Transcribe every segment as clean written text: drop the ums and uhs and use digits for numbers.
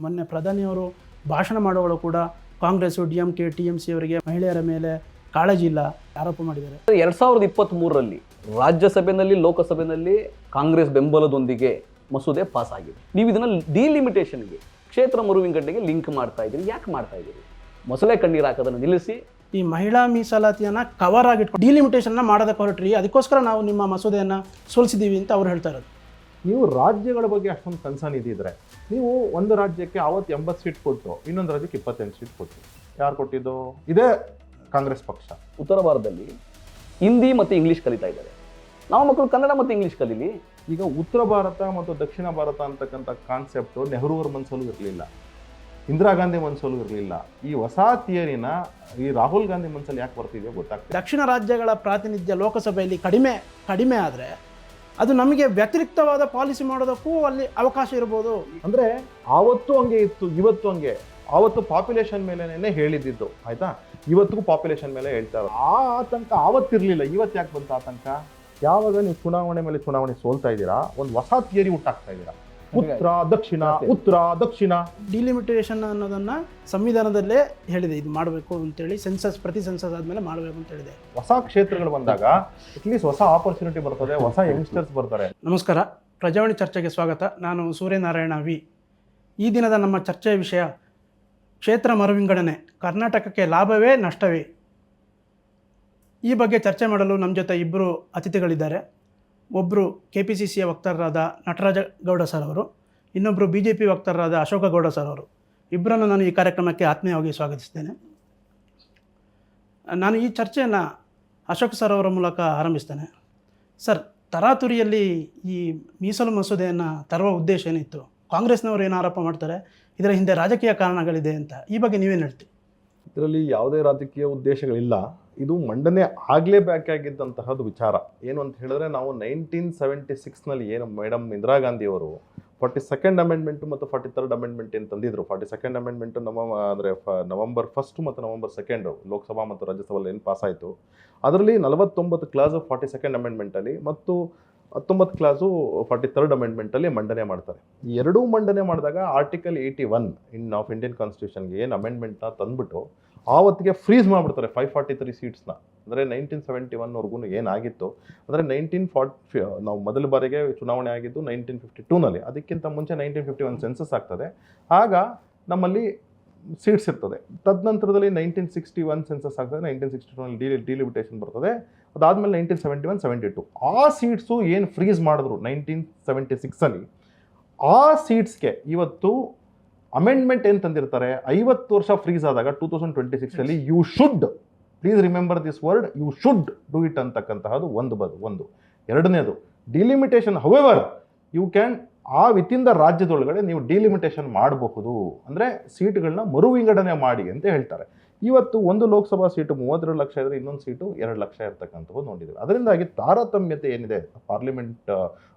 ಮೊನ್ನೆ ಪ್ರಧಾನಿಯವರು ಭಾಷಣ ಮಾಡುವಳು ಕೂಡ ಕಾಂಗ್ರೆಸ್ಸು DMK TMC ಅವರಿಗೆ ಮಹಿಳೆಯರ ಮೇಲೆ ಕಾಳಜಿ ಇಲ್ಲ ಆರೋಪ ಮಾಡಿದ್ದಾರೆ. 2023ರಲ್ಲಿ ರಾಜ್ಯಸಭೆಯಲ್ಲಿ ಲೋಕಸಭೆಯಲ್ಲಿ ಕಾಂಗ್ರೆಸ್ ಬೆಂಬಲದೊಂದಿಗೆ ಮಸೂದೆ ಪಾಸ್ ಆಗಿದೆ. ನೀವು ಇದನ್ನು ಡಿಲಿಮಿಟೇಷನ್ಗೆ ಕ್ಷೇತ್ರ ಮರುವಿಂಗಡಣೆಗೆ ಲಿಂಕ್ ಮಾಡ್ತಾ ಇದ್ದೀರಿ. ಯಾಕೆ ಮಾಡ್ತಾ ಇದ್ದೀರಿ? ಮೊಸಳೆ ಕಣ್ಣೀರು ಹಾಕೋದನ್ನು ನಿಲ್ಲಿಸಿ ಈ ಮಹಿಳಾ ಮೀಸಲಾತಿಯನ್ನು ಕವರ್ ಆಗಿಟ್ಕೊಂಡು ಡಿಲಿಮಿಟೇಷನ್ನ ಮಾಡೋದಕ್ಕೆ ಹೊರಟ್ರಿ, ಅದಕ್ಕೋಸ್ಕರ ನಾವು ನಿಮ್ಮ ಮಸೂದೆಯನ್ನು ಸೋಲಿಸಿದ್ದೀವಿ ಅಂತ ಅವ್ರು ಹೇಳ್ತಾ ಇರೋದು. ನೀವು ರಾಜ್ಯಗಳ ಬಗ್ಗೆ ಅಷ್ಟೊಂದು ಕನ್ಸರ್ನ್ ಇದ್ದಿದ್ರೆ ನೀವು ಒಂದು ರಾಜ್ಯಕ್ಕೆ 80 ಸೀಟ್ ಕೊಟ್ಟು ಇನ್ನೊಂದು ರಾಜ್ಯಕ್ಕೆ 28 ಸೀಟ್ ಕೊಟ್ಟು ಯಾರು ಕೊಟ್ಟಿದ್ದು? ಇದೇ ಕಾಂಗ್ರೆಸ್ ಪಕ್ಷ. ಉತ್ತರ ಭಾರತದಲ್ಲಿ ಹಿಂದಿ ಮತ್ತು ಇಂಗ್ಲೀಷ್ ಕಲಿತಾ ಇದ್ದಾರೆ. ನಮ್ಮ ಮಕ್ಕಳು ಕನ್ನಡ ಮತ್ತು ಇಂಗ್ಲೀಷ್ ಕಲೀಲಿ. ಈಗ ಉತ್ತರ ಭಾರತ ಮತ್ತು ದಕ್ಷಿಣ ಭಾರತ ಅಂತಕ್ಕಂಥ ಕಾನ್ಸೆಪ್ಟು ನೆಹರೂರ ಮನಸ್ಸಲ್ಲೂ ಇರಲಿಲ್ಲ, ಇಂದಿರಾ ಗಾಂಧಿ ಮನಸ್ಸಲ್ಲೂ ಇರಲಿಲ್ಲ. ಈ ಹೊಸ ಥಿಯರಿನ ಈ ರಾಹುಲ್ ಗಾಂಧಿ ಮನಸ್ಸಲ್ಲಿ ಯಾಕೆ ಬರ್ತಿದೆಯೋ ಗೊತ್ತಾಗ್ತದೆ. ದಕ್ಷಿಣ ರಾಜ್ಯಗಳ ಪ್ರಾತಿನಿಧ್ಯ ಲೋಕಸಭೆಯಲ್ಲಿ ಕಡಿಮೆ ಆದರೆ ಅದು ನಮಗೆ ವ್ಯತಿರಿಕ್ತವಾದ ಪಾಲಿಸಿ ಮಾಡೋದಕ್ಕೂ ಅಲ್ಲಿ ಅವಕಾಶ ಇರ್ಬೋದು. ಅಂದರೆ ಆವತ್ತು ಹಂಗೆ ಇತ್ತು, ಇವತ್ತು ಹಂಗೆ. ಆವತ್ತು ಪಾಪ್ಯುಲೇಷನ್ ಮೇಲೆನೇ ಹೇಳಿದ್ದು ಆಯ್ತಾ, ಇವತ್ತಿಗೂ ಪಾಪ್ಯುಲೇಷನ್ ಮೇಲೆ ಹೇಳ್ತಾರೆ. ಆ ಆತಂಕ ಆವತ್ತಿರಲಿಲ್ಲ, ಇವತ್ತು ಯಾಕೆ ಬಂತು ಆತಂಕ? ಯಾವಾಗ ನೀವು ಚುನಾವಣೆ ಮೇಲೆ ಚುನಾವಣೆ ಸೋಲ್ತಾ ಇದ್ದೀರಾ, ಒಂದು ಹೊಸ ಥಿಯರಿ ಹುಟ್ಟಾಕ್ತಾ ಇದ್ದೀರಾ. ಉತ್ತರ ದಕ್ಷಿಣ ಡಿಲಿಮಿಟೇಷನ್ ಅನ್ನೋದನ್ನು ಸಂವಿಧಾನದಲ್ಲೇ ಹೇಳಿದೆ, ಇದು ಮಾಡಬೇಕು ಅಂತೇಳಿ. ಪ್ರತಿ ಸೆನ್ಸಸ್ ಆದಮೇಲೆ ಮಾಡಬೇಕು ಅಂತ ಹೇಳಿದೆ. ಹೊಸ ಕ್ಷೇತ್ರಗಳು ಬಂದಾಗ ಅಟ್ಲೀಸ್ಟ್ ಹೊಸ ಆಪರ್ಚುನಿಟಿ ಬರ್ತದೆ, ಹೊಸ ಯಂಗ್ಸ್ಟರ್ಸ್ ಬರ್ತಾರೆ. ನಮಸ್ಕಾರ, ಪ್ರಜಾವಾಣಿ ಚರ್ಚೆಗೆ ಸ್ವಾಗತ. ನಾನು ಸೂರ್ಯನಾರಾಯಣ ವಿ. ಈ ದಿನದ ನಮ್ಮ ಚರ್ಚೆಯ ವಿಷಯ ಕ್ಷೇತ್ರ ಮರುವಿಂಗಡಣೆ, ಕರ್ನಾಟಕಕ್ಕೆ ಲಾಭವೇ ನಷ್ಟವೇ? ಈ ಬಗ್ಗೆ ಚರ್ಚೆ ಮಾಡಲು ನಮ್ಮ ಜೊತೆ ಇಬ್ಬರು ಅತಿಥಿಗಳಿದ್ದಾರೆ. ಒಬ್ಬರು KPCCಯ ವಕ್ತಾರರಾದ ನಟರಾಜ ಗೌಡ ಸರ್ ಅವರು, ಇನ್ನೊಬ್ಬರು BJP ವಕ್ತಾರರಾದ ಅಶೋಕ ಗೌಡ ಸರ್ ಅವರು. ಇಬ್ಬರನ್ನು ನಾನು ಈ ಕಾರ್ಯಕ್ರಮಕ್ಕೆ ಆತ್ಮೀಯವಾಗಿ ಸ್ವಾಗತಿಸ್ತೇನೆ. ನಾನು ಈ ಚರ್ಚೆಯನ್ನು ಅಶೋಕ್ ಸರ್ ಅವರ ಮೂಲಕ ಆರಂಭಿಸ್ತೇನೆ. ಸರ್, ತರಾತುರಿಯಲ್ಲಿ ಈ ಮೀಸಲು ಮಸೂದೆಯನ್ನು ತರುವ ಉದ್ದೇಶ ಏನಿತ್ತು? ಕಾಂಗ್ರೆಸ್ನವರು ಏನು ಆರೋಪ ಮಾಡ್ತಾರೆ, ಇದರ ಹಿಂದೆ ರಾಜಕೀಯ ಕಾರಣಗಳಿದೆ ಅಂತ. ಈ ಬಗ್ಗೆ ನೀವೇನು ಹೇಳ್ತೀವಿ? ಇದರಲ್ಲಿ ಯಾವುದೇ ರಾಜಕೀಯ ಉದ್ದೇಶಗಳಿಲ್ಲ. ಇದು ಮಂಡನೆ ಆಗಲೇಬೇಕಾಗಿದ್ದಂತಹದ್ದು ವಿಚಾರ. ಏನು ಅಂತ ಹೇಳಿದ್ರೆ, ನಾವು 1976ನಲ್ಲಿ ಏನು ಮೇಡಮ್ ಇಂದಿರಾ ಗಾಂಧಿ ಅವರು 42nd ಅಮೆಂಡ್ಮೆಂಟು ಮತ್ತು 43rd ಅಮೆಂಡ್ಮೆಂಟ್ ಏನು ತಂದಿದ್ರು. 42nd ಅಮೆಂಡ್ಮೆಂಟು ನವೆಂಬರ್ 1 ಮತ್ತು ನವೆಂಬರ್ 2 ಲೋಕಸಭಾ ಮತ್ತು ರಾಜ್ಯಸಭೆಯಲ್ಲಿ ಏನು ಪಾಸ್ ಆಯಿತು. ಅದರಲ್ಲಿ 49 ಕ್ಲಾಸು 42nd ಅಮೆಂಡ್ಮೆಂಟಲ್ಲಿ ಮತ್ತು 19 ಕ್ಲಾಸು 43rd ಅಮೆಂಡ್ಮೆಂಟಲ್ಲಿ ಮಂಡನೆ ಮಾಡ್ತಾರೆ. ಈ ಎರಡೂ ಮಂಡನೆ ಮಾಡಿದಾಗ ಆರ್ಟಿಕಲ್ 81 ಆಫ್ ಇಂಡಿಯನ್ ಕಾನ್ಸ್ಟಿಟ್ಯೂಷನ್ಗೆ ಏನು ಅಮೆಂಡ್ಮೆಂಟ್ನ ತಂದುಬಿಟ್ಟು ಆವತ್ತಿಗೆ ಫ್ರೀಸ್ ಮಾಡಿಬಿಡ್ತಾರೆ 543 ಸೀಟ್ಸ್ನ. ಅಂದರೆ 1971ವರೆಗೂ ಏನಾಗಿತ್ತು ಅಂದರೆ 1940 ನಾವು ಮೊದಲ ಬಾರಿಗೆ ಚುನಾವಣೆ ಆಗಿದ್ದು 1952ನಲ್ಲಿ. ಅದಕ್ಕಿಂತ ಮುಂಚೆ 1951 ಸೆನ್ಸಸ್ ಆಗ್ತದೆ. ಆಗ ನಮ್ಮಲ್ಲಿ ಸೀಟ್ಸ್ ಇರ್ತದೆ. ತದನಂತರದಲ್ಲಿ 1961 ಸೆನ್ಸಸ್ ಆಗ್ತದೆ. 1962ನಲ್ಲಿ ಡಿಲಿಮಿಟೇಷನ್ ಬರ್ತದೆ. ಅದಾದಮೇಲೆ 1971, 72 ಆ ಸೀಟ್ಸು ಏನು ಫ್ರೀಸ್ ಮಾಡಿದ್ರು 1976ಅಲ್ಲಿ, ಆ ಸೀಟ್ಸ್ಗೆ ಇವತ್ತು ಅಮೆಂಡ್ಮೆಂಟ್ ಏನು ತಂದಿರ್ತಾರೆ, 50 ವರ್ಷ ಫ್ರೀಸ್ ಆದಾಗ 2026ಅಲ್ಲಿ you should, please remember this word, you should do it ಅಂತಕ್ಕಂತಹದ್ದು ಒಂದು. ಎರಡನೇದು delimitation. However you can within the ರಾಜ್ಯದೊಳಗಡೆ ನೀವು ಡಿಲಿಮಿಟೇಷನ್ ಮಾಡಬಹುದು, ಅಂದರೆ ಸೀಟ್ಗಳನ್ನ ಮರು ವಿಂಗಡಣೆ ಮಾಡಿ ಅಂತ ಹೇಳ್ತಾರೆ. ಇವತ್ತು ಒಂದು ಲೋಕಸಭಾ ಸೀಟು 32 ಲಕ್ಷ ಇದ್ದರೆ ಇನ್ನೊಂದು ಸೀಟು 2 ಲಕ್ಷ ಇರ್ತಕ್ಕಂಥದ್ದು ನೋಡಿದ್ದೀವಿ. ಅದರಿಂದಾಗಿ ತಾರತಮ್ಯತೆ ಏನಿದೆ ಪಾರ್ಲಿಮೆಂಟ್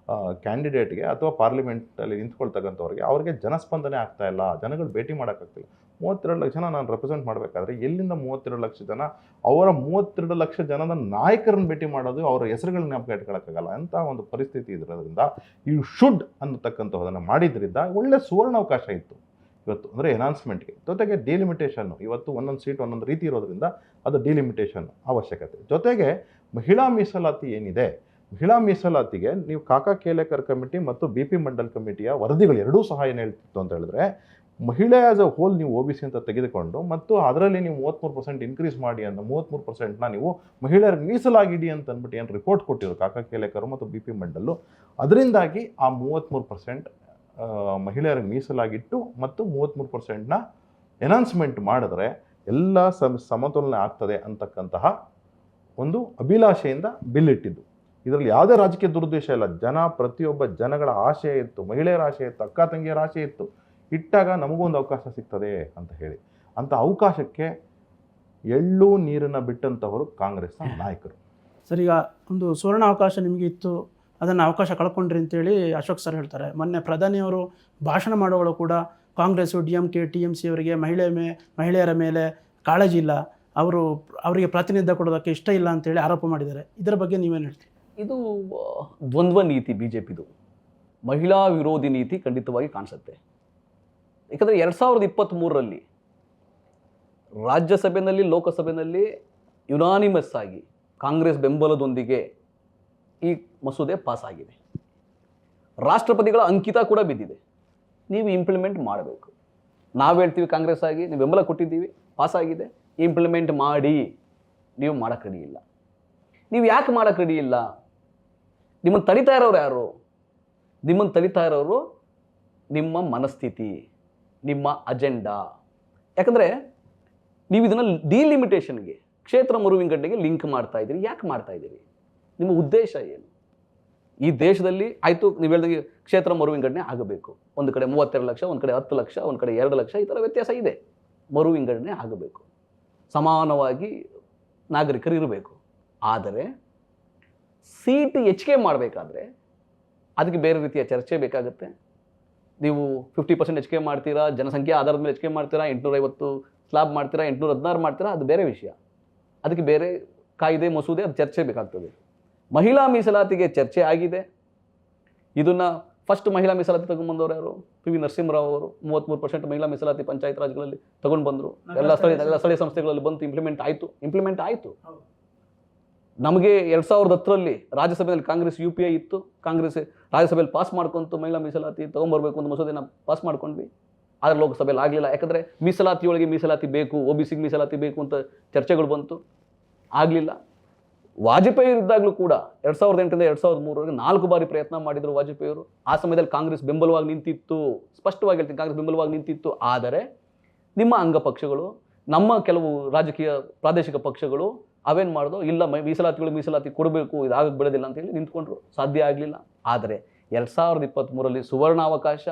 ಕ್ಯಾಂಡಿಡೇಟ್ಗೆ ಅಥವಾ ಪಾರ್ಲಿಮೆಂಟಲ್ಲಿ ನಿಂತ್ಕೊಳ್ತಕ್ಕಂಥವ್ರಿಗೆ, ಅವ್ರಿಗೆ ಜನಸ್ಪಂದನೆ ಆಗ್ತಾ ಇಲ್ಲ, ಜನಗಳು ಭೇಟಿ ಮಾಡೋಕ್ಕಾಗ್ತಿಲ್ಲ. 32 ಲಕ್ಷ ಜನ ನಾನು ರೆಪ್ರೆಸೆಂಟ್ ಮಾಡಬೇಕಾದ್ರೆ ಎಲ್ಲಿಂದ 32 ಲಕ್ಷ ಜನ, ಅವರ 32 ಲಕ್ಷ ಜನದ ನಾಯಕರನ್ನು ಭೇಟಿ ಮಾಡೋದು, ಅವರ ಹೆಸರುಗಳನ್ನ ಜ್ಞಾಪಕ ಇಟ್ಕೊಳ್ಳೋಕ್ಕಾಗಲ್ಲ ಅಂತ ಒಂದು ಪರಿಸ್ಥಿತಿ ಇರೋದ್ರಿಂದ ಯು ಶುಡ್ ಅನ್ನತಕ್ಕಂಥದ್ದನ್ನು ಮಾಡಿದ್ರಿಂದ ಒಳ್ಳೆ ಸುವರ್ಣಾವಕಾಶ ಇತ್ತು ಇವತ್ತು. ಅಂದರೆ ಎನಾನ್ಸ್ಮೆಂಟ್ಗೆ ಜೊತೆಗೆ ಡಿಲಿಮಿಟೇಷನ್ನು. ಇವತ್ತು ಒಂದೊಂದು ಸೀಟ್ ಒಂದೊಂದು ರೀತಿ ಇರೋದ್ರಿಂದ ಅದು ಡಿಲಿಮಿಟೇಷನ್ ಅವಶ್ಯಕತೆ. ಜೊತೆಗೆ ಮಹಿಳಾ ಮೀಸಲಾತಿ ಏನಿದೆ, ಮಹಿಳಾ ಮೀಸಲಾತಿಗೆ ನೀವು ಕಾಕಾ ಕೇಲೇಕರ್ ಕಮಿಟಿ ಮತ್ತು BP ಮಂಡಲ್ ಕಮಿಟಿಯ ವರದಿಗಳು ಎರಡೂ ಸಹ ಏನು ಹೇಳ್ತಿತ್ತು ಅಂತ ಹೇಳಿದ್ರೆ, ಮಹಿಳೆ ಆಸ್ ಅ ಹೋಲ್ ನೀವು OBC ಅಂತ ತೆಗೆದುಕೊಂಡು ಮತ್ತು ಅದರಲ್ಲಿ ನೀವು 33% ಇನ್ಕ್ರೀಸ್ ಮಾಡಿ ಅಂತ 33%ನ ನೀವು ಮಹಿಳೆಯರಿಗೆ ಮೀಸಲಾಗಿಡಿ ಅಂತ ಅಂದ್ಬಿಟ್ಟು ಏನು ರಿಪೋರ್ಟ್ ಕೊಟ್ಟಿದ್ರು ಕಾಕಾ ಕೇಲೇಕರ್ ಮತ್ತು BP ಮಂಡಲ್ಲು. ಅದರಿಂದಾಗಿ ಆ 33% ಮಹಿಳೆಯರಿಗೆ ಮೀಸಲಾಗಿಟ್ಟು ಮತ್ತು 33%ನ ಎನಾನ್ಸ್ಮೆಂಟ್ ಮಾಡಿದ್ರೆ ಎಲ್ಲ ಸಮತೋಲನೆ ಆಗ್ತದೆ ಅಂತಕ್ಕಂತಹ ಒಂದು ಅಭಿಲಾಷೆಯಿಂದ ಬಿಲ್ ಇಟ್ಟಿದ್ದು. ಇದರಲ್ಲಿ ಯಾವುದೇ ರಾಜಕೀಯ ದುರುದ್ದೇಶ ಇಲ್ಲ. ಪ್ರತಿಯೊಬ್ಬ ಜನಗಳ ಆಶಯ ಇತ್ತು, ಮಹಿಳೆಯರ ಆಶಯ ಇತ್ತು, ಅಕ್ಕ ತಂಗಿಯರ ಆಶಯ ಇತ್ತು. ಇಟ್ಟಾಗ ನಮಗೊಂದು ಅವಕಾಶ ಸಿಗ್ತದೆ ಅಂತ ಹೇಳಿ, ಅಂಥ ಅವಕಾಶಕ್ಕೆ ಎಳ್ಳು ನೀರನ್ನು ಬಿಟ್ಟಂಥವರು ಕಾಂಗ್ರೆಸ್ನ ನಾಯಕರು. ಸರ್, ಈಗ ಒಂದು ಸುವರ್ಣ ಅವಕಾಶ ನಿಮಗೆ ಇತ್ತು, ಅದನ್ನು ಅವಕಾಶ ಕಳ್ಕೊಂಡ್ರಿ ಅಂತೇಳಿ ಅಶೋಕ್ ಸರ್ ಹೇಳ್ತಾರೆ. ಮೊನ್ನೆ ಪ್ರಧಾನಿಯವರು ಭಾಷಣ ಮಾಡುವಳು ಕೂಡ ಕಾಂಗ್ರೆಸ್ಸು DMK TMC ಅವರಿಗೆ ಮಹಿಳೆಯರ ಮೇಲೆ ಕಾಳಜಿ ಇಲ್ಲ, ಅವರಿಗೆ ಪ್ರಾತಿನಿಧ್ಯ ಕೊಡೋದಕ್ಕೆ ಇಷ್ಟ ಇಲ್ಲ ಅಂತೇಳಿ ಆರೋಪ ಮಾಡಿದ್ದಾರೆ. ಇದರ ಬಗ್ಗೆ ನೀವೇನು ಹೇಳ್ತೀರಿ? ಇದು ದ್ವಂದ್ವ ನೀತಿ BJPದು. ಮಹಿಳಾ ವಿರೋಧಿ ನೀತಿ ಖಂಡಿತವಾಗಿ ಕಾಣಿಸುತ್ತೆ. ಯಾಕಂದರೆ 2023ರಲ್ಲಿ ರಾಜ್ಯಸಭೆಯಲ್ಲಿ ಲೋಕಸಭೆಯಲ್ಲಿ ಯುನಾನಿಮಸ್ ಆಗಿ ಕಾಂಗ್ರೆಸ್ ಬೆಂಬಲದೊಂದಿಗೆ ಈ ಮಸೂದೆ ಪಾಸ್ ಆಗಿದೆ. ರಾಷ್ಟ್ರಪತಿಗಳ ಅಂಕಿತ ಕೂಡ ಬಿದ್ದಿದೆ. ನೀವು ಇಂಪ್ಲಿಮೆಂಟ್ ಮಾಡಬೇಕು. ನಾವು ಹೇಳ್ತೀವಿ ಕಾಂಗ್ರೆಸ್ ಆಗಿ, ನೀವು ಬೆಂಬಲ ಕೊಟ್ಟಿದ್ದೀವಿ, ಪಾಸ್ ಆಗಿದೆ, ಇಂಪ್ಲಿಮೆಂಟ್ ಮಾಡಿ. ನೀವು ಮಾಡೋಕ್ಕೆ ರೆಡಿ ಇಲ್ಲ. ನೀವು ಯಾಕೆ ಮಾಡೋಕ್ಕೆ ರೆಡಿ ಇಲ್ಲ? ನಿಮ್ಮನ್ನು ತಡಿತಾ ಇರೋರು ಯಾರು? ನಿಮ್ಮನ್ನು ತಡಿತಾ ಇರೋರು ನಿಮ್ಮ ಮನಸ್ಥಿತಿ, ನಿಮ್ಮ ಅಜೆಂಡಾ. ಯಾಕಂದರೆ ನೀವು ಇದನ್ನು ಡಿಲಿಮಿಟೇಷನ್ಗೆ, ಕ್ಷೇತ್ರ ಮರುವಿಂಗಡಣೆಗೆ ಲಿಂಕ್ ಮಾಡ್ತಾ ಇದ್ದೀರಿ. ಯಾಕೆ ಮಾಡ್ತಾ ಇದ್ದೀರಿ? ನಿಮ್ಮ ಉದ್ದೇಶ ಏನು? ಈ ದೇಶದಲ್ಲಿ ಆಯಿತು, ನೀವು ಹೇಳಿದಾಗ ಕ್ಷೇತ್ರ ಮರುವಿಂಗಡಣೆ ಆಗಬೇಕು. ಒಂದು ಕಡೆ 32 ಲಕ್ಷ, ಒಂದು ಕಡೆ 10 ಲಕ್ಷ, ಒಂದು ಕಡೆ 2 ಲಕ್ಷ, ಈ ಥರ ವ್ಯತ್ಯಾಸ ಇದೆ. ಮರುವಿಂಗಡಣೆ ಆಗಬೇಕು, ಸಮಾನವಾಗಿ ನಾಗರಿಕರು ಇರಬೇಕು. ಆದರೆ ಸೀಟ್ ಹೆಚ್ಚಿಗೆ ಮಾಡಬೇಕಾದ್ರೆ ಅದಕ್ಕೆ ಬೇರೆ ರೀತಿಯ ಚರ್ಚೆ ಬೇಕಾಗುತ್ತೆ. ನೀವು 50% ಹೆಚ್ಚಿಗೆ ಮಾಡ್ತೀರಾ, ಜನಸಂಖ್ಯೆ ಆಧಾರದ ಮೇಲೆ ಹೆಚ್ಚಿಗೆ ಮಾಡ್ತೀರಾ, 850 ಸ್ಲಾಬ್ ಮಾಡ್ತೀರಾ, 816 ಮಾಡ್ತೀರಾ, ಅದು ಬೇರೆ ವಿಷಯ. ಅದಕ್ಕೆ ಬೇರೆ ಕಾಯ್ದೆ ಮಸೂದೆ, ಅದು ಚರ್ಚೆ ಬೇಕಾಗ್ತದೆ. ಮಹಿಳಾ ಮೀಸಲಾತಿಗೆ ಚರ್ಚೆ ಆಗಿದೆ. ಇದನ್ನು ಫಸ್ಟ್ ಮಹಿಳಾ ಮೀಸಲಾತಿ ತಗೊಂಡ್ಬಂದವರು ಯಾರು? ಪಿ ವಿ ನರಸಿಂಹರಾವ್ ಅವರು. 33% ಮಹಿಳಾ ಮೀಸಲಾತಿ ಪಂಚಾಯತ್ ರಾಜ್ಗಳಲ್ಲಿ ತಗೊಂಡು ಬಂದರು. ಎಲ್ಲ ಸ್ಥಳೀಯ ಸಂಸ್ಥೆಗಳಲ್ಲಿ ಬಂತು, ಇಂಪ್ಲಿಮೆಂಟ್ ಆಯಿತು. ನಮಗೆ 2010ರಲ್ಲಿ ರಾಜ್ಯಸಭೆಯಲ್ಲಿ ಕಾಂಗ್ರೆಸ್ UPI ಇತ್ತು. ಕಾಂಗ್ರೆಸ್ ರಾಜ್ಯಸಭೆಯಲ್ಲಿ ಪಾಸ್ ಮಾಡ್ಕೊಂತು, ಮಹಿಳಾ ಮೀಸಲಾತಿ ತೊಗೊಂಬರ್ಬೇಕು ಅಂತ ಮಸೂದೆನ ಪಾಸ್ ಮಾಡ್ಕೊಂಡ್ವಿ. ಆದರೆ ಲೋಕಸಭೆಯಲ್ಲಿ ಆಗಲಿಲ್ಲ. ಯಾಕಂದರೆ ಮೀಸಲಾತಿಯೊಳಗೆ ಮೀಸಲಾತಿ ಬೇಕು, OBCಗೆ ಮೀಸಲಾತಿ ಬೇಕು ಅಂತ ಚರ್ಚೆಗಳು ಬಂತು, ಆಗಲಿಲ್ಲ. ವಾಜಪೇಯಿ ಇದ್ದಾಗಲೂ ಕೂಡ 2008ರಿಂದ 2003ವರೆಗೆ 4 ಬಾರಿ ಪ್ರಯತ್ನ ಮಾಡಿದರು ವಾಜಪೇಯಿಯವರು. ಆ ಸಮಯದಲ್ಲಿ ಕಾಂಗ್ರೆಸ್ ಬೆಂಬಲವಾಗಿ ನಿಂತಿತ್ತು. ಸ್ಪಷ್ಟವಾಗಿ ಹೇಳ್ತೀನಿ, ಕಾಂಗ್ರೆಸ್ ಬೆಂಬಲವಾಗಿ ನಿಂತಿತ್ತು. ಆದರೆ ನಿಮ್ಮ ಅಂಗಪಕ್ಷಗಳು, ನಮ್ಮ ಕೆಲವು ರಾಜಕೀಯ ಪ್ರಾದೇಶಿಕ ಪಕ್ಷಗಳು ಅವೇನು ಮಾಡಿದೋ, ಇಲ್ಲ ಮೀಸಲಾತಿ ಕೊಡಬೇಕು, ಇದಾಗಕ್ಕೆ ಬಿಡೋದಿಲ್ಲ ಅಂತ ಹೇಳಿ ನಿಂತ್ಕೊಂಡ್ರು. ಸಾಧ್ಯ ಆಗಲಿಲ್ಲ. ಆದರೆ 2023ರಲ್ಲಿ ಸುವರ್ಣಾವಕಾಶ.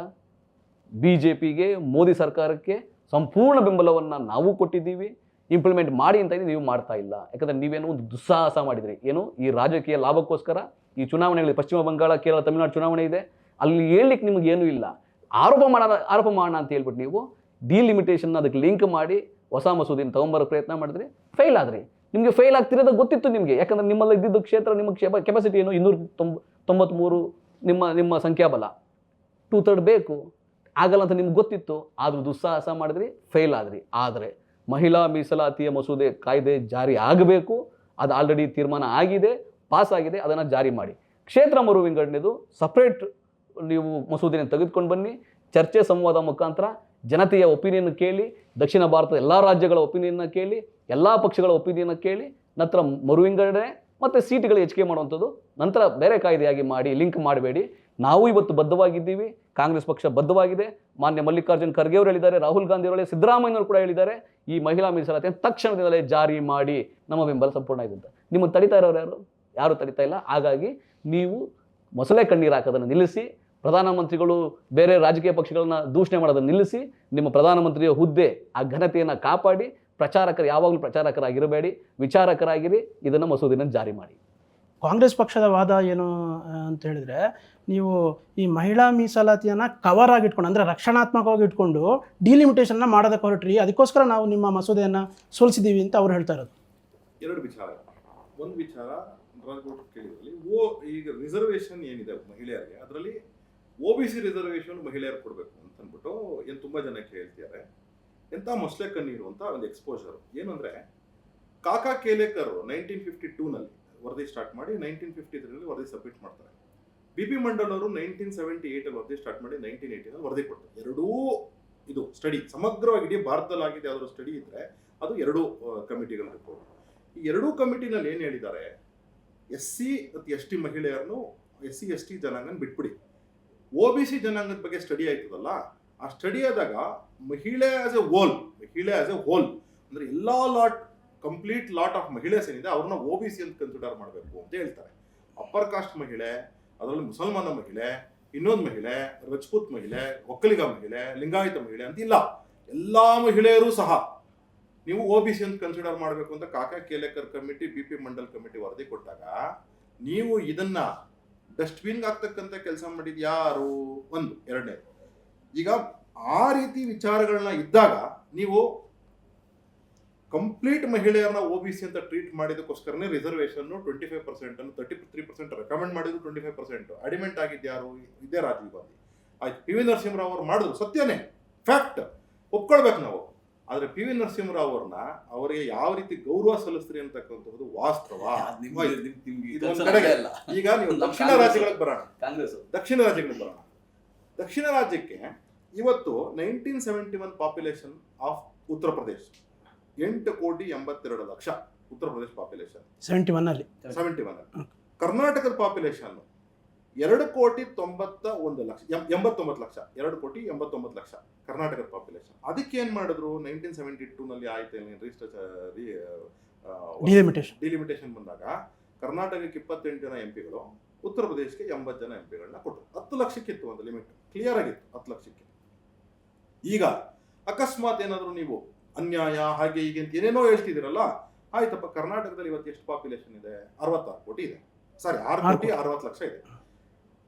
BJPಗೆ, ಮೋದಿ ಸರ್ಕಾರಕ್ಕೆ ಸಂಪೂರ್ಣ ಬೆಂಬಲವನ್ನು ನಾವು ಕೊಟ್ಟಿದ್ದೀವಿ. ಇಂಪ್ಲಿಮೆಂಟ್ ಮಾಡಿ ಅಂತ ನೀವು ಮಾಡ್ತಾ ಇಲ್ಲ. ಯಾಕಂದರೆ ನೀವೇನೋ ಒಂದು ದುಸ್ಸಾಹಸ ಮಾಡಿದ್ರಿ. ಏನು, ಈ ರಾಜಕೀಯ ಲಾಭಕ್ಕೋಸ್ಕರ ಈ ಚುನಾವಣೆಗಳಲ್ಲಿ, ಪಶ್ಚಿಮ ಬಂಗಾಳ, ಕೇರಳ, ತಮಿಳುನಾಡು ಚುನಾವಣೆ ಇದೆ, ಅಲ್ಲಿ ಹೇಳಲಿಕ್ಕೆ ನಿಮಗೆ ಏನೂ ಇಲ್ಲ. ಆರೋಪ ಮಾಡೋಣ ಅಂತ ಹೇಳ್ಬಿಟ್ಟು ನೀವು ಡಿಲಿಮಿಟೇಷನ್ ಅದಕ್ಕೆ ಲಿಂಕ್ ಮಾಡಿ ಹೊಸ ಮಸೂದೆಯನ್ನು ತೊಗೊಂಬರೋ ಪ್ರಯತ್ನ ಮಾಡಿದ್ರಿ, ಫೇಲ್ ಆದ್ರಿ. ನಿಮಗೆ ಫೇಲ್ ಆಗ್ತಿರೋದು ಗೊತ್ತಿತ್ತು ನಿಮಗೆ. ಯಾಕಂದರೆ ನಿಮ್ಮಲ್ಲಿ ಇದ್ದಿದ್ದು ಕ್ಷೇತ್ರ, ನಿಮ್ಮ ಕೆಪಾಸಿಟಿ ಏನು 293 ನಿಮ್ಮ ಸಂಖ್ಯಾಬಲ, 2/3 ಬೇಕು, ಆಗಲ್ಲ ಅಂತ ನಿಮ್ಗೆ ಗೊತ್ತಿತ್ತು. ಆದರೂ ದುಸ್ಸಾಹಸ ಮಾಡಿದ್ರಿ, ಫೇಲ್ ಆದ್ರಿ. ಆದರೆ ಮಹಿಳಾ ಮೀಸಲಾತಿಯ ಮಸೂದೆ ಕಾಯ್ದೆ ಜಾರಿ ಆಗಬೇಕು. ಅದು ಆಲ್ರೆಡಿ ತೀರ್ಮಾನ ಆಗಿದೆ, ಪಾಸ್ ಆಗಿದೆ. ಅದನ್ನು ಜಾರಿ ಮಾಡಿ. ಕ್ಷೇತ್ರ ಮರು ವಿಂಗಡಣೆದು ಸಪ್ರೇಟ್ ನೀವು ಮಸೂದೆಯನ್ನು ತೆಗೆದುಕೊಂಡು ಬನ್ನಿ. ಚರ್ಚೆ ಸಂವಾದ ಮುಖಾಂತರ ಜನತೆಯ ಒಪಿನಿಯನ್ ಕೇಳಿ, ದಕ್ಷಿಣ ಭಾರತದ ಎಲ್ಲ ರಾಜ್ಯಗಳ ಒಪಿನಿಯನ್ನ ಕೇಳಿ, ಎಲ್ಲ ಪಕ್ಷಗಳ ಒಪಿನಿಯನ್ನ ಕೇಳಿ, ನಂತರ ಮರು ವಿಂಗಡಣೆ ಮತ್ತು ಸೀಟ್ಗಳು ಹೆಚ್ಚಿಗೆ ಮಾಡುವಂಥದ್ದು ನಂತರ ಬೇರೆ ಕಾಯ್ದೆಯಾಗಿ ಮಾಡಿ. ಲಿಂಕ್ ಮಾಡಬೇಡಿ. ನಾವು ಇವತ್ತು ಬದ್ಧವಾಗಿದ್ದೀವಿ, ಕಾಂಗ್ರೆಸ್ ಪಕ್ಷ ಬದ್ಧವಾಗಿದೆ. ಮಾನ್ಯ ಮಲ್ಲಿಕಾರ್ಜುನ್ ಖರ್ಗೆ ಅವರು ಹೇಳಿದ್ದಾರೆ, ರಾಹುಲ್ ಗಾಂಧಿ ಅವರು, ಸಿದ್ದರಾಮಯ್ಯನವರು ಕೂಡ ಹೇಳಿದ್ದಾರೆ, ಈ ಮಹಿಳಾ ಮೀಸಲಾತಿಯನ್ನು ತಕ್ಷಣದಿಂದಲೇ ಜಾರಿ ಮಾಡಿ. ನಮ್ಮ ಬೆಂಬಲ ಸಂಪೂರ್ಣ ಇದೆ ಅಂತ. ನಿಮ್ಮನ್ನು ತಡಿತಾ ಇರೋರು ಯಾರು ತಡಿತಾ ಇಲ್ಲ. ಹಾಗಾಗಿ ನೀವು ಮೊಸಳೆ ಕಣ್ಣೀರು ಹಾಕೋದನ್ನು ನಿಲ್ಲಿಸಿ, ಪ್ರಧಾನಮಂತ್ರಿಗಳು ಬೇರೆ ರಾಜಕೀಯ ಪಕ್ಷಗಳನ್ನ ದೂಷಣೆ ಮಾಡೋದನ್ನು ನಿಲ್ಲಿಸಿ, ನಿಮ್ಮ ಪ್ರಧಾನಮಂತ್ರಿಯ ಹುದ್ದೆ ಆ ಘನತೆಯನ್ನು ಕಾಪಾಡಿ, ಪ್ರಚಾರಕರು ಯಾವಾಗಲೂ ಪ್ರಚಾರಕರಾಗಿರಬೇಡಿ, ವಿಚಾರಕರಾಗಿರಿ. ಇದನ್ನು ಮಸೂದೆಯನ್ನು ಜಾರಿ ಮಾಡಿ. ಕಾಂಗ್ರೆಸ್ ಪಕ್ಷದ ವಾದ ಏನು ಅಂತ ಹೇಳಿದರೆ, ನೀವು ಈ ಮಹಿಳಾ ಮೀಸಲಾತಿಯನ್ನು ಕವರ್ ಆಗಿ ಇಟ್ಕೊಂಡು, ಅಂದರೆ ರಕ್ಷಣಾತ್ಮಕವಾಗಿ ಇಟ್ಕೊಂಡು ಡಿಲಿಮಿಟೇಷನ್ನ ಮಾಡೋದಕ್ಕೆ ಹೊರಟ್ರಿ, ಅದಕ್ಕೋಸ್ಕರ ನಾವು ನಿಮ್ಮ ಮಸೂದೆಯನ್ನು ಸೋಲಿಸಿದ್ದೀವಿ ಅಂತ ಅವ್ರು ಹೇಳ್ತಾ ಇರೋದು. ಎರಡು ವಿಚಾರ. ಒಂದು ವಿಚಾರ ಕೇಳಿದ್ರಲ್ಲಿ, ಈಗ ರಿಸರ್ವೇಷನ್ ಏನಿದೆ ಮಹಿಳೆಯರಿಗೆ, ಅದರಲ್ಲಿ OBC ರಿಸರ್ವೇಷನ್ ಮಹಿಳೆಯರು ಕೊಡಬೇಕು ಅಂತ ಅಂದ್ಬಿಟ್ಟು ಏನು ತುಂಬ ಜನಕ್ಕೆ ಹೇಳ್ತಿದ್ದಾರೆ. ಎಂಥ ಮೊಸಳೆ ಕಣ್ಣೀರು ಅಂತ ಒಂದು ಎಕ್ಸ್ಪೋಜರ್. ಏನು ಅಂದರೆ, ಕಾಕಾ ಕೇಲೇಕರ್ 1952ನಲ್ಲಿ ವರದಿ ಸ್ಟಾರ್ಟ್ ಮಾಡಿ 1953ರಲ್ಲಿ ವರದಿ ಸಬ್ಮಿಟ್ ಮಾಡ್ತಾರೆ. BP ಮಂಡಲ್ ಅವರು 1978 ವರದಿ ಸ್ಟಾರ್ಟ್ ಮಾಡಿ 1980ನಲ್ಲಿ ವರದಿ ಕೊಡ್ತಾರೆ. ಎರಡೂ ಇದು ಸ್ಟಡಿ ಸಮಗ್ರವಾಗಿ ಇಡೀ ಭಾರತದಲ್ಲಿ ಆಗಿದೆ ಯಾವ್ದಾದ್ರು ಸ್ಟಡಿ ಇದ್ರೆ ಅದು ಎರಡೂ ಕಮಿಟಿಗಳ ರಿಪೋರ್ಟ್. ಈ ಎರಡೂ ಕಮಿಟಿನಲ್ಲಿ ಏನು ಹೇಳಿದ್ದಾರೆ, SC ಮತ್ತು ST ಮಹಿಳೆಯರನ್ನು, SC ST ಜನಾಂಗನ ಬಿಟ್ಬಿಡಿ, OBC ಜನಾಂಗದ ಬಗ್ಗೆ ಸ್ಟಡಿ ಆಯ್ತದಲ್ಲ, ಆ ಸ್ಟಡಿ ಆದಾಗ ಮಹಿಳೆ ಆಸ್ ಎ ಹೋಲ್ ಅಂದ್ರೆ ಎಲ್ಲಾ ಕಂಪ್ಲೀಟ್ ಲಾಟ್ ಆಫ್ ಮಹಿಳೆಸ್ ಏನಿದೆ ಅವ್ರನ್ನ OBC ಅಂತ ಕನ್ಸಿಡರ್ ಮಾಡಬೇಕು ಅಂತ ಹೇಳ್ತಾರೆ. ಅಪ್ಪರ್ ಕಾಸ್ಟ್ ಮಹಿಳೆ, ಅದರಲ್ಲಿ ಮುಸಲ್ಮಾನ ಮಹಿಳೆ, ಇನ್ನೊಂದು ಮಹಿಳೆ, ರಜಪೂತ್ ಮಹಿಳೆ, ಒಕ್ಕಲಿಗ ಮಹಿಳೆ, ಲಿಂಗಾಯತ ಮಹಿಳೆ ಅಂತ ಇಲ್ಲ, ಎಲ್ಲಾ ಮಹಿಳೆಯರು ಸಹ ನೀವು OBC ಅಂತ ಕನ್ಸಿಡರ್ ಮಾಡಬೇಕು ಅಂತ ಕಾಕಾ ಕೇಲೇಕರ್ ಕಮಿಟಿ, BP ಮಂಡಲ್ ಕಮಿಟಿ ವರದಿ ಕೊಟ್ಟಾಗ ನೀವು ಇದನ್ನ ಡಸ್ಟ್ಬಿನ್ಗೆ ಹಾಕ್ತಕ್ಕಂಥ ಕೆಲಸ ಮಾಡಿದ್ ಯಾರು? ಒಂದು. ಎರಡನೇ, ಈಗ ಆ ರೀತಿ ವಿಚಾರಗಳನ್ನ ಇದ್ದಾಗ ನೀವು ಕಂಪ್ಲೀಟ್ ಮಹಿಳೆಯರನ್ನ OBC ಅಂತ ಟ್ರೀಟ್ ಮಾಡಿದಕ್ಕೋಸ್ಕರನೇ ರಿಸರ್ವೇಷನ್ 25% ಅನ್ನು 33% ರೆಕಮೆಂಡ್ ಮಾಡಿದ್ರು, 25% ಅಡಿಮೆಂಟ್ ಆಗಿದ್ದು ಯಾರು? ಇದೇ ರಾಜೀವ್ ಗಾಂಧಿ. ಆಯ್ತು, PV ನರಸಿಂಹರಾವ್ ಅವರು ಮಾಡಿದ್ರು, ಸತ್ಯನೇ, ಫ್ಯಾಕ್ಟ್ ಒಪ್ಕೊಳ್ಬೇಕು ನಾವು. ಆದ್ರೆ ಪಿ ವಿ ನರಸಿಂಹರಾವ್ ಅವ್ರನ್ನ ಅವರಿಗೆ ಯಾವ ರೀತಿ ಗೌರವ ಸಲ್ಲಿಸ್ತೀರಿ ಅಂತಕ್ಕಂಥದ್ದು ವಾಸ್ತವ. ಇದು ಒಂದ್ ಕಡೆಗೆ. ಈಗ ನೀವು ದಕ್ಷಿಣ ರಾಜ್ಯಗಳಿಗೆ ಬರೋಣ. ದಕ್ಷಿಣ ರಾಜ್ಯಕ್ಕೆ ಇವತ್ತು 1971 population of Uttar Pradesh 8,82,00,000 Uttar Pradesh population 71. ಕರ್ನಾಟಕದ ಪಾಪ್ಯುಲೇಷನ್ 2,91,00,000 2,89,00,000 ಕರ್ನಾಟಕದ ಪಾಪ್ಯುಲೇಷನ್. ಅದಕ್ಕೆ ಏನ್ ಮಾಡಿದ್ರು 1972 ಆಯ್ತು ಡಿಲಿಮಿಟೇಷನ್ ಬಂದಾಗ ಕರ್ನಾಟಕಕ್ಕೆ 28 ಜನ ಎಂಪಿಗಳು, ಉತ್ತರ ಪ್ರದೇಶಕ್ಕೆ 80 ಜನ ಎಂಪಿಗಳನ್ನ ಕೊಟ್ಟರು. 10 ಲಕ್ಷಕ್ಕಿತ್ತು ಒಂದು ಲಿಮಿಟ್, ಕ್ಲಿಯರ್ ಆಗಿತ್ತು 10 ಲಕ್ಷಕ್ಕೆ. ಈಗ ಅಕಸ್ಮಾತ್ ಏನಾದ್ರು ನೀವು ಅನ್ಯಾಯ ಹಾಗೆ ಹೀಗೆ ಅಂತ ಏನೇನೋ ಹೇಳ್ತಿದ್ದೀರಲ್ಲ, ಆಯ್ತಪ್ಪ, ಕರ್ನಾಟಕದಲ್ಲಿ ಇವತ್ತು ಎಷ್ಟು ಪಾಪ್ಯುಲೇಷನ್ ಇದೆ? 66 ಕೋಟಿ ಇದೆ. ಸಾರಿ 6,60,00,000 ಇದೆ.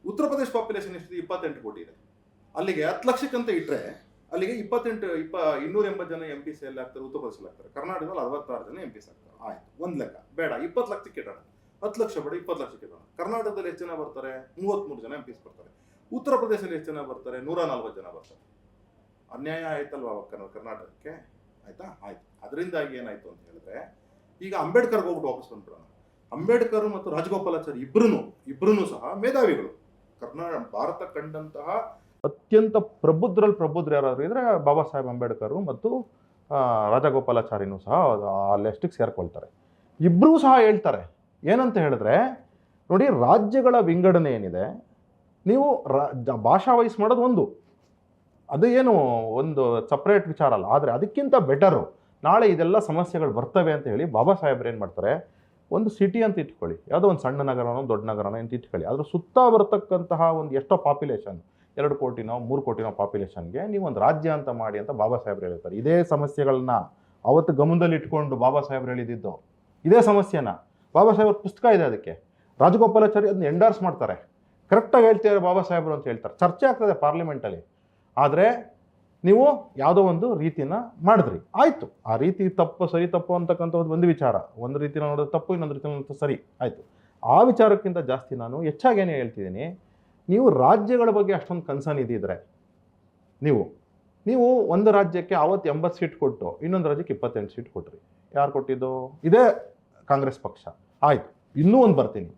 ಉತ್ತರ ಪ್ರದೇಶ ಪಾಪ್ಯುಲೇಷನ್ ಎಷ್ಟಿದೆ? 28 ಕೋಟಿ ಇದೆ. ಅಲ್ಲಿಗೆ 10 ಲಕ್ಷಕ್ಕಂತ ಇಟ್ರೆ ಅಲ್ಲಿಗೆ 280 ಜನ ಎಂ ಪಿ ಸಿ ಎಲ್ಲಿ ಆಗ್ತಾರೆ? ಉತ್ತರ ಪ್ರದೇಶದಲ್ಲಿ ಆಗ್ತಾರೆ. ಕರ್ನಾಟಕದಲ್ಲಿ 66 ಜನ ಎಂ ಪಿ ಸಿ ಆಗ್ತಾರೆ. ಆಯ್ತು, ಒಂದ್ ಲೆಕ್ಕ ಬೇಡ, 20 ಲಕ್ಷಕ್ಕೆ ಇಡೋಣ. 10 ಲಕ್ಷ ಬೇಡ, 20 ಲಕ್ಷಕ್ಕೆ ಇಡೋಣ. ಕರ್ನಾಟಕದಲ್ಲಿ ಎಷ್ಟು ಜನ ಬರ್ತಾರೆ? 33 ಜನ ಎಂ ಪಿ ಸಿ ಬರ್ತಾರೆ. ಉತ್ತರ ಪ್ರದೇಶದಲ್ಲಿ ಎಷ್ಟು ಜನ ಬರ್ತಾರೆ? 140 ಜನ ಬರ್ತಾರೆ. ಅನ್ಯಾಯ ಆಯ್ತಲ್ವಾ ಕರ್ನಾಟಕಕ್ಕೆ? ಆಯ್ತಾ? ಆಯ್ತು. ಅದರಿಂದಾಗಿ ಏನಾಯ್ತು ಅಂತ ಹೇಳಿದ್ರೆ, ಈಗ ಅಂಬೇಡ್ಕರ್ಗೆ ಹೋಗ್ಬಿಟ್ಟು ವಾಪಸ್ ಬಂದ್ಬಿಡೋಣ. ಅಂಬೇಡ್ಕರ್ ಮತ್ತು ರಾಜಗೋಪಾಲಾಚಾರಿ ಇಬ್ರು ಸಹ ಮೇಧಾವಿಗಳು. ಭಾರತ ಕಂಡಂತಹ ಅತ್ಯಂತ ಪ್ರಬುದ್ಧರು ಯಾರಾದ್ರು ಇದ್ರೆ ಬಾಬಾ ಸಾಹೇಬ್ ಅಂಬೇಡ್ಕರ್ ಮತ್ತು ರಾಜಗೋಪಾಲಾಚಾರಿನೂ ಸಹ ಆ ಲಿಸ್ಟಿಗೆ ಸೇರ್ಕೊಳ್ತಾರೆ. ಇಬ್ಬರೂ ಸಹ ಹೇಳ್ತಾರೆ ಏನಂತ ಹೇಳಿದ್ರೆ, ನೋಡಿ, ರಾಜ್ಯಗಳ ವಿಂಗಡಣೆ ಏನಿದೆ, ನೀವು ಭಾಷಾ ವೈಸ್ ಮಾಡೋದು ಅದು ಏನು ಒಂದು ಸಪ್ರೇಟ್ ವಿಚಾರ ಅಲ್ಲ. ಆದರೆ ಅದಕ್ಕಿಂತ ಬೆಟರು, ನಾಳೆ ಇದೆಲ್ಲ ಸಮಸ್ಯೆಗಳು ಬರ್ತವೆ ಅಂತ ಹೇಳಿ ಬಾಬಾ ಸಾಹೇಬ್ರು ಏನು ಮಾಡ್ತಾರೆ, ಒಂದು ಸಿಟಿ ಅಂತ ಇಟ್ಕೊಳ್ಳಿ, ಯಾವುದೋ ಒಂದು ಸಣ್ಣ ನಗರನೋ ದೊಡ್ಡ ನಗರನೋ ಅಂತ ಇಟ್ಕೊಳ್ಳಿ, ಅದ್ರ ಸುತ್ತ ಬರ್ತಕ್ಕಂತಹ ಒಂದು ಎಷ್ಟೋ ಪಾಪ್ಯುಲೇಷನ್, 2 ಕೋಟಿನೋ 3 ಕೋಟಿನೋ ಪಾಪ್ಯುಲೇಷನ್ಗೆ ನೀವು ಒಂದು ರಾಜ್ಯ ಅಂತ ಮಾಡಿ ಅಂತ ಬಾಬಾ ಸಾಹೇಬ್ರು ಹೇಳ್ತಾರೆ. ಇದೇ ಸಮಸ್ಯೆಗಳನ್ನ ಅವತ್ತು ಗಮನದಲ್ಲಿ ಇಟ್ಕೊಂಡು ಬಾಬಾ ಸಾಹೇಬ್ರು ಹೇಳಿದ್ದು ಇದೇ ಸಮಸ್ಯೆನ. ಬಾಬಾ ಸಾಹೇಬ್ರ ಪುಸ್ತಕ ಇದೆ, ಅದಕ್ಕೆ ರಾಜಗೋಪಾಲಾಚಾರಿ ಅದನ್ನ ಎಂಡಾರ್ಸ್ ಮಾಡ್ತಾರೆ. ಕರೆಕ್ಟಾಗಿ ಹೇಳ್ತಿದ್ದಾರೆ ಬಾಬಾ ಸಾಹೇಬ್ರು ಅಂತ ಹೇಳ್ತಾರೆ. ಚರ್ಚೆ ಆಗ್ತದೆ ಪಾರ್ಲಿಮೆಂಟಲ್ಲಿ. ಆದರೆ ನೀವು ಯಾವುದೋ ಒಂದು ರೀತಿನ ಮಾಡಿದ್ರಿ, ಆಯಿತು. ಆ ರೀತಿ ತಪ್ಪು ಸರಿ ತಪ್ಪು ಅಂತಕ್ಕಂಥದ್ದು ಒಂದು ವಿಚಾರ. ಒಂದು ರೀತಿನ ನೋಡೋದು ತಪ್ಪು, ಇನ್ನೊಂದು ರೀತಿ ನೋಡೋದು ಸರಿ, ಆಯಿತು. ಆ ವಿಚಾರಕ್ಕಿಂತ ಜಾಸ್ತಿ ನಾನು ಹೆಚ್ಚಾಗೇನೇ ಹೇಳ್ತಿದ್ದೀನಿ, ನೀವು ರಾಜ್ಯಗಳ ಬಗ್ಗೆ ಅಷ್ಟೊಂದು ಕನ್ಸರ್ನ್ ಇದ್ದಿದ್ರೆ ನೀವು ಒಂದು ರಾಜ್ಯಕ್ಕೆ ಅವತ್ತು 80 ಸೀಟ್ ಕೊಟ್ಟು ಇನ್ನೊಂದು ರಾಜ್ಯಕ್ಕೆ 28 ಸೀಟ್ ಕೊಟ್ರಿ. ಯಾರು ಕೊಟ್ಟಿದ್ದು? ಇದೇ ಕಾಂಗ್ರೆಸ್ ಪಕ್ಷ. ಆಯಿತು, ಇನ್ನೂ ಒಂದು ಬರ್ತೀನಿ.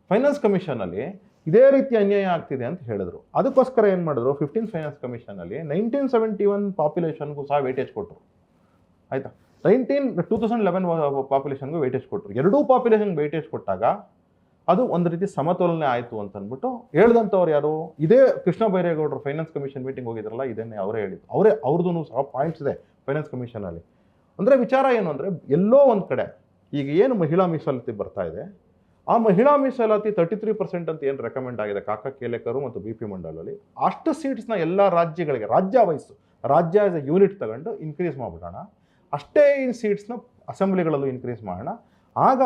ಫೈನಾನ್ಸ್ ಕಮಿಷನಲ್ಲಿ ಇದೇ ರೀತಿ ಅನ್ಯಾಯ ಆಗ್ತಿದೆ ಅಂತ ಹೇಳಿದ್ರು. ಅದಕ್ಕೋಸ್ಕರ ಏನು ಮಾಡಿದ್ರು, 15th ಫೈನಾನ್ಸ್ ಕಮಿಷನಲ್ಲಿ 1971 ಪಾಪ್ಯುಲೇಷನ್ಗೂ ಸಹ ವೇಟೇಜ್ ಕೊಟ್ಟರು. ಆಯಿತಾ? 2011 ಪಾಪ್ಯುಲೇಷನ್ಗೂ ವೇಟೇಜ್ ಕೊಟ್ಟರು. ಎರಡೂ ಪಾಪ್ಯುಲೇಷನ್ಗೆ ವೇಟೇಜ್ ಕೊಟ್ಟಾಗ ಅದು ಒಂದು ರೀತಿ ಸಮತೋಲನೆ ಆಯಿತು ಅಂತ ಅಂದ್ಬಿಟ್ಟು ಹೇಳ್ದಂಥವ್ರು ಯಾರು? ಇದೇ ಕೃಷ್ಣ ಬೈರೇಗೌಡರು ಫೈನಾನ್ಸ್ ಕಮಿಷನ್ ಮೀಟಿಂಗ್ ಹೋಗಿದ್ರಲ್ಲ, ಇದನ್ನೇ ಅವರೇ ಹೇಳಿದ್ದು. ಅವ್ರದ್ದು ಸಹ ಪಾಯಿಂಟ್ಸ್ ಇದೆ ಫೈನಾನ್ಸ್ ಕಮಿಷನಲ್ಲಿ. ಅಂದರೆ ವಿಚಾರ ಏನು ಅಂದರೆ, ಎಲ್ಲೋ ಒಂದು ಕಡೆ ಈಗ ಏನು ಮಹಿಳಾ ಮೀಸಲಾತಿ ಬರ್ತಾ ಇದೆ, ಆ ಮಹಿಳಾ ಮೀಸಲಾತಿ 33% ಅಂತ ಏನು ರೆಕಮೆಂಡ್ ಆಗಿದೆ ಕಾಕಾ ಕೇಲೇಕರು ಮತ್ತು ಬಿ ಪಿ ಮಂಡಲಲ್ಲಿ, ಅಷ್ಟು ಸೀಟ್ಸ್ನ ಎಲ್ಲ ರಾಜ್ಯಗಳಿಗೆ ರಾಜ್ಯ ಆಸ್ ಎ ಯೂನಿಟ್ ತಗೊಂಡು ಇನ್ಕ್ರೀಸ್ ಮಾಡಿಬಿಡೋಣ. ಅಷ್ಟೇ ಈ ಸೀಟ್ಸ್ನ ಅಸೆಂಬ್ಲಿಗಳಲ್ಲೂ ಇನ್ಕ್ರೀಸ್ ಮಾಡೋಣ. ಆಗ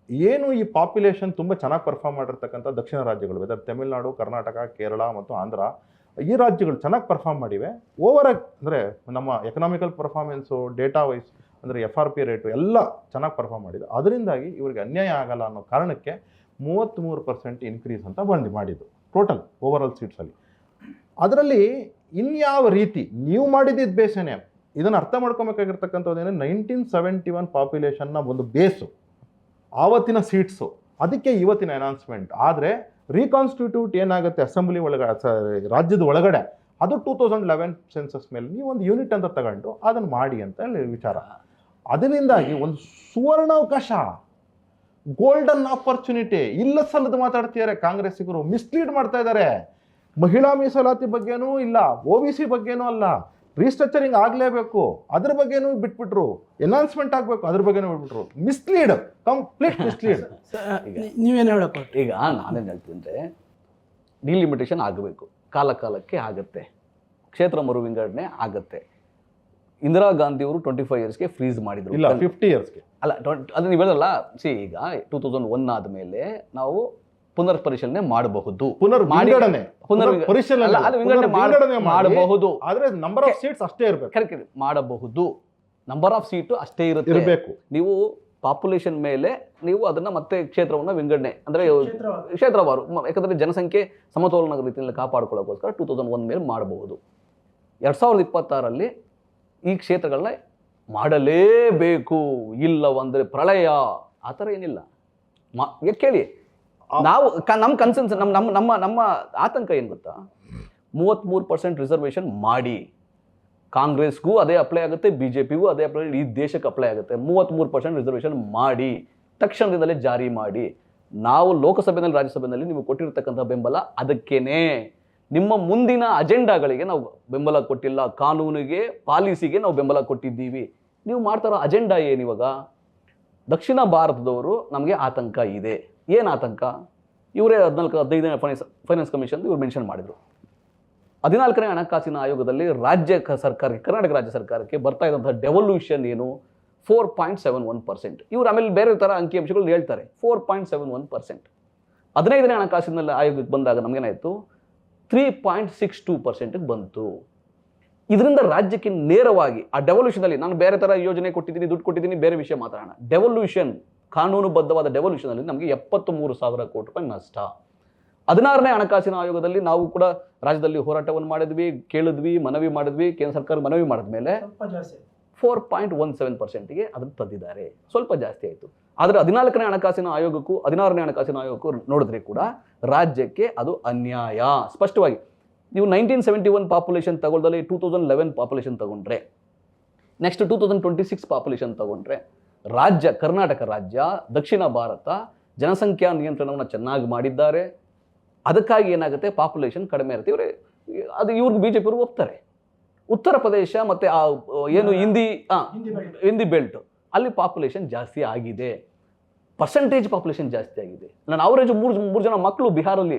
ಏನು ಈ ಪಾಪ್ಯುಲೇಷನ್ ತುಂಬ ಚೆನ್ನಾಗಿ ಪರ್ಫಾರ್ಮ್ ಮಾಡಿರ್ತಕ್ಕಂಥ ದಕ್ಷಿಣ ರಾಜ್ಯಗಳು, ವೆದರ್ ತಮಿಳುನಾಡು, ಕರ್ನಾಟಕ, ಕೇರಳ ಮತ್ತು ಆಂಧ್ರ, ಈ ರಾಜ್ಯಗಳು ಚೆನ್ನಾಗಿ ಪರ್ಫಾರ್ಮ್ ಮಾಡಿವೆ. ಓವರಾಲ್ ಅಂದರೆ ನಮ್ಮ ಎಕನಾಮಿಕಲ್ ಪರ್ಫಾರ್ಮೆನ್ಸು, ಡೇಟಾ ವೈಸ್ ಅಂದರೆ FRP ರೇಟು ಎಲ್ಲ ಚೆನ್ನಾಗಿ ಪರ್ಫಾರ್ಮ್ ಮಾಡಿದೆ. ಅದರಿಂದಾಗಿ ಇವರಿಗೆ ಅನ್ಯಾಯ ಆಗಲ್ಲ ಅನ್ನೋ ಕಾರಣಕ್ಕೆ 33% ಇನ್ಕ್ರೀಸ್ ಅಂತ ಮಾಡಿದ್ದು ಟೋಟಲ್ ಓವರಾಲ್ ಸೀಟ್ಸಲ್ಲಿ. ಅದರಲ್ಲಿ ಇನ್ಯಾವ ರೀತಿ ನೀವು ಮಾಡಿದ್ದಿದ್ದು ಬೇಸೇನೆ. ಇದನ್ನು ಅರ್ಥ ಮಾಡ್ಕೊಬೇಕಾಗಿರ್ತಕ್ಕಂಥದ್ದೇನೆ, 1971 ಪಾಪ್ಯುಲೇಷನ್ನ ಒಂದು ಬೇಸು, ಆವತ್ತಿನ ಸೀಟ್ಸು, ಅದಕ್ಕೆ ಇವತ್ತಿನ ಅನೌನ್ಸ್ಮೆಂಟ್. ಆದರೆ ರೀಕಾನ್ಸ್ಟಿಟ್ಯೂಟ್ ಏನಾಗುತ್ತೆ ಅಸೆಂಬ್ಲಿ ರಾಜ್ಯದ ಒಳಗಡೆ, ಅದು 2011 ಸೆನ್ಸಸ್ ಮೇಲೆ ನೀವು ಒಂದು ಯೂನಿಟ್ ಅಂತ ತಗೊಂಡು ಅದನ್ನು ಮಾಡಿ ಅಂತ ಹೇಳಿ ವಿಚಾರ. ಅದರಿಂದಾಗಿ ಒಂದು ಸುವರ್ಣಾವಕಾಶ, ಗೋಲ್ಡನ್ ಆಪರ್ಚುನಿಟಿ ಇಲ್ಲ ಸಲ್ಲದು ಮಾತಾಡ್ತಿದ್ದಾರೆ ಕಾಂಗ್ರೆಸ್ಸಿಗರು. ಮಿಸ್ಲೀಡ್ ಮಾಡ್ತಾ ಇದ್ದಾರೆ. ಮಹಿಳಾ ಮೀಸಲಾತಿ ಬಗ್ಗೆನೂ ಇಲ್ಲ, OBC ಬಗ್ಗೆನೂ ಅಲ್ಲ, ರೀಸ್ಟ್ರಕ್ಚರಿಂಗ್ ಆಗಲೇಬೇಕು ಅದ್ರ ಬಗ್ಗೆನೂ ಬಿಟ್ಬಿಟ್ರು, ಎನೌನ್ಸ್ಮೆಂಟ್ ಆಗಬೇಕು ಅದ್ರ ಬಗ್ಗೆನೂ ಬಿಟ್ಬಿಟ್ರು. Mislead, complete mislead. ನೀವೇನು ಹೇಳಕ್ಕೆ? ಈಗ ನಾನೇನು ಹೇಳ್ತೀನಿ ಅಂದರೆ, ಡಿಲಿಮಿಟೇಷನ್ ಆಗಬೇಕು, ಕಾಲಕ್ಕೆ ಆಗುತ್ತೆ, ಕ್ಷೇತ್ರ ಮರು ವಿಂಗಡಣೆ ಆಗುತ್ತೆ. ಇಂದಿರಾ ಗಾಂಧಿಯವರು 25 ಇಯರ್ಸ್ಗೆ ಫ್ರೀಸ್ ಮಾಡಿದ್ರು. ಇಲ್ಲ, 50 ಇಯರ್ಸ್ಗೆ ಅಲ್ಲ, ಅದು ನೀವು ಹೇಳಲ್ಲ. ಈಗ 2001 ಆದಮೇಲೆ ನಾವು ಪುನರ್ ಪರಿಶೀಲನೆ ಮಾಡಬಹುದು, ಮಾಡಬಹುದು. ಆದ್ರೆ ನಂಬರ್ ಆಫ್ ಸೀಟ್ಸ್ ಅಷ್ಟೇ ಇರಬೇಕು. ಕರೆಕ್ಟ್, ಮಾಡಬಹುದು. ನಂಬರ್ ಆಫ್ ಸೀಟು ಅಷ್ಟೇ ಇರಬೇಕು. ನೀವು ಪಾಪ್ಯುಲೇಷನ್ ಮೇಲೆ ನೀವು ಅದನ್ನ ಮತ್ತೆ ಕ್ಷೇತ್ರವನ್ನು ವಿಂಗಡಣೆ ಅಂದ್ರೆ ಕ್ಷೇತ್ರವಾರು, ಯಾಕಂದ್ರೆ ಜನಸಂಖ್ಯೆ ಸಮತೋಲನ ರೀತಿಯಲ್ಲಿ ಕಾಪಾಡ್ಕೊಳ್ಳೋಕ್ಕೋಸ್ಕರ 2001 ಮೇಲೆ ಮಾಡಬಹುದು. 2026ರಲ್ಲಿ ಈ ಕ್ಷೇತ್ರಗಳನ್ನ ಮಾಡಲೇಬೇಕು, ಇಲ್ಲವಂದರೆ ಪ್ರಳಯ, ಆ ಥರ ಏನಿಲ್ಲ. ಕೇಳಿ, ನಾವು ನಮ್ಮ ಕನ್ಸನ್ಸ್ ನಮ್ಮ ಆತಂಕ ಏನು ಗೊತ್ತಾ, 33% ರಿಸರ್ವೇಷನ್ ಮಾಡಿ, ಕಾಂಗ್ರೆಸ್ಗೂ ಅದೇ ಅಪ್ಲೈ ಆಗುತ್ತೆ, BJPಗೂ ಅದೇ ಅಪ್ಲೈ, ಈ ದೇಶಕ್ಕೆ ಅಪ್ಲೈ ಆಗುತ್ತೆ. 33% ರಿಸರ್ವೇಷನ್ ಮಾಡಿ, ತಕ್ಷಣದಿಂದಲೇ ಜಾರಿ ಮಾಡಿ. ನಾವು ಲೋಕಸಭೆಯಲ್ಲಿ ರಾಜ್ಯಸಭೆಯಲ್ಲಿ ನೀವು ಕೊಟ್ಟಿರ್ತಕ್ಕಂಥ ಬೆಂಬಲ ಅದಕ್ಕೇನೆ, ನಿಮ್ಮ ಮುಂದಿನ ಅಜೆಂಡಾಗಳಿಗೆ ನಾವು ಬೆಂಬಲ ಕೊಟ್ಟಿಲ್ಲ, ಕಾನೂನಿಗೆ ಪಾಲಿಸಿಗೆ ನಾವು ಬೆಂಬಲ ಕೊಟ್ಟಿದ್ದೀವಿ. ನೀವು ಮಾಡ್ತಾರೋ ಅಜೆಂಡಾ ಏನು ಇವಾಗ? ದಕ್ಷಿಣ ಭಾರತದವರು ನಮಗೆ ಆತಂಕ ಇದೆ. ಏನು ಆತಂಕ? ಇವರೇ 15ನೇ ಫೈನಾನ್ಸ್ ಕಮಿಷನ್ ಇವ್ರು ಮೆನ್ಷನ್ ಮಾಡಿದರು. 14ನೇ ಹಣಕಾಸಿನ ಆಯೋಗದಲ್ಲಿ ರಾಜ್ಯ ಸರ್ಕಾರಕ್ಕೆ, ಕರ್ನಾಟಕ ರಾಜ್ಯ ಸರ್ಕಾರಕ್ಕೆ ಬರ್ತಾ ಇದ್ದಂಥ ಡೆವಲ್ಯೂಷನ್ ಏನು? 4.71%. ಇವರು ಆಮೇಲೆ ಬೇರೆ ಥರ ಅಂಕಿಅಂಶಗಳು ಹೇಳ್ತಾರೆ. 4.71%. 15ನೇ ಹಣಕಾಸಿನ ಆಯೋಗಕ್ಕೆ ಬಂದಾಗ ನಮಗೇನಾಯಿತು? 3.62%ಗೆ ಬಂತು. ಇದರಿಂದ ರಾಜ್ಯಕ್ಕೆ ನೇರವಾಗಿ ಆ ಡೆವಲ್ಯೂಷನಲ್ಲಿ, ನಾನು ಬೇರೆ ಥರ ಯೋಜನೆ ಕೊಟ್ಟಿದ್ದೀನಿ, ದುಡ್ಡು ಕೊಟ್ಟಿದ್ದೀನಿ, ಬೇರೆ ವಿಷಯ ಮಾತಾಡೋಣ. ಡೆವಲ್ಯೂಷನ್, ಕಾನೂನುಬದ್ಧವಾದ ಡೆವಲ್ಯೂಷನಲ್ಲಿ ನಮಗೆ 73,000 ಕೋಟಿ ರೂಪಾಯಿ ನಷ್ಟ. 16ನೇ ಹಣಕಾಸಿನ ಆಯೋಗದಲ್ಲಿ ನಾವು ಕೂಡ ರಾಜ್ಯದಲ್ಲಿ ಹೋರಾಟವನ್ನು ಮಾಡಿದ್ವಿ, ಕೇಳಿದ್ವಿ, ಮನವಿ ಮಾಡಿದ್ವಿ. ಕೇಂದ್ರ ಸರ್ಕಾರ ಮನವಿ ಮಾಡಿದ ಮೇಲೆ 4.17%ಗೆ ಅದನ್ನು ತಂದಿದ್ದಾರೆ. ಸ್ವಲ್ಪ ಜಾಸ್ತಿ ಆಯಿತು. ಆದರೆ 14ನೇ ಹಣಕಾಸಿನ ಆಯೋಗಕ್ಕೂ 16ನೇ ಹಣಕಾಸಿನ ಆಯೋಗಕ್ಕೂ ನೋಡಿದ್ರೆ ಕೂಡ ರಾಜ್ಯಕ್ಕೆ ಅದು ಅನ್ಯಾಯ. ಸ್ಪಷ್ಟವಾಗಿ ನೀವು 1971 ಪಾಪ್ಯುಲೇಷನ್ ತಗೊಳ್ದಲ್ಲಿ 2011 ಪಾಪ್ಯುಲೇಷನ್ ತಗೊಂಡ್ರೆ, ನೆಕ್ಸ್ಟ್ 2026 ಪಾಪ್ಯುಲೇಷನ್ ತಗೊಂಡ್ರೆ, ರಾಜ್ಯ ಕರ್ನಾಟಕ ರಾಜ್ಯ, ದಕ್ಷಿಣ ಭಾರತ ಜನಸಂಖ್ಯಾ ನಿಯಂತ್ರಣವನ್ನು ಚೆನ್ನಾಗಿ ಮಾಡಿದ್ದಾರೆ. ಅದಕ್ಕಾಗಿ ಏನಾಗುತ್ತೆ, ಪಾಪ್ಯುಲೇಷನ್ ಕಡಿಮೆ ಇರುತ್ತೆ. ಅದು ಇವ್ರಿಗೆ BJP ಅವರು ಒಪ್ತಾರೆ. ಉತ್ತರ ಪ್ರದೇಶ ಮತ್ತು ಏನು ಹಿಂದಿ ಬೆಲ್ಟ್, ಅಲ್ಲಿ ಪಾಪ್ಯುಲೇಷನ್ ಜಾಸ್ತಿ ಆಗಿದೆ, ಪರ್ಸೆಂಟೇಜ್ ಪಾಪ್ಯುಲೇಷನ್ ಜಾಸ್ತಿ ಆಗಿದೆ. ನಾನು ಅವರೇಜ್ ಮೂರು ಜನ ಮಕ್ಕಳು ಬಿಹಾರಲ್ಲಿ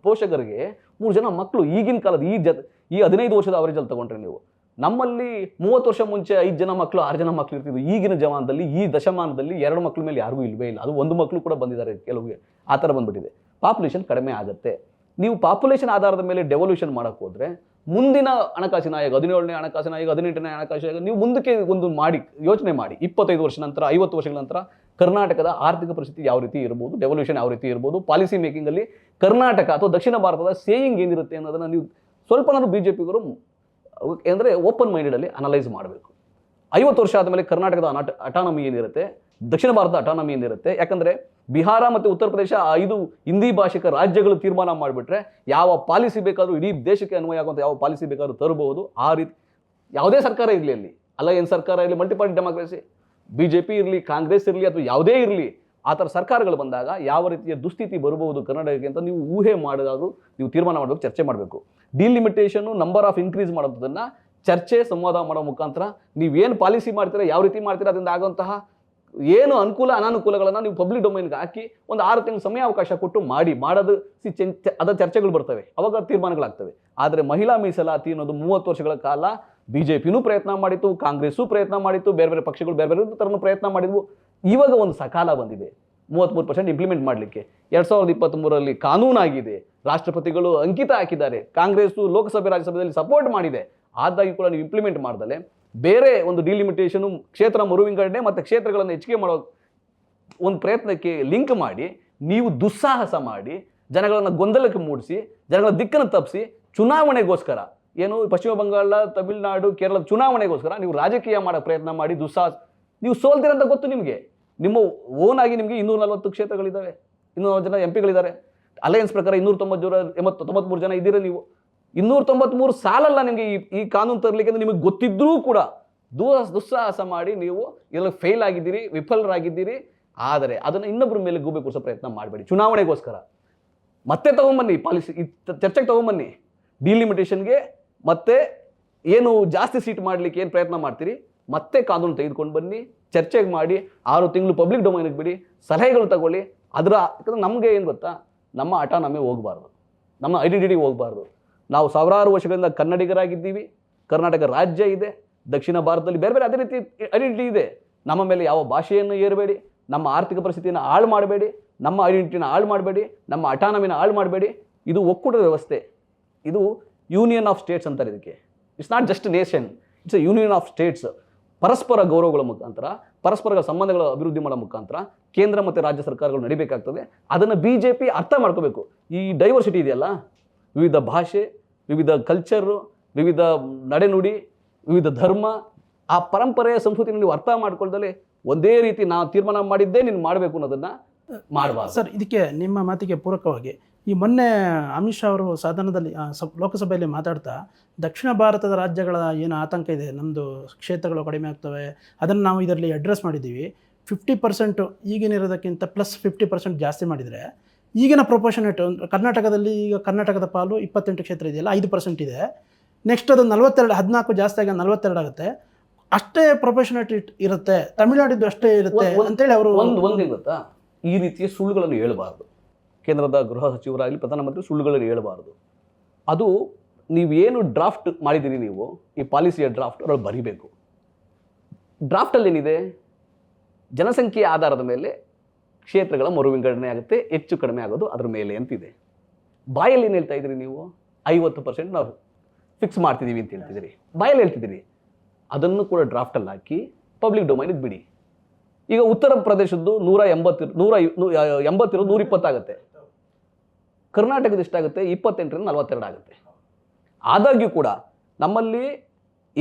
ಪೋಷಕರಿಗೆ 3 ಜನ ಮಕ್ಕಳು. ಈಗಿನ ಕಾಲದ ಈ 15 ವರ್ಷದ ಅವರೇಜಲ್ಲಿ ತಗೊಂಡ್ರೆ ನೀವು, ನಮ್ಮಲ್ಲಿ 30 ವರ್ಷ ಮುಂಚೆ 5 ಜನ ಮಕ್ಕಳು 6 ಜನ ಮಕ್ಕಳು ಇರ್ತಿದ್ರು. ಈಗಿನ ಜಮಾನದಲ್ಲಿ, ಈ ದಶಮಾನದಲ್ಲಿ 2 ಮಕ್ಕಳ ಮೇಲೆ ಯಾರಿಗೂ ಇಲ್ವೇ ಇಲ್ಲ. ಅದು 1 ಮಕ್ಕಳು ಕೂಡ ಬಂದಿದ್ದಾರೆ ಕೆಲವಿಗೆ. ಆ ಥರ ಬಂದ್ಬಿಟ್ಟಿದೆ. ಪಾಪ್ಯುಲೇಷನ್ ಕಡಿಮೆ ಆಗುತ್ತೆ. ನೀವು ಪಾಪ್ಯುಲೇಷನ್ ಆಧಾರದ ಮೇಲೆ ಡೆವಲ್ಯೂಷನ್ ಮಾಡೋಕ್ಕೆ ಹೋದರೆ, ಮುಂದಿನ ಹಣಕಾಸಿನ ಆಯೋಗ, 17ನೇ ಹಣಕಾಸಿನ ಆಯೋಗ, 18ನೇ ಹಣಕಾಸಿನ ಆಯೋಗ, ನೀವು ಮುಂದಕ್ಕೆ ಒಂದು ಮಾಡಿ ಯೋಚನೆ ಮಾಡಿ. 25 ವರ್ಷ ನಂತರ, 50 ವರ್ಷಗಳ ನಂತರ ಕರ್ನಾಟಕದ ಆರ್ಥಿಕ ಪರಿಸ್ಥಿತಿ ಯಾವ ರೀತಿ ಇರ್ಬೋದು, ಡೆವಲ್ಯೂಷನ್ ಯಾವ ರೀತಿ ಇರ್ಬೋದು, ಪಾಲಿಸಿ ಮೇಕಿಂಗಲ್ಲಿ ಕರ್ನಾಟಕ ಅಥವಾ ದಕ್ಷಿಣ ಭಾರತದ ಸೇಯಿಂಗ್ ಏನಿರುತ್ತೆ ಅನ್ನೋದನ್ನು ನೀವು ಸ್ವಲ್ಪನಾದ್ರು BJPಗರು ಅಂದರೆ ಓಪನ್ ಮೈಂಡೆಡಲ್ಲಿ ಅನಲೈಸ್ ಮಾಡಬೇಕು. 50 ವರ್ಷ ಆದಮೇಲೆ ಕರ್ನಾಟಕದ ಅಟಾನಮಿ ಏನಿರುತ್ತೆ, ದಕ್ಷಿಣ ಭಾರತದ ಅಟಾನಮಿ ಏನಿರುತ್ತೆ. ಯಾಕಂದರೆ ಬಿಹಾರ ಮತ್ತು ಉತ್ತರ ಪ್ರದೇಶ 5 ಹಿಂದಿ ಭಾಷಿಕ ರಾಜ್ಯಗಳು ತೀರ್ಮಾನ ಮಾಡಿಬಿಟ್ರೆ ಯಾವ ಪಾಲಿಸಿ ಬೇಕಾದರೂ, ಇಡೀ ದೇಶಕ್ಕೆ ಅನ್ವಯ ಆಗುವಂಥ ಯಾವ ಪಾಲಿಸಿ ಬೇಕಾದ್ರೂ ತರಬಹುದು. ಆ ರೀತಿ ಯಾವುದೇ ಸರ್ಕಾರ ಇರಲಿ, ಅಲ್ಲಿ ಅಲಯನ್ಸ್ ಸರ್ಕಾರ ಇರಲಿ, ಮಲ್ಟಿಪಾರ್ಟಿ ಡೆಮಾಕ್ರಸಿ, BJP ಇರಲಿ, ಕಾಂಗ್ರೆಸ್ ಇರಲಿ, ಅಥವಾ ಯಾವುದೇ ಇರಲಿ, ಆ ಥರ ಸರ್ಕಾರಗಳು ಬಂದಾಗ ಯಾವ ರೀತಿಯ ದುಸ್ಥಿತಿ ಬರಬಹುದು ಕರ್ನಾಟಕಕ್ಕೆ ಅಂತ ನೀವು ಊಹೆ ಮಾಡೋದಾದರೂ ನೀವು ತೀರ್ಮಾನ ಮಾಡಬೇಕು, ಚರ್ಚೆ ಮಾಡಬೇಕು. ಡಿಲಿಮಿಟೇಷನ್ನು, ನಂಬರ್ ಆಫ್ ಇನ್ಕ್ರೀಸ್ ಮಾಡೋದನ್ನು ಚರ್ಚೆ, ಸಂವಾದ ಮಾಡೋ ಮುಖಾಂತರ ನೀವೇನು ಪಾಲಿಸಿ ಮಾಡ್ತೀರಾ, ಯಾವ ರೀತಿ ಮಾಡ್ತೀರಾ, ಅದರಿಂದ ಆಗುವಂತಹ ಏನು ಅನುಕೂಲ ಅನಾನುಕೂಲಗಳನ್ನು ನೀವು ಪಬ್ಲಿಕ್ ಡೊಮೈನ್ಗೆ ಹಾಕಿ ಒಂದು 6 ತಿಂಗಳು ಸಮಯಾವಕಾಶ ಕೊಟ್ಟು ಮಾಡೋದು ಅದರ ಚರ್ಚೆಗಳು ಬರ್ತವೆ, ಅವಾಗ ತೀರ್ಮಾನಗಳಾಗ್ತವೆ. ಆದರೆ ಮಹಿಳಾ ಮೀಸಲಾತಿ ಅನ್ನೋದು 30 ವರ್ಷಗಳ ಕಾಲ BJPನೂ ಪ್ರಯತ್ನ ಮಾಡಿತ್ತು, ಕಾಂಗ್ರೆಸ್ಸೂ ಪ್ರಯತ್ನ ಮಾಡಿತ್ತು, ಬೇರೆ ಬೇರೆ ಪಕ್ಷಗಳು ಬೇರೆ ಬೇರೆ ಥರನೂ ಪ್ರಯತ್ನ ಮಾಡಿದ್ವು. ಇವಾಗ ಒಂದು ಸಕಾಲ ಬಂದಿದೆ 33% ಇಂಪ್ಲಿಮೆಂಟ್ ಮಾಡಲಿಕ್ಕೆ. 2023ರಲ್ಲಿ ಕಾನೂನಾಗಿದೆ, ರಾಷ್ಟ್ರಪತಿಗಳು ಅಂಕಿತ ಹಾಕಿದ್ದಾರೆ, ಕಾಂಗ್ರೆಸ್ಸು ಲೋಕಸಭೆ ರಾಜ್ಯಸಭೆಯಲ್ಲಿ ಸಪೋರ್ಟ್ ಮಾಡಿದೆ. ಆದಾಗಿ ಕೂಡ ನೀವು ಇಂಪ್ಲಿಮೆಂಟ್ ಮಾಡ್ದಲೆ ಬೇರೆ ಒಂದು ಡಿಲಿಮಿಟೇಷನು, ಕ್ಷೇತ್ರ ಮರುವಿಂಗಡಣೆ ಮತ್ತು ಕ್ಷೇತ್ರಗಳನ್ನು ಹೆಚ್ಚಿಗೆ ಮಾಡೋ ಒಂದು ಪ್ರಯತ್ನಕ್ಕೆ ಲಿಂಕ್ ಮಾಡಿ ನೀವು ದುಸ್ಸಾಹಸ ಮಾಡಿ ಜನಗಳನ್ನು ಗೊಂದಲಕ್ಕೆ ಮೂಡಿಸಿ, ಜನಗಳ ದಿಕ್ಕನ್ನು ತಪ್ಪಿಸಿ, ಚುನಾವಣೆಗೋಸ್ಕರ ಏನು ಪಶ್ಚಿಮ ಬಂಗಾಳ, ತಮಿಳುನಾಡು, ಕೇರಳದ ಚುನಾವಣೆಗೋಸ್ಕರ ನೀವು ರಾಜಕೀಯ ಮಾಡೋ ಪ್ರಯತ್ನ ಮಾಡಿ ದುಸ್ಸಾಹಸ, ನೀವು ಸೋಲ್ತೀರಂತ ಗೊತ್ತು ನಿಮಗೆ. ನಿಮ್ಮ ಓನ್ ಆಗಿ ನಿಮಗೆ 240 ಕ್ಷೇತ್ರಗಳಿದ್ದಾವೆ, 240 ಜನ MP ಗಳಿದ್ದಾರೆ. ಅಲಯನ್ಸ್ ಪ್ರಕಾರ 293 ಜನ ಇದ್ದೀರ. ನೀವು 293 ಸಾಲಲ್ಲ ನಿಮಗೆ ಈ ಕಾನೂನು ತರಲಿಕ್ಕೆ ಅಂತ ನಿಮಗೆ ಗೊತ್ತಿದ್ರೂ ಕೂಡ ದುಸ್ಸಾಹಸ ಮಾಡಿ ನೀವು ಇದರಲ್ಲಿ ಫೇಲ್ ಆಗಿದ್ದೀರಿ, ವಿಫಲರಾಗಿದ್ದೀರಿ. ಆದರೆ ಅದನ್ನು ಇನ್ನೊಬ್ಬರ ಮೇಲೆ ಗೂಬೆ ಕೂರಿಸೋ ಪ್ರಯತ್ನ ಮಾಡಬೇಡಿ. ಚುನಾವಣೆಗೋಸ್ಕರ ಮತ್ತೆ ತಗೊಂಬನ್ನಿ, ಪಾಲಿಸಿ ಚರ್ಚೆಗೆ ತಗೊಂಬನ್ನಿ. ಡಿಲಿಮಿಟೇಷನ್ಗೆ ಮತ್ತೆ ಏನು ಜಾಸ್ತಿ ಸೀಟ್ ಮಾಡಲಿಕ್ಕೆ ಏನು ಪ್ರಯತ್ನ ಮಾಡ್ತೀರಿ, ಮತ್ತೆ ಕಾನೂನು ತೆಗೆದುಕೊಂಡು ಬನ್ನಿ, ಚರ್ಚೆಗೆ ಮಾಡಿ, 6 ತಿಂಗಳು ಪಬ್ಲಿಕ್ ಡೊಮೈನಿಗೆ ಬಿಡಿ, ಸಲಹೆಗಳು ತಗೊಳ್ಳಿ. ಯಾಕಂದ್ರೆ ನಮಗೆ ಏನು ಗೊತ್ತಾ, ನಮ್ಮ ಅಟಾನಮಿ ಹೋಗಬಾರ್ದು, ನಮ್ಮ ಐಡೆಂಟಿಟಿ ಹೋಗಬಾರ್ದು. ನಾವು ಸಾವಿರಾರು ವರ್ಷಗಳಿಂದ ಕನ್ನಡಿಗರಾಗಿದ್ದೀವಿ, ಕರ್ನಾಟಕ ರಾಜ್ಯ ಇದೆ, ದಕ್ಷಿಣ ಭಾರತದಲ್ಲಿ ಬೇರೆ ಬೇರೆ ಅದೇ ರೀತಿ ಐಡೆಂಟಿಟಿ ಇದೆ. ನಮ್ಮ ಮೇಲೆ ಯಾವ ಭಾಷೆಯನ್ನು ಏರಬೇಡಿ, ನಮ್ಮ ಆರ್ಥಿಕ ಪರಿಸ್ಥಿತಿಯನ್ನು ಹಾಳು ಮಾಡಬೇಡಿ, ನಮ್ಮ ಐಡೆಂಟಿಟಿನ ಹಾಳು ಮಾಡಬೇಡಿ, ನಮ್ಮ ಅಟಾನಮಿನ ಹಾಳು ಮಾಡಬೇಡಿ. ಇದು ಒಕ್ಕೂಟದ ವ್ಯವಸ್ಥೆ, ಇದು ಯೂನಿಯನ್ ಆಫ್ ಸ್ಟೇಟ್ಸ್ ಅಂತಾರೆ ಇದಕ್ಕೆ. It's not just nation, it's A union of States. ಪರಸ್ಪರ ಗೌರವಗಳ ಮುಖಾಂತರ, ಪರಸ್ಪರ ಸಂಬಂಧಗಳ ಅಭಿವೃದ್ಧಿ ಮಾಡೋ ಮುಖಾಂತರ ಕೇಂದ್ರ ಮತ್ತು ರಾಜ್ಯ ಸರ್ಕಾರಗಳು ನಡಿಬೇಕಾಗ್ತದೆ. ಅದನ್ನು BJP ಅರ್ಥ ಮಾಡ್ಕೋಬೇಕು. ಈ ಡೈವರ್ಸಿಟಿ ಇದೆಯಲ್ಲ, ವಿವಿಧ ಭಾಷೆ, ವಿವಿಧ ಕಲ್ಚರು, ವಿವಿಧ ನಡೆನುಡಿ, ವಿವಿಧ ಧರ್ಮ, ಆ ಪರಂಪರೆಯ ಸಂಸ್ಕೃತಿನ ನೀವು ಅರ್ಥ ಮಾಡ್ಕೊಳ್ದಲೇ ಒಂದೇ ರೀತಿ ನಾವು ತೀರ್ಮಾನ ಮಾಡಿದ್ದೇ ನೀನು ಮಾಡಬೇಕು ಅನ್ನೋದನ್ನು ಮಾಡಬಾರ್ದು. ಸರ್, ಇದಕ್ಕೆ ನಿಮ್ಮ ಮಾತಿಗೆ ಪೂರಕವಾಗಿ ಈ ಮೊನ್ನೆ ಅಮಿತ್ ಶಾ ಅವರು ಸದನದಲ್ಲಿ ಲೋಕಸಭೆಯಲ್ಲಿ ಮಾತಾಡ್ತಾ ದಕ್ಷಿಣ ಭಾರತದ ರಾಜ್ಯಗಳ ಏನು ಆತಂಕ ಇದೆ, ನಮ್ಮದು ಕ್ಷೇತ್ರಗಳು ಕಡಿಮೆ ಆಗ್ತವೆ, ಅದನ್ನು ನಾವು ಇದರಲ್ಲಿ ಅಡ್ರೆಸ್ ಮಾಡಿದ್ದೀವಿ. 50% ಈಗಿನಿರೋದಕ್ಕಿಂತ ಪ್ಲಸ್ 50% ಜಾಸ್ತಿ ಮಾಡಿದರೆ ಈಗಿನ ಪ್ರೊಪೋರ್ಷನೇಟ್ ಕರ್ನಾಟಕದಲ್ಲಿ ಈಗ ಕರ್ನಾಟಕದ ಪಾಲು 28 ಕ್ಷೇತ್ರ ಇದೆಯಲ್ಲ, 5% ಇದೆ. ನೆಕ್ಸ್ಟ್ ಅದು 42, 14 ಜಾಸ್ತಿ ಆಗಿ 42 ಆಗುತ್ತೆ. ಅಷ್ಟೇ ಪ್ರೊಪೋರ್ಷನೇಟ್ ಇರುತ್ತೆ. ತಮಿಳುನಾಡಿದ್ದು ಅಷ್ಟೇ ಇರುತ್ತೆ ಅಂತೇಳಿ ಅವರು ಒಂದೇ ಗೊತ್ತಾ, ಈ ರೀತಿಯ ಸುಳ್ಳುಗಳನ್ನು ಹೇಳಬಾರ್ದು. ಕೇಂದ್ರದ ಗೃಹ ಸಚಿವರಾಗಲಿ ಪ್ರಧಾನಮಂತ್ರಿ ಸುಳ್ಳುಗಳನ್ನು ಹೇಳಬಾರ್ದು. ಅದು ನೀವೇನು ಡ್ರಾಫ್ಟ್ ಮಾಡಿದ್ದೀರಿ, ನೀವು ಈ ಪಾಲಿಸಿಯ ಡ್ರಾಫ್ಟ್ ಅದರಲ್ಲಿ ಬರೀಬೇಕು. ಡ್ರಾಫ್ಟಲ್ಲಿ ಏನಿದೆ, ಜನಸಂಖ್ಯೆಯ ಆಧಾರದ ಮೇಲೆ ಕ್ಷೇತ್ರಗಳ ಮರು ವಿಂಗಡಣೆ ಆಗುತ್ತೆ, ಹೆಚ್ಚು ಕಡಿಮೆ ಆಗೋದು ಅದ್ರ ಮೇಲೆ ಅಂತಿದೆ. ಬಾಯಲ್ಲಿ ಏನು ಹೇಳ್ತಾ ಇದ್ದೀರಿ ನೀವು? 50% ನಾವು ಫಿಕ್ಸ್ ಮಾಡ್ತಿದ್ದೀವಿ ಅಂತ ಹೇಳ್ತಿದ್ದೀರಿ, ಬಾಯಲ್ಲಿ ಹೇಳ್ತಿದ್ದೀರಿ. ಅದನ್ನು ಕೂಡ ಡ್ರಾಫ್ಟಲ್ಲಿ ಹಾಕಿ ಪಬ್ಲಿಕ್ ಡೊಮೈನಿಗೆ ಬಿಡಿ. ಈಗ ಉತ್ತರ ಪ್ರದೇಶದ್ದು 180 120 ಆಗುತ್ತೆ. ಕರ್ನಾಟಕದ ಎಷ್ಟಾಗುತ್ತೆ? 28 42 ಆಗುತ್ತೆ. ಆದಾಗ್ಯೂ ಕೂಡ ನಮ್ಮಲ್ಲಿ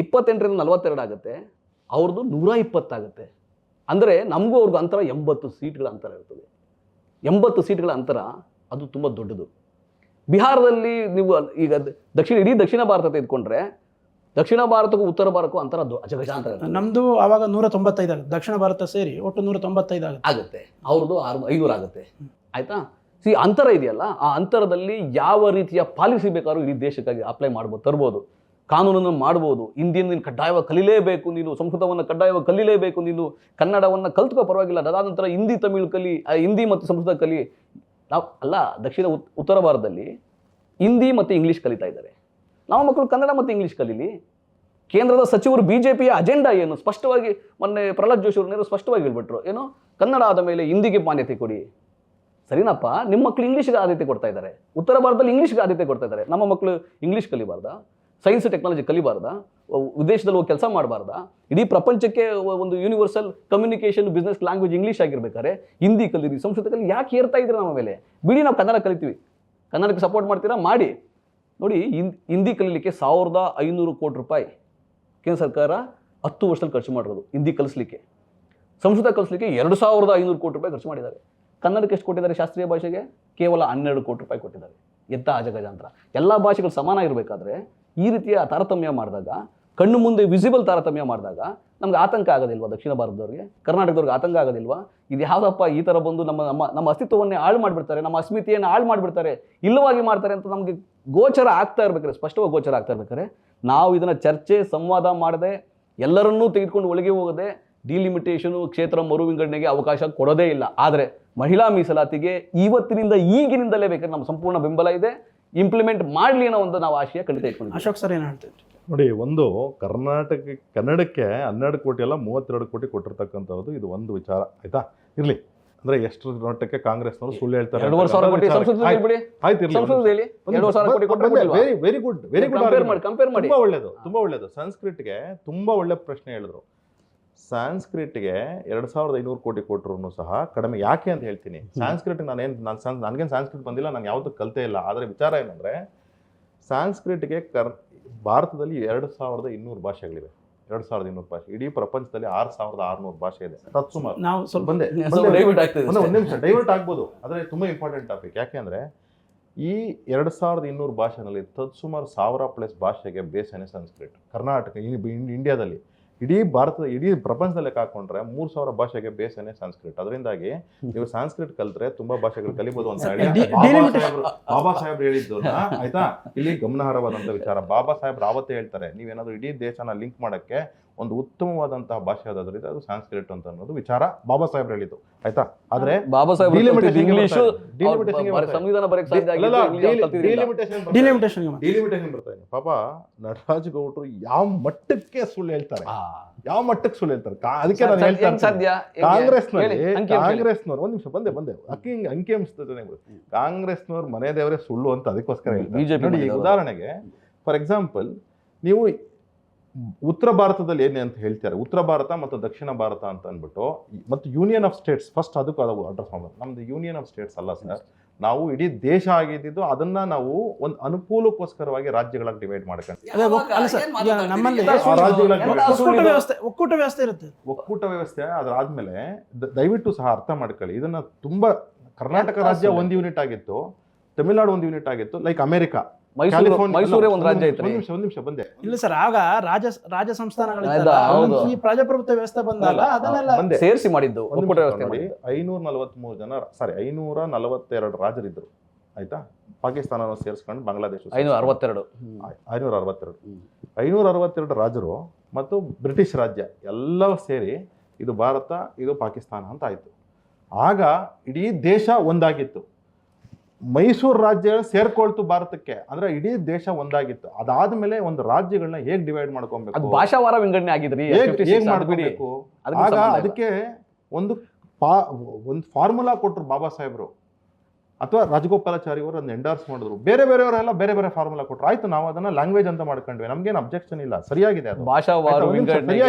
28 42 ಆಗುತ್ತೆ, ಅವ್ರದ್ದು 120 ಆಗುತ್ತೆ. ಅಂದರೆ ನಮಗೂ ಅವ್ರಿಗೂ ಅಂತರ 80 ಸೀಟ್ಗಳ ಅಂತರ ಇರ್ತದೆ. 80 ಸೀಟ್ಗಳ ಅಂತರ ಅದು ತುಂಬ ದೊಡ್ಡದು. ಬಿಹಾರದಲ್ಲಿ ನೀವು ಈಗ ಇಡೀ ದಕ್ಷಿಣ ಭಾರತ ತೆಗೆದುಕೊಂಡ್ರೆ ದಕ್ಷಿಣ ಭಾರತಕ್ಕೂ ಉತ್ತರ ಭಾರತಕ್ಕೂ ಅಂತರ ಅಜಗಜಾಂತರ. ನಮ್ಮದು ಆವಾಗ 195 ಆಗುತ್ತೆ, ದಕ್ಷಿಣ ಭಾರತ ಸೇರಿ ಒಟ್ಟು 195 ಆಗುತ್ತೆ. ಅವ್ರದ್ದು 500 ಆಗುತ್ತೆ. ಆಯಿತಾ? ಅಂತರ ಇದೆಯಲ್ಲ, ಆ ಅಂತರದಲ್ಲಿ ಯಾವ ರೀತಿಯ ಪಾಲಿಸಿ ಬೇಕಾದ್ರೂ ಇಡೀ ದೇಶಕ್ಕಾಗಿ ಅಪ್ಲೈ ಮಾಡ್ಬೋದು, ತರ್ಬೋದು, ಕಾನೂನನ್ನು ಮಾಡ್ಬೋದು. ಹಿಂದಿಯನ್ನು ನೀನು ಕಡ್ಡಾಯವಾಗಿ ಕಲಿಲೇಬೇಕು, ನೀನು ಸಂಸ್ಕೃತವನ್ನು ಕಡ್ಡಾಯವಾಗಿ ಕಲಿಲೇಬೇಕು, ನೀನು ಕನ್ನಡವನ್ನು ಕಲ್ತ್ಕೋ ಪರವಾಗಿಲ್ಲ, ಅದಾದ ನಂತರ ಹಿಂದಿ ತಮಿಳು ಕಲಿ, ಹಿಂದಿ ಮತ್ತು ಸಂಸ್ಕೃತ ಕಲಿ. ನಾವು ಉತ್ತರ ಭಾರತದಲ್ಲಿ ಹಿಂದಿ ಮತ್ತು ಇಂಗ್ಲೀಷ್ ಕಲಿತಾ ಇದ್ದಾರೆ. ನಮ್ಮ ಮಕ್ಕಳು ಕನ್ನಡ ಮತ್ತು ಇಂಗ್ಲೀಷ್ ಕಲೀಲಿ. ಕೇಂದ್ರದ ಸಚಿವರು BJPಯ ಅಜೆಂಡಾ ಏನು ಸ್ಪಷ್ಟವಾಗಿ ಮೊನ್ನೆ ಪ್ರಹ್ಲಾದ್ ಜೋಶಿ ಅವ್ರನ್ನೇನು ಸ್ಪಷ್ಟವಾಗಿ ಹೇಳ್ಬಿಟ್ರು, ಏನು ಕನ್ನಡ ಆದ ಮೇಲೆ ಹಿಂದಿಗೆ ಮಾನ್ಯತೆ ಕೊಡಿ. ಸರಿನಪ್ಪ, ನಿಮ್ಮ ಮಕ್ಕಳು ಇಂಗ್ಲೀಷ್ಗೆ ಆದ್ಯತೆ ಕೊಡ್ತಾ ಇದ್ದಾರೆ. ಉತ್ತರ ಭಾರತದಲ್ಲಿ ಇಂಗ್ಲೀಷ್ಗೆ ಆದ್ಯತೆ ಕೊಡ್ತಾ ಇದ್ದಾರೆ. ನಮ್ಮ ಮಕ್ಕಳು ಇಂಗ್ಲೀಷ್ ಕಲಿಬಾರ್ದಾ? ಸೈನ್ಸ್ ಟೆಕ್ನಾಲಜಿ ಕಲಿಬಾರ್ದಾ? ವಿದೇಶದಲ್ಲಿ ಹೋಗಿ ಕೆಲಸ ಮಾಡಬಾರ್ದಾ? ಇಡೀ ಪ್ರಪಂಚಕ್ಕೆ ಒಂದು universal communication business language English ಆಗಿರ್ಬೇಕಾದ್ರೆ ಹಿಂದಿ ಕಲೀರಿ, ಸಂಸ್ಕೃತ ಕಲಿ. ಯಾಕೆ ಏರ್ತಾ ಇದ್ರೆ ನಮ್ಮ ಮೇಲೆ? ಬಿಡಿ, ನಾವು ಕನ್ನಡ ಕಲಿತೀವಿ. ಕನ್ನಡಕ್ಕೆ ಸಪೋರ್ಟ್ ಮಾಡ್ತೀರಾ? ಮಾಡಿ. ನೋಡಿ, ಹಿಂದಿ ಕಲೀಲಿಕ್ಕೆ 1500 ಕೋಟಿ ರೂಪಾಯಿ ಕೇಂದ್ರ ಸರ್ಕಾರ 10 ವರ್ಷದಲ್ಲಿ ಖರ್ಚು ಮಾಡಿರೋದು ಹಿಂದಿ ಕಲಿಸ್ಲಿಕ್ಕೆ. ಸಂಸ್ಕೃತ ಕಲಿಸ್ಲಿಕ್ಕೆ 2500 ಕೋಟಿ ರೂಪಾಯಿ ಖರ್ಚು ಮಾಡಿದ್ದಾರೆ. ಕನ್ನಡಕ್ಕೆ ಎಷ್ಟು ಕೊಟ್ಟಿದ್ದಾರೆ? ಶಾಸ್ತ್ರೀಯ ಭಾಷೆಗೆ ಕೇವಲ 12 ಕೋಟಿ ರೂಪಾಯಿ ಕೊಟ್ಟಿದ್ದಾರೆ. ಎಂಥ ಅಜಗಜಾಂತರ! ಎಲ್ಲ ಭಾಷೆಗಳು ಸಮಾನ ಇರಬೇಕಾದ್ರೆ ಈ ರೀತಿಯ ತಾರತಮ್ಯ ಮಾಡಿದಾಗ, ಕಣ್ಣು ಮುಂದೆ ವಿಸಿಬಲ್ ತಾರತಮ್ಯ ಮಾಡಿದಾಗ ನಮ್ಗೆ ಆತಂಕ ಆಗೋದಿಲ್ವಾ? ದಕ್ಷಿಣ ಭಾರತದವ್ರಿಗೆ, ಕರ್ನಾಟಕದವ್ರಿಗೆ ಆತಂಕ ಆಗೋದಿಲ್ವಾ? ಇದು ಯಾವುದಪ್ಪ ಈ ಥರ ಬಂದು ನಮ್ಮ ಅಸ್ತಿತ್ವವನ್ನೇ ಹಾಳು ಮಾಡಿಬಿಡ್ತಾರೆ, ನಮ್ಮ ಅಸ್ಮಿತೆಯನ್ನು ಹಾಳು ಮಾಡಿಬಿಡ್ತಾರೆ, ಇಲ್ಲವಾಗಿ ಮಾಡ್ತಾರೆ ಅಂತ ನಮಗೆ ಗೋಚರ ಆಗ್ತಾ ಇರ್ಬೇಕಾದ್ರೆ, ಸ್ಪಷ್ಟವಾಗಿ ಗೋಚರ ಆಗ್ತಾ ಇರ್ಬೇಕಾದ್ರೆ, ನಾವು ಇದನ್ನು ಚರ್ಚೆ ಸಂವಾದ ಮಾಡದೆ, ಎಲ್ಲರನ್ನೂ ತೆಗೆದುಕೊಂಡು ಒಳಗೆ ಹೋಗದೆ, ಡಿಲಿಮಿಟೇಷನು, ಕ್ಷೇತ್ರ ಮರು ವಿಂಗಡಣೆಗೆ ಅವಕಾಶ ಕೊಡೋದೇ ಇಲ್ಲ. ಆದರೆ ಮಹಿಳಾ ಮೀಸಲಾತಿಗೆ ಇವತ್ತಿನಿಂದ ಈಗಿನಿಂದಲೇ ಬೇಕಾದ್ರೆ ನಮ್ಮ ಸಂಪೂರ್ಣ ಬೆಂಬಲ ಇದೆ. ಇಂಪ್ಲಿಮೆಂಟ್ ಮಾಡಲಿ ಅನ್ನೋ ಒಂದು ನಾವು ಆಶಯ ಖಂಡಿತ ಇಟ್ಕೊಂಡಿದ್ದೀವಿ. ಅಶೋಕ್ ಸರ್ ಏನು ಹೇಳ್ತೀವಿ? ನೋಡಿ, ಒಂದು ಕನ್ನಡಕ್ಕೆ 12 ಕೋಟಿ ಅಲ್ಲ 32 ಕೋಟಿ ಕೊಟ್ಟಿರ್ತಕ್ಕಂಥದ್ದು ಇದು ಒಂದು ವಿಚಾರ. ಆಯ್ತಾ? ಇರಲಿ. ಅಂದ್ರೆ ಎಷ್ಟು ಮಟ್ಟಕ್ಕೆ ಕಾಂಗ್ರೆಸ್ನವರು ಸುಳ್ಳು ಹೇಳ್ತಾರೆ? 2,500 ಕೋಟಿ ಸಂಸ್ಕೃತದಲ್ಲಿ ಬಿಡಿ. ಆಯ್ತು, ಇರಲಿ. 2,500 ಕೋಟಿ ಕೊಟ್ಟರೆ ವೆರಿ ಗುಡ್. ಕಂಪೇರ್ ಮಾಡಿ. ತುಂಬಾ ಒಳ್ಳೇದು. ಸಂಸ್ಕೃತಿಗೆ ತುಂಬಾ ಒಳ್ಳೆ ಪ್ರಶ್ನೆ ಹೇಳಿದ್ರು. ಸಂಸ್ಕೃತಿಗೆ 2500 ಕೋಟಿ ಕೊಟ್ಟರು ಸಹ ಕಡಿಮೆ. ಯಾಕೆ ಅಂತ ಹೇಳ್ತೀನಿ. ಸಂಸ್ಕೃತಿಗೆ ನನಗೇನು ಸಂಸ್ಕೃತಿ ಬಂದಿಲ್ಲ, ನಾನು ಯಾವತ್ತೂ ಕಲಿತೇ ಇಲ್ಲ. ಆದರೆ ವಿಚಾರ ಏನಂದ್ರೆ, ಸಂಸ್ಕೃತಿಗೆ ಭಾರತದಲ್ಲಿ 2200 ಭಾಷೆಗಳಿವೆ. 2200 ಭಾಷೆ. ಇಡೀ ಪ್ರಪಂಚದಲ್ಲಿ 6600 ಭಾಷೆ ಇದೆ. ತತ್ಸುಮಾರು. ನಾವು ಸ್ವಲ್ಪ ಒಂದು ನಿಮಿಷ ಡೈವರ್ಟ್ ಆಗ್ಬೋದು, ಆದರೆ ತುಂಬಾ ಇಂಪಾರ್ಟೆಂಟ್ ಟಾಪಿಕ್. ಯಾಕೆ ಅಂದ್ರೆ, ಈ 2200 ಭಾಷೆನಲ್ಲಿ ತತ್ಸುಮಾರು 1000+ ಭಾಷೆಗೆ ಬೇಸನೆ ಸಂಸ್ಕೃತ. ಕರ್ನಾಟಕ, ಇಂಡಿಯಾದಲ್ಲಿ, ಇಡೀ ಪ್ರಪಂಚದಲ್ಲಿ ಹಾಕೊಂಡ್ರೆ 3000 ಭಾಷೆಗೆ ಬೇಸನೆ ಸಂಸ್ಕೃತ. ಅದರಿಂದಾಗಿ ನೀವು ಸಂಸ್ಕೃತ ಕಲ್ತ್ರೆ ತುಂಬಾ ಭಾಷೆಗಳು ಕಲಿಬಹುದು ಅಂತ ಹೇಳಿ ಬಾಬಾ ಸಾಹೇಬ್ರು ಹೇಳಿದ್ದು. ಆಯ್ತಾ? ಇಲ್ಲಿ ಗಮನಾರ್ಹವಾದಂತ ವಿಚಾರ. ಬಾಬಾ ಸಾಹೇಬ್ರು ಆವತ್ತೇ ಹೇಳ್ತಾರೆ, ನೀವೇನಾದ್ರೂ ಇಡೀ ದೇಶನ ಲಿಂಕ್ ಮಾಡಕ್ಕೆ ಒಂದು ಉತ್ತಮವಾದಂತಹ ಭಾಷೆ ಯಾವ್ದಾದ್ರಿಂದ ಅದು ಸಂಸ್ಕೃತ ಅಂತ ಅನ್ನೋದು ವಿಚಾರ ಬಾಬಾ ಸಾಹೇಬ್ರು ಹೇಳಿದ್ದು. ಆಯ್ತಾ? ಆದ್ರೆ ಬಾಬಾ ಸಾಹೇಬ್ ಇಂಗ್ಲಿಷ್ ಡಿಲಿಮಿಟೇಷನ್ ಬರ್ತಾ ಇದೆ. ಪಾಪ ನಟರಾಜ್ ಗೌಡ್ರು ಯಾವ ಮಟ್ಟಕ್ಕೆ ಸುಳ್ಳು ಹೇಳ್ತಾರೆ, ಯಾವ ಮಟ್ಟಕ್ಕೆ ಸುಳ್ಳು ಹೇಳ್ತಾರೆ. ಅದಕ್ಕೆ ನಾನು ಹೇಳ್ತಾ ಕಾಂಗ್ರೆಸ್ನವ್ರು ಒಂದ್ ನಿಮಿಷ ಬಂದೆ ಅಂಕಿ ಅಂಶದ ಕಾಂಗ್ರೆಸ್ನವ್ರು ಮನೆ ದೇವರೇ ಸುಳ್ಳು ಅಂತ ಅದಕ್ಕೋಸ್ಕರ ಹೇಳ್ತಾರೆ. ಉದಾಹರಣೆಗೆ ಫಾರ್ ಎಕ್ಸಾಂಪಲ್, ನೀವು ಉತ್ತರ ಭಾರತದಲ್ಲಿ ಏನೇ ಅಂತ ಹೇಳ್ತಾರೆ, ಉತ್ತರ ಭಾರತ ಮತ್ತು ದಕ್ಷಿಣ ಭಾರತ ಅಂತ ಅಂದ್ಬಿಟ್ಟು, ಮತ್ತು ಯೂನಿಯನ್ ಆಫ್ ಸ್ಟೇಟ್ಸ್ ಫಸ್ಟ್ ಅದಕ್ಕೂ ಅಡ್ರೆಸ್ ಮಾಡೋದು. ನಮ್ದು ಯೂನಿಯನ್ ಆಫ್ ಸ್ಟೇಟ್ಸ್ ಅಲ್ಲ ಸರ್, ನಾವು ಇಡೀ ದೇಶ ಆಗಿದ್ದು ಅದನ್ನ ನಾವು ಒಂದು ಅನುಕೂಲಕ್ಕೋಸ್ಕರವಾಗಿ ರಾಜ್ಯಗಳಾಗಿ ಡಿವೈಡ್ ಮಾಡ್ಕೊಂಡು ಅದೇ ಅಲ್ಲ ಸರ್, ಈಗ ನಮ್ಮಲ್ಲಿ ಒಕ್ಕೂಟ ವ್ಯವಸ್ಥೆ ಇರುತ್ತೆ. ಒಕ್ಕೂಟ ವ್ಯವಸ್ಥೆ ಅದಾದ್ಮೇಲೆ ದಯವಿಟ್ಟು ಸಹ ಅರ್ಥ ಮಾಡ್ಕೊಳ್ಳಿ, ಇದನ್ನ ತುಂಬಾ ಕರ್ನಾಟಕ ರಾಜ್ಯ ಒಂದು ಯೂನಿಟ್ ಆಗಿತ್ತು, ತಮಿಳುನಾಡು ಒಂದು ಯೂನಿಟ್ ಆಗಿತ್ತು, ಲೈಕ್ ಅಮೆರಿಕಾ, ಮೈಸೂರೇ ಒಂದು ರಾಜ್ಯ ಐತ್ರಿ. ಒಂದ್ ನಿಮಿಷ ಬಂದೆ. ಇಲ್ಲ ಸರ್, ಆಗ ರಾಜ ಸಂಸ್ಥಾನಗಳಿಂದ ಈ ಪ್ರಜಾಪ್ರಭುತ್ವ ವ್ಯವಸ್ಥೆ ಬಂದಾಗ ಅದನ್ನೆಲ್ಲ ಸೇರಿಸಿ ಮಾಡಿದ್ದು ಒಕ್ಕೂಟ ವ್ಯವಸ್ಥೆ ನೋಡಿ. 543 ಜನ 542 ರಾಜರಿದ್ರು, ಆಯ್ತಾ? ಪಾಕಿಸ್ತಾನ ಸೇರಿಸ್ಕೊಂಡು ಬಾಂಗ್ಲಾದೇಶ 562 562 ರಾಜರು ಮತ್ತು ಬ್ರಿಟಿಷ್ ರಾಜ್ಯ ಎಲ್ಲವೂ ಸೇರಿ ಇದು ಭಾರತ, ಇದು ಪಾಕಿಸ್ತಾನ ಅಂತ ಆಯ್ತು. ಆಗ ಇಡೀ ದೇಶ ಒಂದಾಗಿತ್ತು. ಮೈಸೂರು ರಾಜ್ಯ ಸೇರ್ಕೊಳ್ತು ಭಾರತಕ್ಕೆ, ಅಂದ್ರೆ ಇಡೀ ದೇಶ ಒಂದಾಗಿತ್ತು. ಅದಾದ್ಮೇಲೆ ಒಂದು ರಾಜ್ಯಗಳನ್ನ ಹೇಗ್ ಡಿವೈಡ್ ಮಾಡ್ಕೊಬೇಕು, ಭಾಷಾವಾರ ವಿಂಗಡಣೆ ಆಗಿದ್ರಿ, ಹೇಗ್ ಮಾಡ್ಕೊಬೇಕು. ಆಗ ಅದಕ್ಕೆ ಒಂದು ಫಾರ್ಮುಲಾ ಕೊಟ್ರು ಬಾಬಾ ಸಾಹೇಬ್ರು ಅಥವಾ ರಾಜಗೋಪಾಲಾಚಾರಿ ಅವರು ಅದನ್ನ ಎಂಡಾರ್ಸ್ ಮಾಡಿದ್ರು. ಬೇರೆಯವರೆಲ್ಲ ಬೇರೆ ಬೇರೆ ಫಾರ್ಮುಲಾ ಕೊಟ್ರು. ಆಯ್ತು, ನಾವು ಅದನ್ನ ಲ್ಯಾಂಗ್ವೇಜ್ ಅಂತ ಮಾಡ್ಕೊಂಡ್ವಿ, ನಮ್ಗೇನು ಅಬ್ಜೆಕ್ಷನ್ ಇಲ್ಲ, ಸರಿಯಾಗಿದೆ, ಅದು ಭಾಷಾವಾರ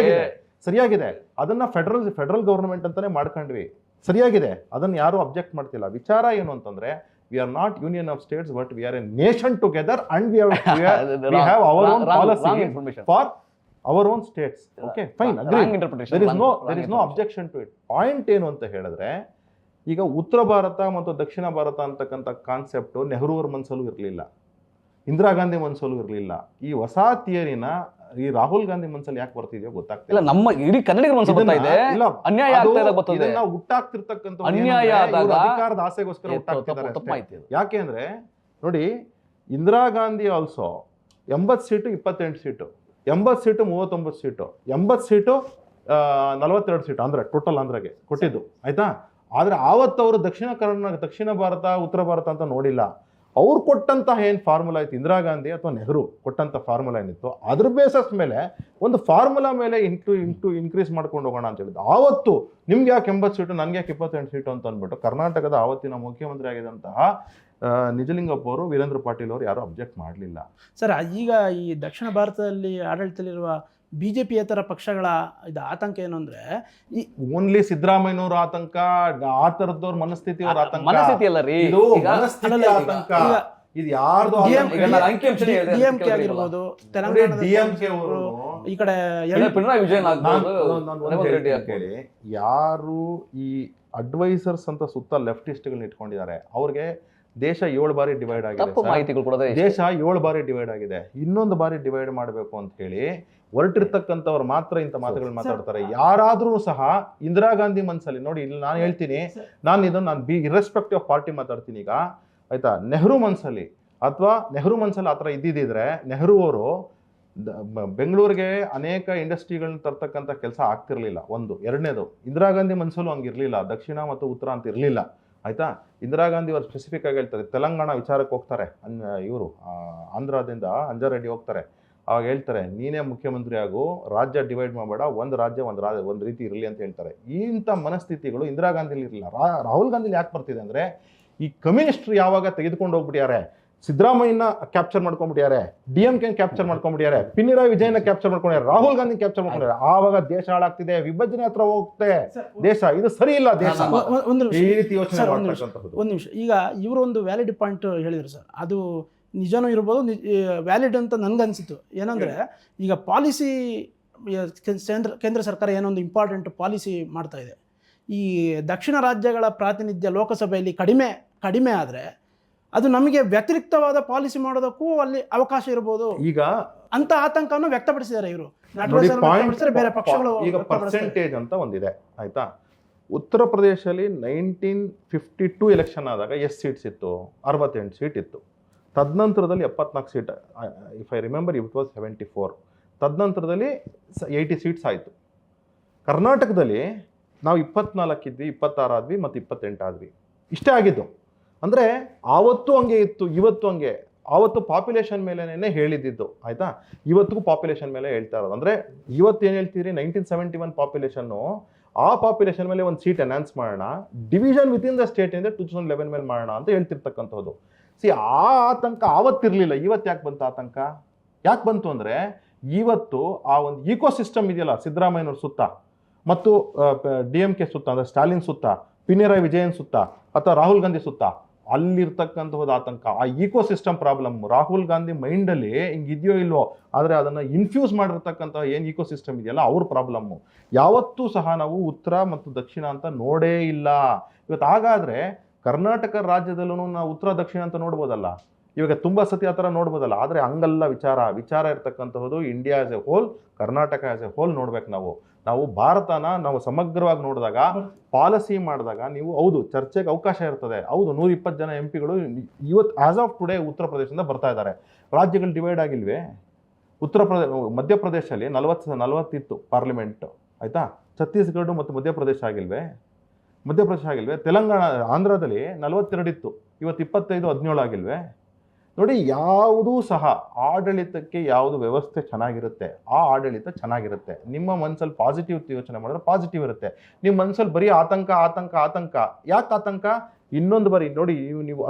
ಸರಿಯಾಗಿದೆ. ಅದನ್ನ ಫೆಡರಲ್ ಗವರ್ನಮೆಂಟ್ ಅಂತಾನೆ ಮಾಡ್ಕೊಂಡ್ವಿ, ಸರಿಯಾಗಿದೆ, ಅದನ್ನ ಯಾರು ಅಬ್ಜೆಕ್ಟ್ ಮಾಡ್ತಿಲ್ಲ. ವಿಚಾರ ಏನು ಅಂತಂದ್ರೆ, we are not union of states, but we are a nation together, and we have our own policy for our own states. Okay, fine, agree. There is no objection to it. Point ಏನು ಅಂತ ಹೇಳಿದ್ರೆ, ಈಗ ಉತ್ತರ ಭಾರತ ಮತ್ತು ದಕ್ಷಿಣ ಭಾರತ ಅಂತಕ್ಕಂಥ concept Nehru ಅವ್ರ ಮನಸ್ಸಲ್ಲೂ ಇರಲಿಲ್ಲ, ಇಂದಿರಾ ಗಾಂಧಿ ಮನಸ್ಸಲ್ಲೂ ಇರಲಿಲ್ಲ. ಈ ಹೊಸ ಥಿಯರಿನ ಈ ರಾಹುಲ್ ಗಾಂಧಿ ಮನಸ್ಸಲ್ಲಿ ಯಾಕೆ ಬರ್ತಿದೆಯೋ ಗೊತ್ತಾಗ್ತಿಲ್ಲ. ನಮ್ಮ ಇಡೀ ಕನ್ನಡಿಗರ ಮನಸ್ಸಲ್ಲಿ ಬರ್ತಾ ಇದೆ, ಅನ್ಯಾಯ ಆಗ್ತಾ ಇದೆ ಗೊತ್ತಿದೆ. ಇದನ್ನ ಹುಟ್ಟಾಗ್ತಿರ್ತಕ್ಕಂಥ ಅನ್ಯಾಯ ಆದಾಗ ಅಧಿಕಾರದ ಆಸೆಗೋಸ್ಕರ ಹುಟ್ಟಾಗ್ತಿದ್ದಾರೆ. ಯಾಕೆ ಅಂದ್ರೆ ನೋಡಿ, Indira Gandhi also 80 seat 28 seat, 80 seat 39 seat, 80 seat 42 seat ಅಂದ್ರೆ ಟೋಟಲ್ ಆಂಧ್ರಗೆ ಕೊಟ್ಟಿದ್ದು, ಆಯ್ತಾ? ಆದ್ರೆ ಆವತ್ತು ಅವರು ದಕ್ಷಿಣ ಭಾರತ ಉತ್ತರ ಭಾರತ ಅಂತ ನೋಡಿಲ್ಲ. ಅವ್ರು ಕೊಟ್ಟಂತಹ ಏನು ಫಾರ್ಮುಲಾ ಇತ್ತು, ಇಂದಿರಾ ಗಾಂಧಿ ಅಥವಾ ನೆಹರು ಕೊಟ್ಟಂತ ಫಾರ್ಮುಲಾ ಏನಿತ್ತು, ಅದ್ರ ಬೇಸಸ್ ಮೇಲೆ ಒಂದು ಫಾರ್ಮುಲಾ ಮೇಲೆ ಇನ್ಕ್ರೀಸ್ ಮಾಡ್ಕೊಂಡು ಹೋಗೋಣ ಅಂತ ಹೇಳಿದ್ದು. ಆವತ್ತು ನಿಮ್ಗೆ ಯಾಕೆ 80 ಸೀಟು, ನನ್ಗೆ ಯಾಕೆ 28 ಸೀಟು ಅಂತ ಅಂದ್ಬಿಟ್ಟು ಕರ್ನಾಟಕದ ಆವತ್ತಿನ ಮುಖ್ಯಮಂತ್ರಿ ಆಗಿದ್ದಂತಹ ನಿಜಲಿಂಗಪ್ಪ ಅವರು, ವೀರೇಂದ್ರ ಪಾಟೀಲ್ ಅವರು ಯಾರು ಅಬ್ಜೆಕ್ಟ್ ಮಾಡಲಿಲ್ಲ. ಸರ್, ಈಗ ಈ ದಕ್ಷಿಣ ಭಾರತದಲ್ಲಿ ಆಡಳಿತದಲ್ಲಿರುವ ಬಿಜೆಪಿಯೇತರ ಪಕ್ಷಗಳ ಇದು ಆತಂಕ ಏನು ಅಂದ್ರೆ, ಈ ಓನ್ಲಿ ಸಿದ್ದರಾಮಯ್ಯನವರ ಆತಂಕ, ಆ ತರದವ್ರ ಮನಸ್ಥಿತಿಯವ್ರ ಆತಂಕ, ಮನಸ್ಥಿತಿ ಅಲ್ಲ ರೀ, ಇದು ಮನಸ್ಥಿತಿ ಆತಂಕ. ಇದು ಯಾರ್ದು ಡಿಎಂಕೆ ಆಗಿರ್ಬೋದು, ತೆಲಂಗಾಣದ ಡಿಎಂಕೆ ಈ ಕಡೆ ಪಿಣರಾಯಿ ವಿಜಯನ್ ಕೇಳಿ, ಯಾರು ಈ ಅಡ್ವೈಸರ್ಸ್ ಅಂತ ಸುತ್ತ ಲೆಫ್ಟಿಸ್ಟ್ಗಳನ್ನ ಇಟ್ಕೊಂಡಿದ್ದಾರೆ, ಅವ್ರಿಗೆ ದೇಶ 7 ಬಾರಿ ಡಿವೈಡ್ ಆಗಿದೆ. ದೇಶ 7 ಬಾರಿ ಡಿವೈಡ್ ಆಗಿದೆ. ಇನ್ನೊಂದು ಬಾರಿ ಡಿವೈಡ್ ಮಾಡಬೇಕು ಅಂತ ಹೇಳಿ ಹೊರಟಿರ್ತಕ್ಕಂಥವ್ರು ಮಾತ್ರ ಇಂಥ ಮಾತುಗಳು ಮಾತಾಡ್ತಾರೆ. ಯಾರಾದ್ರೂ ಸಹ ಇಂದಿರಾ ಗಾಂಧಿ ಮನ್ಸಲ್ಲಿ ನೋಡಿ, ಇಲ್ಲಿ ನಾನು ಹೇಳ್ತೀನಿ, ನಾನು ಇರ್ರೆಸ್ಪೆಕ್ಟಿವ್ ಆಫ್ ಪಾರ್ಟಿ ಮಾತಾಡ್ತೀನಿ ಈಗ, ಆಯ್ತಾ? ನೆಹರು ಮನ್ಸಲ್ಲಿ ಆ ಥರ ಇದ್ದಿದ್ರೆ ನೆಹರು ಅವರು ಬೆಂಗಳೂರಿಗೆ ಅನೇಕ ಇಂಡಸ್ಟ್ರಿಗಳನ್ನ ತರ್ತಕ್ಕಂಥ ಕೆಲಸ ಆಗ್ತಿರ್ಲಿಲ್ಲ. ಒಂದು. ಎರಡನೇದು, ಇಂದಿರಾ ಗಾಂಧಿ ಮನ್ಸಲ್ಲೂ ಹಂಗಿರ್ಲಿಲ್ಲ, ದಕ್ಷಿಣ ಮತ್ತು ಉತ್ತರ ಅಂತ ಇರಲಿಲ್ಲ, ಆಯ್ತಾ? ಇಂದಿರಾ ಗಾಂಧಿ ಅವರು ಸ್ಪೆಸಿಫಿಕ್ ಆಗಿ ಹೇಳ್ತಾರೆ, ತೆಲಂಗಾಣ ವಿಚಾರಕ್ಕೆ ಹೋಗ್ತಾರೆ, ಇವರು ಆಂಧ್ರದಿಂದ ಅಂಜಾರೆಡ್ಡಿ ಹೋಗ್ತಾರೆ, ಅವಾಗ ಹೇಳ್ತಾರೆ, ನೀನೇ ಮುಖ್ಯಮಂತ್ರಿ ಆಗು, ರಾಜ್ಯ ಡಿವೈಡ್ ಮಾಡಬೇಡ, ಒಂದು ರಾಜ್ಯ ಒಂದು ರೀತಿ ಇರಲಿ ಅಂತ ಹೇಳ್ತಾರೆ. ಇಂಥ ಮನಸ್ಥಿತಿಗಳು ಇಂದಿರಾ ಗಾಂಧಿಲಿ ಇರಲಿಲ್ಲ. ರಾಹುಲ್ ಗಾಂಧಿಲಿ ಯಾಕೆ ಬರ್ತಿದೆ ಅಂದ್ರೆ, ಈ ಕಮ್ಯುನಿಸ್ಟ್ರು ಯಾವಾಗ ತೆಗೆದುಕೊಂಡು ಹೋಗ್ಬಿಟ್ಟಿದ್ದಾರೆ, ಸಿದ್ದರಾಮಯ್ಯನ ಕ್ಯಾಪ್ಚರ್ ಮಾಡ್ಕೊಂಡ್ಬಿಟ್ಟಿದ್ದಾರೆ, ಡಿಎಂಕೆ ಕ್ಯಾಪ್ಚರ್ ಮಾಡ್ಕೊಂಡ್ಬಿಟ್ಟಿದ್ದಾರೆ, ಪಿಣರಾಯಿ ವಿಜಯನ ಕ್ಯಾಪ್ಚರ್ ಮಾಡ್ಕೊಂಡಿದ್ದಾರೆ, ರಾಹುಲ್ ಗಾಂಧಿ ಕ್ಯಾಪ್ಚರ್ ಮಾಡ್ಕೊಂಡಿದ್ದಾರೆ. ಆವಾಗ ದೇಶ ಹಾಳಾಗ್ತಿದೆ, ವಿಭಜನೆ ಹತ್ರ ಹೋಗುತ್ತೆ ದೇಶ. ಇದು ಸರಿ ಇಲ್ಲ ದೇಶ. ಒಂದು ನಿಮಿಷ, ಈಗ ಇವರು ಒಂದು ವ್ಯಾಲಿಡ್ ಪಾಯಿಂಟ್ ಹೇಳಿದ್ರು ಸರ್, ಅದು ನಿಜನೂ ಇರ್ಬೋದು, ವ್ಯಾಲಿಡ್ ಅಂತ ನನ್ಗನ್ಸಿತ್ತು. ಏನಂದ್ರೆ, ಈಗ ಪಾಲಿಸಿ ಕೇಂದ್ರ ಸರ್ಕಾರ ಏನೊಂದು ಇಂಪಾರ್ಟೆಂಟ್ ಪಾಲಿಸಿ ಮಾಡ್ತಾ ಇದೆ. ಈ ದಕ್ಷಿಣ ರಾಜ್ಯಗಳ ಪ್ರಾತಿನಿಧ್ಯ ಲೋಕಸಭೆಯಲ್ಲಿ ಕಡಿಮೆ ಆದರೆ ಅದು ನಮಗೆ ವ್ಯತಿರಿಕ್ತವಾದ ಪಾಲಿಸಿ ಮಾಡೋದಕ್ಕೂ ಅಲ್ಲಿ ಅವಕಾಶ ಇರಬಹುದು ಈಗ ಅಂತ ಆತಂಕವನ್ನು ವ್ಯಕ್ತಪಡಿಸಿದ್ದಾರೆ ಇವರು. ಬೇರೆ ಪಕ್ಷಗಳು ಈಗ ಪರ್ಸೆಂಟೇಜ್ ಅಂತ ಒಂದಿದೆ, ಆಯ್ತಾ? ಉತ್ತರ ಪ್ರದೇಶದಲ್ಲಿ 1952 ಎಲೆಕ್ಷನ್ ಆದಾಗ ಎಷ್ಟು ಸೀಟ್ಸ್ ಇತ್ತು? 68 ಸೀಟ್ ಇತ್ತು. ತದನಂತರದಲ್ಲಿ 74 seat, if I remember it was 74. ತದನಂತರದಲ್ಲಿ 80 ಸೀಟ್ಸ್ ಆಯಿತು. ಕರ್ನಾಟಕದಲ್ಲಿ ನಾವು 24 ಇದ್ವಿ, 26 ಆದ್ವಿ ಮತ್ತು 28 ಆದ್ವಿ, ಇಷ್ಟೇ ಆಗಿದ್ದು. ಅಂದರೆ ಆವತ್ತು ಹಂಗೆ ಇತ್ತು, ಇವತ್ತು ಹಂಗೆ. ಆವತ್ತು ಪಾಪ್ಯುಲೇಷನ್ ಮೇಲೆನೇ ಹೇಳಿದ್ದು, ಆಯಿತಾ? ಇವತ್ತಿಗೂ ಪಾಪ್ಯುಲೇಷನ್ ಮೇಲೆ ಹೇಳ್ತಾ ಇರೋದು. ಅಂದರೆ ಇವತ್ತು ಏನು ಹೇಳ್ತೀರಿ, 1971 ಪಾಪ್ಯುಲೇಷನ್ನು, ಆ ಪಾಪ್ಯುಲೇಷನ್ ಮೇಲೆ ಒಂದು ಸೀಟ್ ಎನ್ಹಾನ್ಸ್ ಮಾಡೋಣ, division with in the state ಇಂದ 2011 ಮೇಲೆ ಮಾಡೋಣ ಅಂತ ಹೇಳ್ತಿರ್ತಕ್ಕಂಥದ್ದು. ಆ ಆತಂಕ ಆವತ್ತಿರಲಿಲ್ಲ. ಇವತ್ತು ಯಾಕೆ ಬಂತು ಆತಂಕ? ಯಾಕೆ ಬಂತು ಅಂದರೆ, ಇವತ್ತು ಆ ಒಂದು ಈಕೋ ಸಿಸ್ಟಮ್ ಇದೆಯಲ್ಲ, ಸಿದ್ದರಾಮಯ್ಯನವ್ರ ಸುತ್ತ ಮತ್ತು DMK ಸುತ್ತ, ಅಂದರೆ ಸ್ಟಾಲಿನ್ ಸುತ್ತ, ಪಿಣರಾಯಿ ವಿಜಯನ್ ಸುತ್ತ ಅಥವಾ ರಾಹುಲ್ ಗಾಂಧಿ ಸುತ್ತ, ಅಲ್ಲಿರ್ತಕ್ಕಂಥದ್ದು ಆತಂಕ, ಆ ecosystem problem Rahul Gandhi ಮೈಂಡಲ್ಲಿ ಹಿಂಗಿದೆಯೋ ಇಲ್ವೋ, ಆದರೆ ಅದನ್ನು ಇನ್ಫ್ಯೂಸ್ ಮಾಡಿರ್ತಕ್ಕಂಥ ಏನು ಈಕೋ ಸಿಸ್ಟಮ್ ಇದೆಯಲ್ಲ ಅವ್ರ ಪ್ರಾಬ್ಲಮ್ಮು. ಯಾವತ್ತೂ ಸಹ ನಾವು ಉತ್ತರ ಮತ್ತು ದಕ್ಷಿಣ ಅಂತ ನೋಡೇ ಇಲ್ಲ. ಇವತ್ತು ಹಾಗಾದರೆ ಕರ್ನಾಟಕ ರಾಜ್ಯದಲ್ಲೂ ನಾವು ಉತ್ತರ ದಕ್ಷಿಣ ಅಂತ ನೋಡ್ಬೋದಲ್ಲ, ಇವಾಗ ತುಂಬ ಸತಿ ಆ ಥರ ನೋಡ್ಬೋದಲ್ಲ. ಆದರೆ ಹಂಗಲ್ಲ ವಿಚಾರ ಇರ್ತಕ್ಕಂಥದ್ದು India as a whole, Karnataka as a whole ನೋಡ್ಬೇಕು ನಾವು ಭಾರತನ ನಾವು ಸಮಗ್ರವಾಗಿ ನೋಡಿದಾಗ, ಪಾಲಿಸಿ ಮಾಡಿದಾಗ ನೀವು ಹೌದು ಚರ್ಚೆಗೆ ಅವಕಾಶ ಇರ್ತದೆ. ಹೌದು 120 ಜನ MP ಗಳು ಇವತ್ತು ಆಸ್ ಆಫ್ ಟುಡೇ ಉತ್ತರ ಪ್ರದೇಶದಿಂದ ಬರ್ತಾ ಇದ್ದಾರೆ. ರಾಜ್ಯಗಳು ಡಿವೈಡ್ ಆಗಿಲ್ವೇ? ಮಧ್ಯಪ್ರದೇಶಲ್ಲಿ 40 ಇತ್ತು ಪಾರ್ಲಿಮೆಂಟ್, ಆಯಿತಾ? ಛತ್ತೀಸ್ಗಢ ಮತ್ತು ಮಧ್ಯಪ್ರದೇಶ ಆಗಿಲ್ವೇ? ತೆಲಂಗಾಣ, ಆಂಧ್ರದಲ್ಲಿ 42 ಇತ್ತು, ಇವತ್ತು 25-17 ಆಗಿಲ್ವೇ? ನೋಡಿ, ಯಾವುದೂ ಸಹ ಆಡಳಿತಕ್ಕೆ ಯಾವುದು ವ್ಯವಸ್ಥೆ ಚೆನ್ನಾಗಿರುತ್ತೆ ಆ ಆಡಳಿತ ಚೆನ್ನಾಗಿರುತ್ತೆ. ನಿಮ್ಮ ಮನಸ್ಸಲ್ಲಿ ಪಾಸಿಟಿವ್ ಯೋಚನೆ ಮಾಡಿದ್ರೆ ಪಾಸಿಟಿವ್ ಇರುತ್ತೆ. ನಿಮ್ಮ ಮನಸ್ಸಲ್ಲಿ ಬರೀ ಆತಂಕ. ಯಾಕೆ ಆತಂಕ? ಇನ್ನೊಂದು ಬಾರಿ ನೋಡಿ, ನೀವು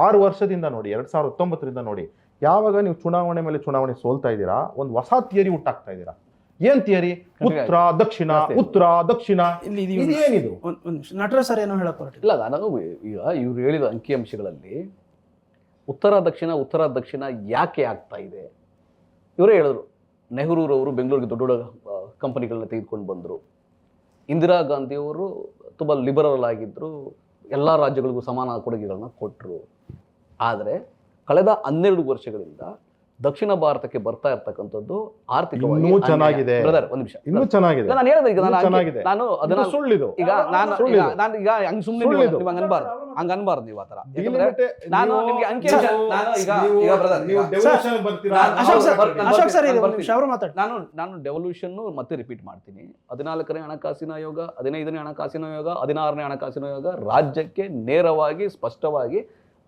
6 ವರ್ಷದಿಂದ ನೋಡಿ, 2019ರಿಂದ ನೋಡಿ, ಯಾವಾಗ ನೀವು ಚುನಾವಣೆ ಮೇಲೆ ಚುನಾವಣೆ ಸೋಲ್ತಾ ಇದ್ದೀರಾ, ಒಂದು ಹೊಸ ಥಿಯರಿ ಹುಟ್ಟಾಕ್ತಾ ಇದ್ದೀರಾ. ಏನ್ ಥಿಯರಿ? ಉತ್ತರ ದಕ್ಷಿಣ. ಇಲ್ಲಿ ಇದೇನಿದು? ನಟರಾಜ್ ಸರ್ ಏನೋ ಹೇಳಕ್ ಹೊರಟಿಲ್ಲ. ಇಲ್ಲ, ನಾನು ಈಗ ಇವ್ರು ಹೇಳಿದ ಅಂಕಿಅಂಶಗಳಲ್ಲಿ ಉತ್ತರ ದಕ್ಷಿಣ ಯಾಕೆ ಆಗ್ತಾ ಇದೆ? ಇವರೇ ಹೇಳಿದ್ರು, ನೆಹರೂರವರು ಬೆಂಗಳೂರಿಗೆ ದೊಡ್ಡ ದೊಡ್ಡ ಕಂಪನಿಗಳನ್ನ ತೆಗೆದುಕೊಂಡು ಬಂದರು. ಇಂದಿರಾ ಗಾಂಧಿಯವರು ತುಂಬ ಲಿಬರಲ್ ಆಗಿದ್ದರು, ಎಲ್ಲ ರಾಜ್ಯಗಳಿಗೂ ಸಮಾನ ಕೊಡುಗೆಗಳನ್ನ ಕೊಟ್ಟರು. ಆದರೆ ಕಳೆದ 12 ವರ್ಷಗಳಿಂದ ದಕ್ಷಿಣ ಭಾರತಕ್ಕೆ ಬರ್ತಾ ಇರ್ತಕ್ಕಂಥದ್ದು ಆರ್ಥಿಕವಾಗಿ ಇನ್ನೂ ಚೆನ್ನಾಗಿದೆ. ಬ್ರದರ್, ಒಂದು ನಿಮಿಷ, ಇನ್ನೂ ಚೆನ್ನಾಗಿದೆ. ನಾನು ಹೇಳಿದೆ ಈಗ, ಚೆನ್ನಾಗಿದೆ. ನಾನು ಅದನ್ನ ಸುಳ್ಳಿದು. ಈಗ ನಾನು ಈಗ ಹಂಗ್ ಸುಮ್ಮನೆ ನೀವು ಹಂಗ ಅನ್ಬಾರ್ದು ನೀವು ಆತರ. ನಾನು ನಿಮ್ಗೆ ಅಂಕಿ ನಾನು ಡೆವಲ್ಯೂಷನ್ ಮತ್ತೆ ರಿಪೀಟ್ ಮಾಡ್ತೀನಿ. 14ನೇ ಹಣಕಾಸಿನ ಆಯೋಗ, 15ನೇ ಹಣಕಾಸಿನ ಆಯೋಗ, 16ನೇ ಹಣಕಾಸಿನ ಆಯೋಗ ರಾಜ್ಯಕ್ಕೆ ನೇರವಾಗಿ ಸ್ಪಷ್ಟವಾಗಿ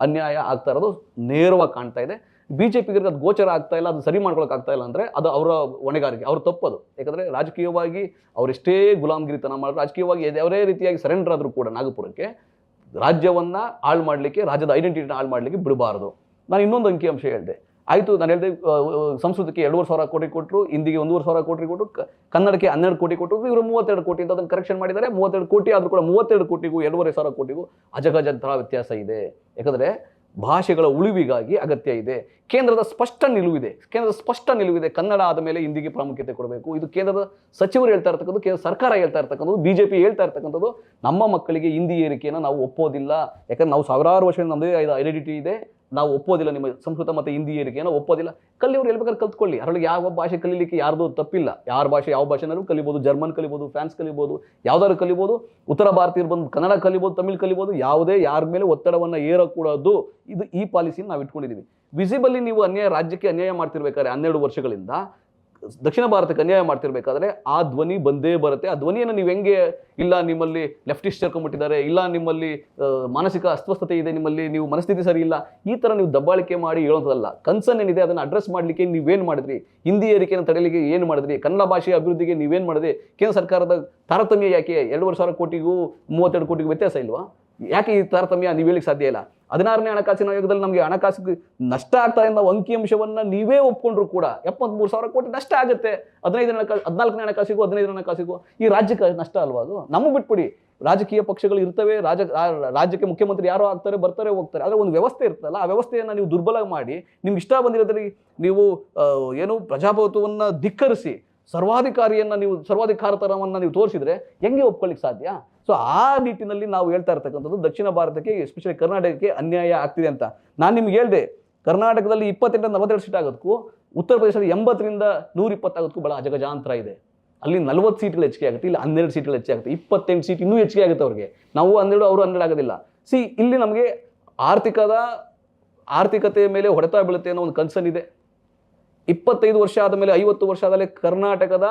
ಅನ್ಯಾಯ ಆಗ್ತಾ ಇರೋದು ನೇರವಾಗಿ ಕಾಣ್ತಾ ಇದೆ. ಬಿಜೆಪಿಗೆ ಅದು ಗೋಚರ ಆಗ್ತಾ ಇಲ್ಲ, ಅದು ಸರಿ ಮಾಡ್ಕೊಳಕ್ ಆಗ್ತಾ ಇಲ್ಲ ಅಂದ್ರೆ ಅದು ಅವರ ಹೊಣೆಗಾರಿಕೆ, ಅವ್ರ ತಪ್ಪದು. ಯಾಕಂದ್ರೆ ರಾಜಕೀಯವಾಗಿ ಅವರೆಷ್ಟೇ ಗುಲಾಮ್ಗಿರಿತನ ಮಾಡಿದ್ರು, ರಾಜಕೀಯವಾಗಿ ಯಾವುದೇ ರೀತಿಯಾಗಿ ಸರೆಂಡರ್ ಆದ್ರೂ ಕೂಡ ನಾಗಪುರಕ್ಕೆ ರಾಜ್ಯವನ್ನ ಹಾಳು ಮಾಡಲಿಕ್ಕೆ, ರಾಜ್ಯದ ಐಡೆಂಟಿಟಿನ ಹಾಳು ಮಾಡಲಿಕ್ಕೆ ಬಿಡಬಾರದು. ನಾನು ಇನ್ನೊಂದು ಅಂಕಿಅಂಶ ಹೇಳಿದೆ. ಆಯಿತು, ನಾನು ಹೇಳಿದೆ ಸಂಸ್ಕೃತಕ್ಕೆ 2,500 ಕೋಟಿ ಕೊಟ್ಟರು, ಹಿಂದಿಗೆ 1,500 ಕೋಟಿ ಕೊಟ್ಟರು, ಕನ್ನಡಕ್ಕೆ 12 ಕೋಟಿ ಕೊಟ್ಟರು. ಇವರು 32 ಕೋಟಿ ಅಂತ ಅದನ್ನು ಕರೆಕ್ಷನ್ ಮಾಡಿದ್ದಾರೆ. 32 ಕೋಟಿ ಆದರೂ ಕೂಡ 32 ಕೋಟಿಗೂ 2,500 ಕೋಟಿಗೂ ಅಜಗಜಾಂತರ ವ್ಯತ್ಯಾಸ ಇದೆ. ಯಾಕಂದರೆ ಭಾಷೆಗಳ ಉಳಿವಿಗಾಗಿ ಅಗತ್ಯ ಇದೆ. ಕೇಂದ್ರದ ಸ್ಪಷ್ಟ ನಿಲುವಿದೆ. ಕನ್ನಡ ಆದ ಮೇಲೆ ಹಿಂದಿಗೆ ಪ್ರಾಮುಖ್ಯತೆ ಕೊಡಬೇಕು. ಇದು ಕೇಂದ್ರದ ಸಚಿವರು ಹೇಳ್ತಾ ಇರ್ತಕ್ಕಂಥದ್ದು, ಕೇಂದ್ರ ಸರ್ಕಾರ ಹೇಳ್ತಾ ಇರ್ತಕ್ಕಂಥದ್ದು, ಬಿಜೆಪಿ ಹೇಳ್ತಾ ಇರ್ತಕ್ಕಂಥದ್ದು. ನಮ್ಮ ಮಕ್ಕಳಿಗೆ ಹಿಂದಿ ಏರಿಕೆಯನ್ನು ನಾವು ಒಪ್ಪೋದಿಲ್ಲ. ಯಾಕಂದ್ರೆ ನಾವು ಸಾವಿರಾರು ವರ್ಷದಿಂದ ನಮ್ಮದೇ ಐಡೆಂಟಿಟಿ ಇದೆ, ನಾವು ಒಪ್ಪೋದಿಲ್ಲ. ನಿಮ್ಮ ಸಂಸ್ಕೃತ ಮತ್ತು ಹಿಂದಿ ಏರಿಕೆಯನ್ನು ಒಪ್ಪೋದಿಲ್ಲ. ಕಲಿಯವರು ಎಲ್ಲಿ ಕಲ್ತ್ಕೊಳ್ಳಿ, ಅದರೊಳಗೆ ಯಾವ ಭಾಷೆ ಕಲೀಲಿಕ್ಕೆ ಯಾರ್ದು ತಪ್ಪಿಲ್ಲ. ಯಾವ ಭಾಷೆನಾದ್ರು ಕಲಿಬೋದು, ಜರ್ಮನ್ ಕಲಿಬೋದು, ಫ್ರಾನ್ಸ್ ಕಲಿಬೋದು, ಯಾವ್ದಾದ್ರು ಕಲಿಬೋದು. ಉತ್ತರ ಭಾರತೀಯರು ಬಂದು ಕನ್ನಡ ಕಲಿಬೋದು, ತಮಿಳ್ ಕಲಿಬೋದು. ಯಾವುದೇ ಯಾರ ಮೇಲೆ ಒತ್ತಡವನ್ನು ಏರಕೂಡದು. ಇದು ಈ ಪಾಲಿಸಿನ ನಾವು ಇಟ್ಕೊಂಡಿದ್ದೀವಿ. ವಿಸಿಬಲಿ ನೀವು ರಾಜ್ಯಕ್ಕೆ ಅನ್ಯಾಯ ಮಾಡ್ತಿರ್ಬೇಕಾದ್ರೆ 12 ವರ್ಷಗಳಿಂದ ದಕ್ಷಿಣ ಭಾರತಕ್ಕೆ ಅನ್ಯಾಯ ಮಾಡ್ತಿರ್ಬೇಕಾದ್ರೆ ಆ ಧ್ವನಿ ಬಂದೇ ಬರುತ್ತೆ. ಆ ಧ್ವನಿಯನ್ನು ನೀವು ಹೆಂಗೆ, ಇಲ್ಲ ನಿಮ್ಮಲ್ಲಿ ಲೆಫ್ಟಿಸ್ಟ್ ಸೇರ್ಕೊಂಡ್ಬಿಟ್ಟಿದ್ದಾರೆ, ಇಲ್ಲ ನಿಮ್ಮಲ್ಲಿ ಮಾನಸಿಕ ಅಸ್ವಸ್ಥತೆ ಇದೆ, ನಿಮ್ಮಲ್ಲಿ ನೀವು ಮನಸ್ಥಿತಿ ಸರಿ ಇಲ್ಲ, ಈ ಥರ ನೀವು ದಬ್ಬಾಳಿಕೆ ಮಾಡಿ ಹೇಳೋದಲ್ಲ. ಕನ್ಸರ್ನ್ ಏನಿದೆ ಅದನ್ನು ಅಡ್ರೆಸ್ ಮಾಡಲಿಕ್ಕೆ ನೀವೇನು ಮಾಡಿದ್ರಿ? ಹಿಂದಿ ಏರಿಕೆಯನ್ನು ತಡೆಯಲಿಕ್ಕೆ ಏನು ಮಾಡಿದ್ರಿ? ಕನ್ನಡ ಭಾಷೆಯ ಅಭಿವೃದ್ಧಿಗೆ ನೀವೇನು ಮಾಡಿದ್ರಿ? ಕೇಂದ್ರ ಸರ್ಕಾರದ ತಾರತಮ್ಯ ಯಾಕೆ? 2,500 ಕೋಟಿಗೂ 32 ಕೋಟಿಗೂ ವ್ಯತ್ಯಾಸ ಇಲ್ವಾ? ಯಾಕೆ ಈ ತಾರತಮ್ಯ ನೀವು ಹೇಳಲಿಕ್ಕೆ ಸಾಧ್ಯ ಇಲ್ಲ? 16ನೇ ಹಣಕಾಸಿನ ಆಯೋಗದಲ್ಲಿ ನಮಗೆ ಹಣಕಾಸು ನಷ್ಟ ಆಗ್ತಾ ಇದ್ದ ಅಂಕಿಅಂಶವನ್ನು ನೀವೇ ಒಪ್ಕೊಂಡ್ರು ಕೂಡ 73,000 ಕೋಟಿ ನಷ್ಟ ಆಗುತ್ತೆ. 14ನೇ ಹಣಕಾಸಿಗೂ 15ನೇ ಹಣಕಾಸಿಗೂ ಈ ರಾಜ್ಯಕ್ಕೆ ನಷ್ಟ ಅಲ್ವಾ? ಅದು ನಮಗೆ ಬಿಟ್ಬಿಡಿ. ರಾಜಕೀಯ ಪಕ್ಷಗಳು ಇರ್ತವೆ, ರಾಜ್ಯಕ್ಕೆ ಮುಖ್ಯಮಂತ್ರಿ ಯಾರೋ ಆಗ್ತಾರೆ, ಬರ್ತಾರೆ, ಹೋಗ್ತಾರೆ. ಆದರೆ ಒಂದು ವ್ಯವಸ್ಥೆ ಇರ್ತಲ್ಲ, ಆ ವ್ಯವಸ್ಥೆಯನ್ನು ನೀವು ದುರ್ಬಲ ಮಾಡಿ, ನಿಮ್ಗೆ ಇಷ್ಟ ಬಂದಿರೋದ್ರಲ್ಲಿ ನೀವು ಏನು ಪ್ರಜಾಪ್ರಭುತ್ವವನ್ನು ಧಿಕ್ಕರಿಸಿ ಸರ್ವಾಧಿಕಾರತನವನ್ನು ನೀವು ತೋರಿಸಿದ್ರೆ ಹೆಂಗೆ ಒಪ್ಕೊಳ್ಳಿಕ್ಕೆ ಸಾಧ್ಯ? ಸೊ ಆ ನಿಟ್ಟಿನಲ್ಲಿ ನಾವು ಹೇಳ್ತಾ ಇರ್ತಕ್ಕಂಥದ್ದು ದಕ್ಷಿಣ ಭಾರತಕ್ಕೆ, ಎಸ್ಪೆಷಲಿ ಕರ್ನಾಟಕಕ್ಕೆ ಅನ್ಯಾಯ ಆಗ್ತಿದೆ ಅಂತ. ನಾನು ನಿಮ್ಗೆ ಹೇಳಿದೆ, ಕರ್ನಾಟಕದಲ್ಲಿ 28ರಿಂದ 42 ಸೀಟ್ ಆಗೋದಕ್ಕೂ, ಉತ್ತರ ಪ್ರದೇಶದಲ್ಲಿ 80ರಿಂದ 120 ಆಗೋದಕ್ಕೂ ಭಾಳ ಅಜಗಜಾಂತರ ಇದೆ. ಅಲ್ಲಿ 40 ಸೀಟ್ಗಳು ಹೆಚ್ಚಿಗೆ ಆಗುತ್ತೆ, ಇಲ್ಲಿ 12 ಸೀಟ್ಗಳು ಹೆಚ್ಚಿಗೆ ಆಗುತ್ತೆ, 28 ಸೀಟ್ ಇನ್ನೂ ಹೆಚ್ಚಿಗೆ ಆಗುತ್ತೆ ಅವ್ರಿಗೆ. ನಾವು 12, ಅವರು 12 ಆಗೋದಿಲ್ಲ. ಇಲ್ಲಿ ನಮಗೆ ಆರ್ಥಿಕತೆಯ ಮೇಲೆ ಹೊಡೆತ ಬೀಳುತ್ತೆ ಅನ್ನೋ ಒಂದು ಕನ್ಸರ್ನ್ ಇದೆ. 25 ವರ್ಷ ಆದ ಮೇಲೆ, 50 ವರ್ಷ ಆದಮೇಲೆ ಕರ್ನಾಟಕದ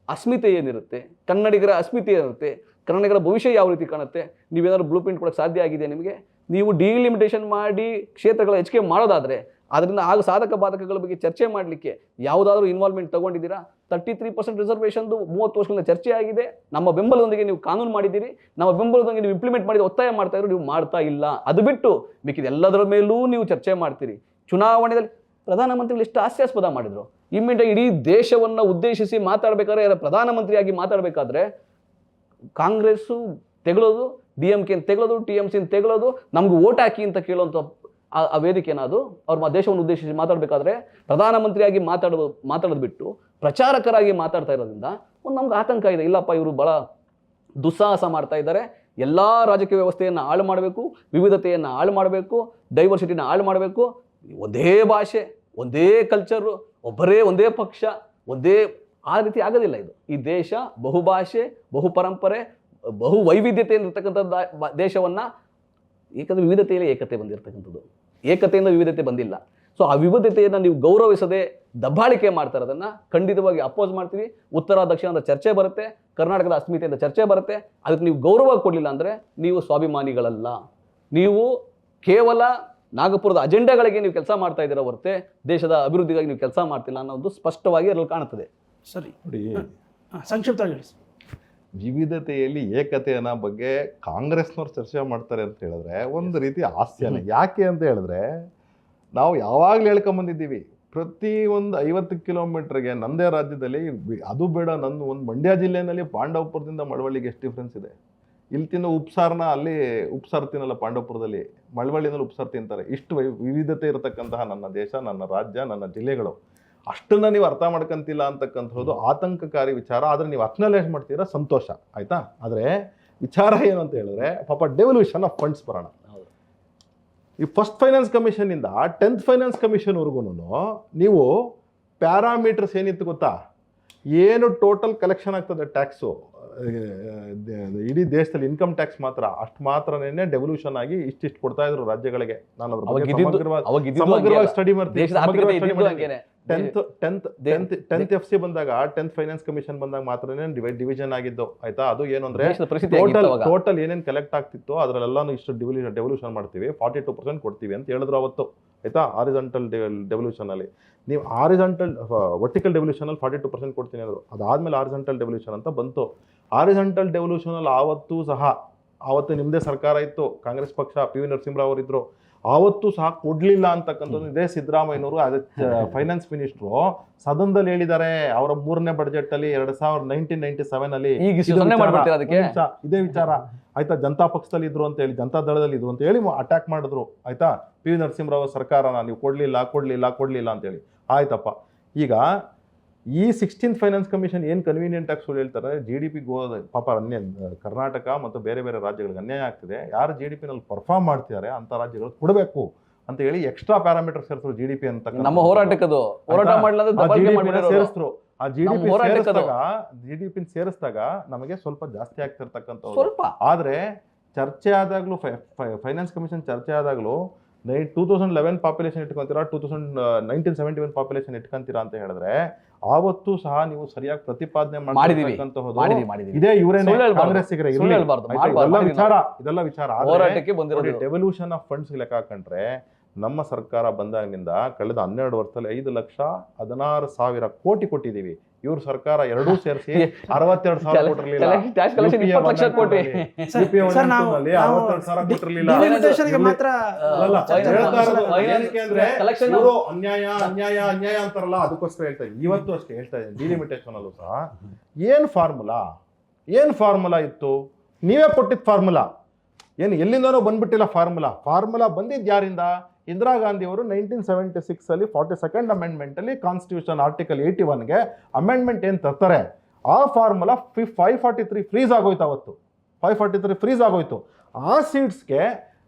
ಅಸ್ಮಿತೆ ಏನಿರುತ್ತೆ, ಕನ್ನಡಿಗರ ಅಸ್ಮಿತೆ ಏನಿರುತ್ತೆ, ಕನ್ನಡಿಗರ ಭವಿಷ್ಯ ಯಾವ ರೀತಿ ಕಾಣುತ್ತೆ, ನೀವೇನಾದ್ರು ಬ್ಲೂ ಪ್ರಿಂಟ್ ಕೊಡೋಕ್ಕೆ ಸಾಧ್ಯ ಆಗಿದೆ ನಿಮಗೆ? ನೀವು ಡಿಲಿಮಿಟೇಷನ್ ಮಾಡಿ ಕ್ಷೇತ್ರಗಳ ಹೆಚ್ಚಿಗೆ ಮಾಡೋದಾದರೆ ಅದರಿಂದ ಆಗ ಸಾಧಕ ಬಾಧಕಗಳ ಬಗ್ಗೆ ಚರ್ಚೆ ಮಾಡಲಿಕ್ಕೆ ಯಾವುದಾದ್ರೂ ಇನ್ವಾಲ್ವ್ಮೆಂಟ್ ತಗೊಂಡಿದ್ದೀರಾ? 33% ರಿಸರ್ವೇಷನ್ದು 30 ವರ್ಷಗಳಿಂದ ಚರ್ಚೆ ಆಗಿದೆ. ನಮ್ಮ ಬೆಂಬಲದೊಂದಿಗೆ ನೀವು ಕಾನೂನು ಮಾಡಿದ್ದೀರಿ, ನಮ್ಮ ಬೆಂಬಲದೊಂದಿಗೆ ನೀವು ಇಂಪ್ಲಿಮೆಂಟ್ ಮಾಡಿದ ಒತ್ತಾಯ ಮಾಡ್ತಾ ಇದ್ರು, ನೀವು ಮಾಡ್ತಾ ಇಲ್ಲ. ಅದು ಬಿಟ್ಟು ಮಿಕ್ಕಿದ ಎಲ್ಲದರ ಮೇಲೂ ನೀವು ಚರ್ಚೆ ಮಾಡ್ತೀರಿ. ಚುನಾವಣೆಯಲ್ಲಿ ಪ್ರಧಾನಮಂತ್ರಿಗಳು ಎಷ್ಟು ಹಾಸ್ಯಾಸ್ಪದ ಮಾಡಿದ್ರು. ಇಡೀ ದೇಶವನ್ನು ಉದ್ದೇಶಿಸಿ ಮಾತಾಡಬೇಕಾದ್ರೆ, ಪ್ರಧಾನಮಂತ್ರಿಯಾಗಿ ಮಾತಾಡಬೇಕಾದ್ರೆ ಕಾಂಗ್ರೆಸ್ಸು ತೆಗಳೋದು, DMK ತೆಗೆಳೋದು, TMC ತೆಗೆಳೋದು, ನಮ್ಗೆ ಓಟ್ ಹಾಕಿ ಅಂತ ಕೇಳುವಂಥ ಆ ವೇದಿಕೆನ ಅದು. ಅವ್ರು ದೇಶವನ್ನು ಉದ್ದೇಶಿಸಿ ಮಾತಾಡಬೇಕಾದ್ರೆ ಪ್ರಧಾನಮಂತ್ರಿಯಾಗಿ ಮಾತಾಡೋದು ಬಿಟ್ಟು ಪ್ರಚಾರಕರಾಗಿ ಮಾತಾಡ್ತಾ ಇರೋದ್ರಿಂದ ಒಂದು ನಮ್ಗೆ ಆತಂಕ ಇದೆ. ಇಲ್ಲಪ್ಪ, ಇವರು ಭಾಳ ದುಸ್ಸಾಹಸ ಮಾಡ್ತಾ ಇದ್ದಾರೆ, ಎಲ್ಲ ರಾಜಕೀಯ ವ್ಯವಸ್ಥೆಯನ್ನು ಹಾಳು ಮಾಡಬೇಕು, ವಿವಿಧತೆಯನ್ನು ಹಾಳು ಮಾಡಬೇಕು, ಡೈವರ್ಸಿಟಿನ ಹಾಳು ಮಾಡಬೇಕು, ಒಂದೇ ಭಾಷೆ, ಒಂದೇ ಕಲ್ಚರು, ಒಂದೇ ಪಕ್ಷ, ಆ ರೀತಿ ಆಗೋದಿಲ್ಲ. ಇದು ಈ ದೇಶ ಬಹುಭಾಷೆ, ಬಹುಪರಂಪರೆ, ಬಹು ವೈವಿಧ್ಯತೆ ಇರತಕ್ಕಂಥ ದೇಶವನ್ನು, ಏಕೆಂದರೆ ವಿವಿಧತೆಯಲ್ಲಿ ಏಕತೆ ಬಂದಿರತಕ್ಕಂಥದ್ದು, ಏಕತೆಯಿಂದ ವಿವಿಧತೆ ಬಂದಿಲ್ಲ. ಸೊ ಆ ವಿವಿಧತೆಯನ್ನು ನೀವು ಗೌರವಿಸದೆ ದಬ್ಬಾಳಿಕೆ ಮಾಡ್ತಾ ಇರೋದನ್ನು ಖಂಡಿತವಾಗಿ ಅಪೋಸ್ ಮಾಡ್ತೀವಿ. ಉತ್ತರ ದಕ್ಷಿಣದ ಚರ್ಚೆ ಬರುತ್ತೆ, ಕರ್ನಾಟಕದ ಅಸ್ಮಿತೆಯಿಂದ ಚರ್ಚೆ ಬರುತ್ತೆ. ಅದಕ್ಕೆ ನೀವು ಗೌರವ ಕೊಡಲಿಲ್ಲ ಅಂದರೆ ನೀವು ಸ್ವಾಭಿಮಾನಿಗಳಲ್ಲ, ನೀವು ಕೇವಲ ನಾಗಪುರದ ಅಜೆಂಡಾಗಳಿಗೆ ನೀವು ಕೆಲಸ ಮಾಡ್ತಾ ಇದ್ದೀರ ಹೊರತೆ ದೇಶದ ಅಭಿವೃದ್ಧಿಗಾಗಿ ನೀವು ಕೆಲಸ ಮಾಡ್ತಿಲ್ಲ ಅನ್ನೋದು ಸ್ಪಷ್ಟವಾಗಿ ಅದರಲ್ಲಿ ಕಾಣುತ್ತದೆ. ಸರಿ, ನೋಡಿ, ಸಂಕ್ಷಿಪ್ತವಾಗಿ ಹೇಳಿ. ವಿವಿಧತೆಯಲ್ಲಿ ಏಕತೆ ಅನ್ನೋ ಬಗ್ಗೆ ಕಾಂಗ್ರೆಸ್ನವ್ರು ಚರ್ಚೆ ಮಾಡ್ತಾರೆ ಅಂತ ಹೇಳಿದ್ರೆ ಒಂದು ರೀತಿ ಹಾಸ್ಯನೇ. ಯಾಕೆ ಅಂತ ಹೇಳಿದ್ರೆ ನಾವು ಯಾವಾಗಲೂ ಹೇಳ್ಕೊಂಬಂದಿದ್ದೀವಿ, ಪ್ರತಿ ಒಂದು 50 ಕಿಲೋಮೀಟ್ರಿಗೆ ನಂದೇ ರಾಜ್ಯದಲ್ಲಿ, ಅದು ಬೇಡ, ನನ್ನ ಒಂದು ಮಂಡ್ಯ ಜಿಲ್ಲೆಯಲ್ಲಿ ಪಾಂಡವಪುರದಿಂದ ಮಳವಳ್ಳಿಗೆ ಎಷ್ಟು ಡಿಫ್ರೆನ್ಸ್ ಇದೆ. ಇಲ್ಲಿ ತಿನ್ನೋ ಉಪ್ಸಾರನ ಅಲ್ಲಿ ಉಪ್ಸಾರು ತಿನ್ನಲ್ಲ, ಪಾಂಡವಪುರದಲ್ಲಿ ಮಳವಳ್ಳಿನಲ್ಲಿ ಉಪ್ಸಾರು ತಿಂತಾರೆ. ಇಷ್ಟು ವಿವಿಧತೆ ಇರತಕ್ಕಂತಹ ನನ್ನ ದೇಶ, ನನ್ನ ರಾಜ್ಯ, ನನ್ನ ಜಿಲ್ಲೆಗಳು, ಅಷ್ಟನ್ನ ನೀವು ಅರ್ಥ ಮಾಡ್ಕೊಂತಿಲ್ಲ ಅಂತಕ್ಕಂಥದ್ದು ಆತಂಕಕಾರಿ ವಿಚಾರ. ಆದರೆ ನೀವು ಅಕ್ನಾಲೇಜ್ ಮಾಡ್ತೀರಾ, ಸಂತೋಷ, ಆಯ್ತಾ. ಆದರೆ ವಿಚಾರ ಏನು ಅಂತ ಹೇಳಿದ್ರೆ, ಪಾಪ ಡೆವಲ್ಯೂಷನ್ ಆಫ್ ಫಂಡ್ಸ್ ಬರೋಣ. ಈ ಫಸ್ಟ್ ಫೈನಾನ್ಸ್ ಕಮಿಷನ್ನಿಂದ 10th ಫೈನಾನ್ಸ್ ಕಮಿಷನ್ವರೆಗೂ ನೀವು ಪ್ಯಾರಾಮೀಟರ್ಸ್ ಏನಿತ್ತು ಗೊತ್ತಾ, ಏನು ಟೋಟಲ್ ಕಲೆಕ್ಷನ್ ಆಗ್ತದೆ ಟ್ಯಾಕ್ಸು ಇಡೀ ದೇಶದಲ್ಲಿ, ಇನ್ಕಮ್ ಟ್ಯಾಕ್ಸ್ ಮಾತ್ರ, ಅಷ್ಟು ಮಾತ್ರನೇ ಡೆವಲ್ಯೂಷನ್ ಆಗಿ ಇಷ್ಟಿಷ್ಟು ಕೊಡ್ತಾ ಇದ್ರು ರಾಜ್ಯಗಳಿಗೆ. ನಾನು ಅದ್ರ ಬಗ್ಗೆ ಸಮಗ್ರವಾಗಿ ಸ್ಟಡಿ ಮಾಡ್ತೀನಿ. 10th FC ಬಂದಾಗ, 10th ಫೈನಾನ್ಸ್ ಕಮಿಷನ್ ಬಂದಾಗ ಮಾತ್ರನೇ ಡಿವಿಷನ್ ಆಗಿದ್ದು, ಆಯ್ತಾ. ಅದು ಏನು ಅಂದ್ರೆ ಟೋಟಲ್ ಏನೇನು ಕಲೆಕ್ಟ್ ಆಗ್ತಿತ್ತು ಅದರಲ್ಲೆಲ್ಲಾನು ಇಷ್ಟು ಡೆವಲ್ಯೂಷನ್ ಮಾಡ್ತೀವಿ, 42% ಕೊಡ್ತೀವಿ ಅಂತ ಹೇಳಿದ್ರು ಅವತ್ತು, ಆಯ್ತಾ. ಹಾರಿಜಾಂಟಲ್ ಡೆವಲ್ಯೂಷನ್ ಅಲ್ಲಿ ನೀವು ವರ್ಟಿಕಲ್ ಡೆವಲ್ಯೂಷನ್ ಅಲ್ಲಿ 42% ಕೊಡ್ತೀನಿ ಅಂದರು. ಅದಾದ್ಮೇಲೆ ಹಾರಿಜಾಂಟಲ್ ಡೆವಲ್ಯೂಷನ್ ಅಂತ ಬಂತು. ಹಾರಿಜಾಂಟಲ್ ಡೆವಲ್ಯೂಷನ್ ಅಲ್ಲಿ ಆವತ್ತು ನಿಮ್ಮದೇ ಸರ್ಕಾರ ಇತ್ತು, ಕಾಂಗ್ರೆಸ್ ಪಕ್ಷ, PV ನರಸಿಂಹರಾವ್ ಅವರಿದ್ರು. ಆವತ್ತೂ ಸಹ ಕೊಡ್ಲಿಲ್ಲ ಅಂತಕ್ಕಂಥದ್ದು ಇದೇ ಸಿದ್ದರಾಮಯ್ಯನವರು ಫೈನಾನ್ಸ್ ಮಿನಿಸ್ಟ್ರು ಸದನದಲ್ಲಿ ಹೇಳಿದ್ದಾರೆ. ಅವರ 3ನೇ ಬಜೆಟ್ ಅಲ್ಲಿ 1997 ಅಲ್ಲಿ ಇದೇ ವಿಚಾರ, ಆಯ್ತಾ. ಜನತಾ ಪಕ್ಷದಲ್ಲಿ ಇದ್ರು ಅಂತ ಹೇಳಿ, ಜನತಾ ದಳದಲ್ಲಿ ಇದ್ರು ಅಂತ ಹೇಳಿ ಅಟ್ಯಾಕ್ ಮಾಡಿದ್ರು, ಆಯ್ತಾ. PV ನರಸಿಂಹರಾವ್ ಸರ್ಕಾರನ ನೀವು ಕೊಡ್ಲಿಲ್ಲ ಅಂತ ಹೇಳಿ. ಆಯ್ತಪ್ಪ, ಈಗ ಈ 16th ಫೈನಾನ್ಸ್ ಕಮಿಷನ್ ಏನು ಕನ್ವೀನಿಯಂಟ್ ಆಗಿ ಸುಳ್ಳು ಹೇಳ್ತಾರೆ, GDP ಪಾಪ ಕರ್ನಾಟಕ ಮತ್ತು ಬೇರೆ ಬೇರೆ ರಾಜ್ಯಗಳಿಗೆ ಅನ್ಯಾಯ ಆಗ್ತಿದೆ, ಯಾರು GDP ನಲ್ಲಿ ಪರ್ಫಾರ್ಮ್ ಮಾಡ್ತಿದ್ದಾರೆ ಅಂತ ರಾಜ್ಯಗಳು ಕೊಡಬೇಕು ಅಂತ ಹೇಳಿ ಎಕ್ಸ್ಟ್ರಾ ಪ್ಯಾರಾಮೀಟರ್ ಸೇರಿಸಿದ್ರು. GDP ಅಂತ ನಮ್ಮ ಹೋರಾಟಕ್ಕದು ಸೇರಿಸಿದ್ರು. ಆ GDP ಸೇರಿಸಿದಾಗ ನಮಗೆ ಸ್ವಲ್ಪ ಜಾಸ್ತಿ ಆಗ್ತಿರ್ತಕ್ಕಂಥ, ಆದ್ರೆ ಚರ್ಚೆ ಆದಾಗ್ಲೂ ಫೈನಾನ್ಸ್ ಕಮಿಷನ್ ಚರ್ಚೆ ಆದಾಗ್ಲೂ 2011 ಪಾಪ್ಯುಲೇಷನ್ ಇಟ್ಕೊಂತೀರಾ, 1971 ಪಾಪ್ಯುಲೇಷನ್ ಇಟ್ಕೊಂತೀರಾ ಅಂತ ಹೇಳಿದ್ರೆ ಆವತ್ತೂ ಸಹ ನೀವು ಸರಿಯಾಗಿ ಪ್ರತಿಪಾದನೆ ಮಾಡಿರ್ತಕ್ಕಂಥದ್ದು ಇದೇ ಇವರೇನೆ ಕಾಂಗ್ರೆಸ್ಸಿಗರೇ. ಇದೆಲ್ಲ ವಿಚಾರ ಡೆವಲ್ಯೂಷನ್ ಆಫ್ ಫಂಡ್ಸ್ ಲೆಕ್ಕ ಹಾಕೊಂಡ್ರೆ ನಮ್ಮ ಸರ್ಕಾರ ಬಂದಾಗಿನಿಂದ ಕಳೆದ 12 ವರ್ಷದಲ್ಲಿ 5,16,000 ಕೋಟಿ ಕೊಟ್ಟಿದ್ದೀವಿ. ಇವ್ರ ಸರ್ಕಾರ ಎರಡೂ ಸೇರಿಸಿ 62,000 ಕೊಟ್ಟಿರಲಿಲ್ಲ. ಅನ್ಯಾಯ ಅಂತಾರಲ್ಲ, ಅದಕ್ಕೋಸ್ಕರ ಹೇಳ್ತಾ ಇದ್ದೀನಿ. ಇವತ್ತು ಅಷ್ಟೇ ಹೇಳ್ತಾ ಇದ್ದೀನಿ, ಡಿಲಿಮಿಟೇಷನ್ ಅಲ್ಲೂ ಸಹ ಏನ್ ಫಾರ್ಮುಲಾ ಇತ್ತು, ನೀವೇ ಕೊಟ್ಟಿದ್ದ ಫಾರ್ಮುಲಾ ಏನು, ಎಲ್ಲಿಂದನೋ ಬಂದ್ಬಿಟ್ಟಿಲ್ಲ. ಫಾರ್ಮುಲಾ ಬಂದಿದ್ದು ಯಾರಿಂದ? ಇಂದಿರಾ ಗಾಂಧಿ ಅವರು 1976 ಅಲ್ಲಿ 42nd ಅಮೆಂಡ್ಮೆಂಟ್ ಅಲ್ಲಿ ಕಾನ್ಸ್ಟಿಟ್ಯೂಷನ್ ಆರ್ಟಿಕಲ್ 81ಗೆ ಅಮೆಂಡ್ಮೆಂಟ್ ಏನು ತರ್ತಾರೆ, ಆ ಫಾರ್ಮುಲಾ 543 ಫ್ರೀಸ್ ಆಗೋಯ್ತು. ಅವತ್ತು 543 ಫ್ರೀಸ್ ಆಗೋಯ್ತು. ಆ ಸೀಟ್ಸ್ಗೆ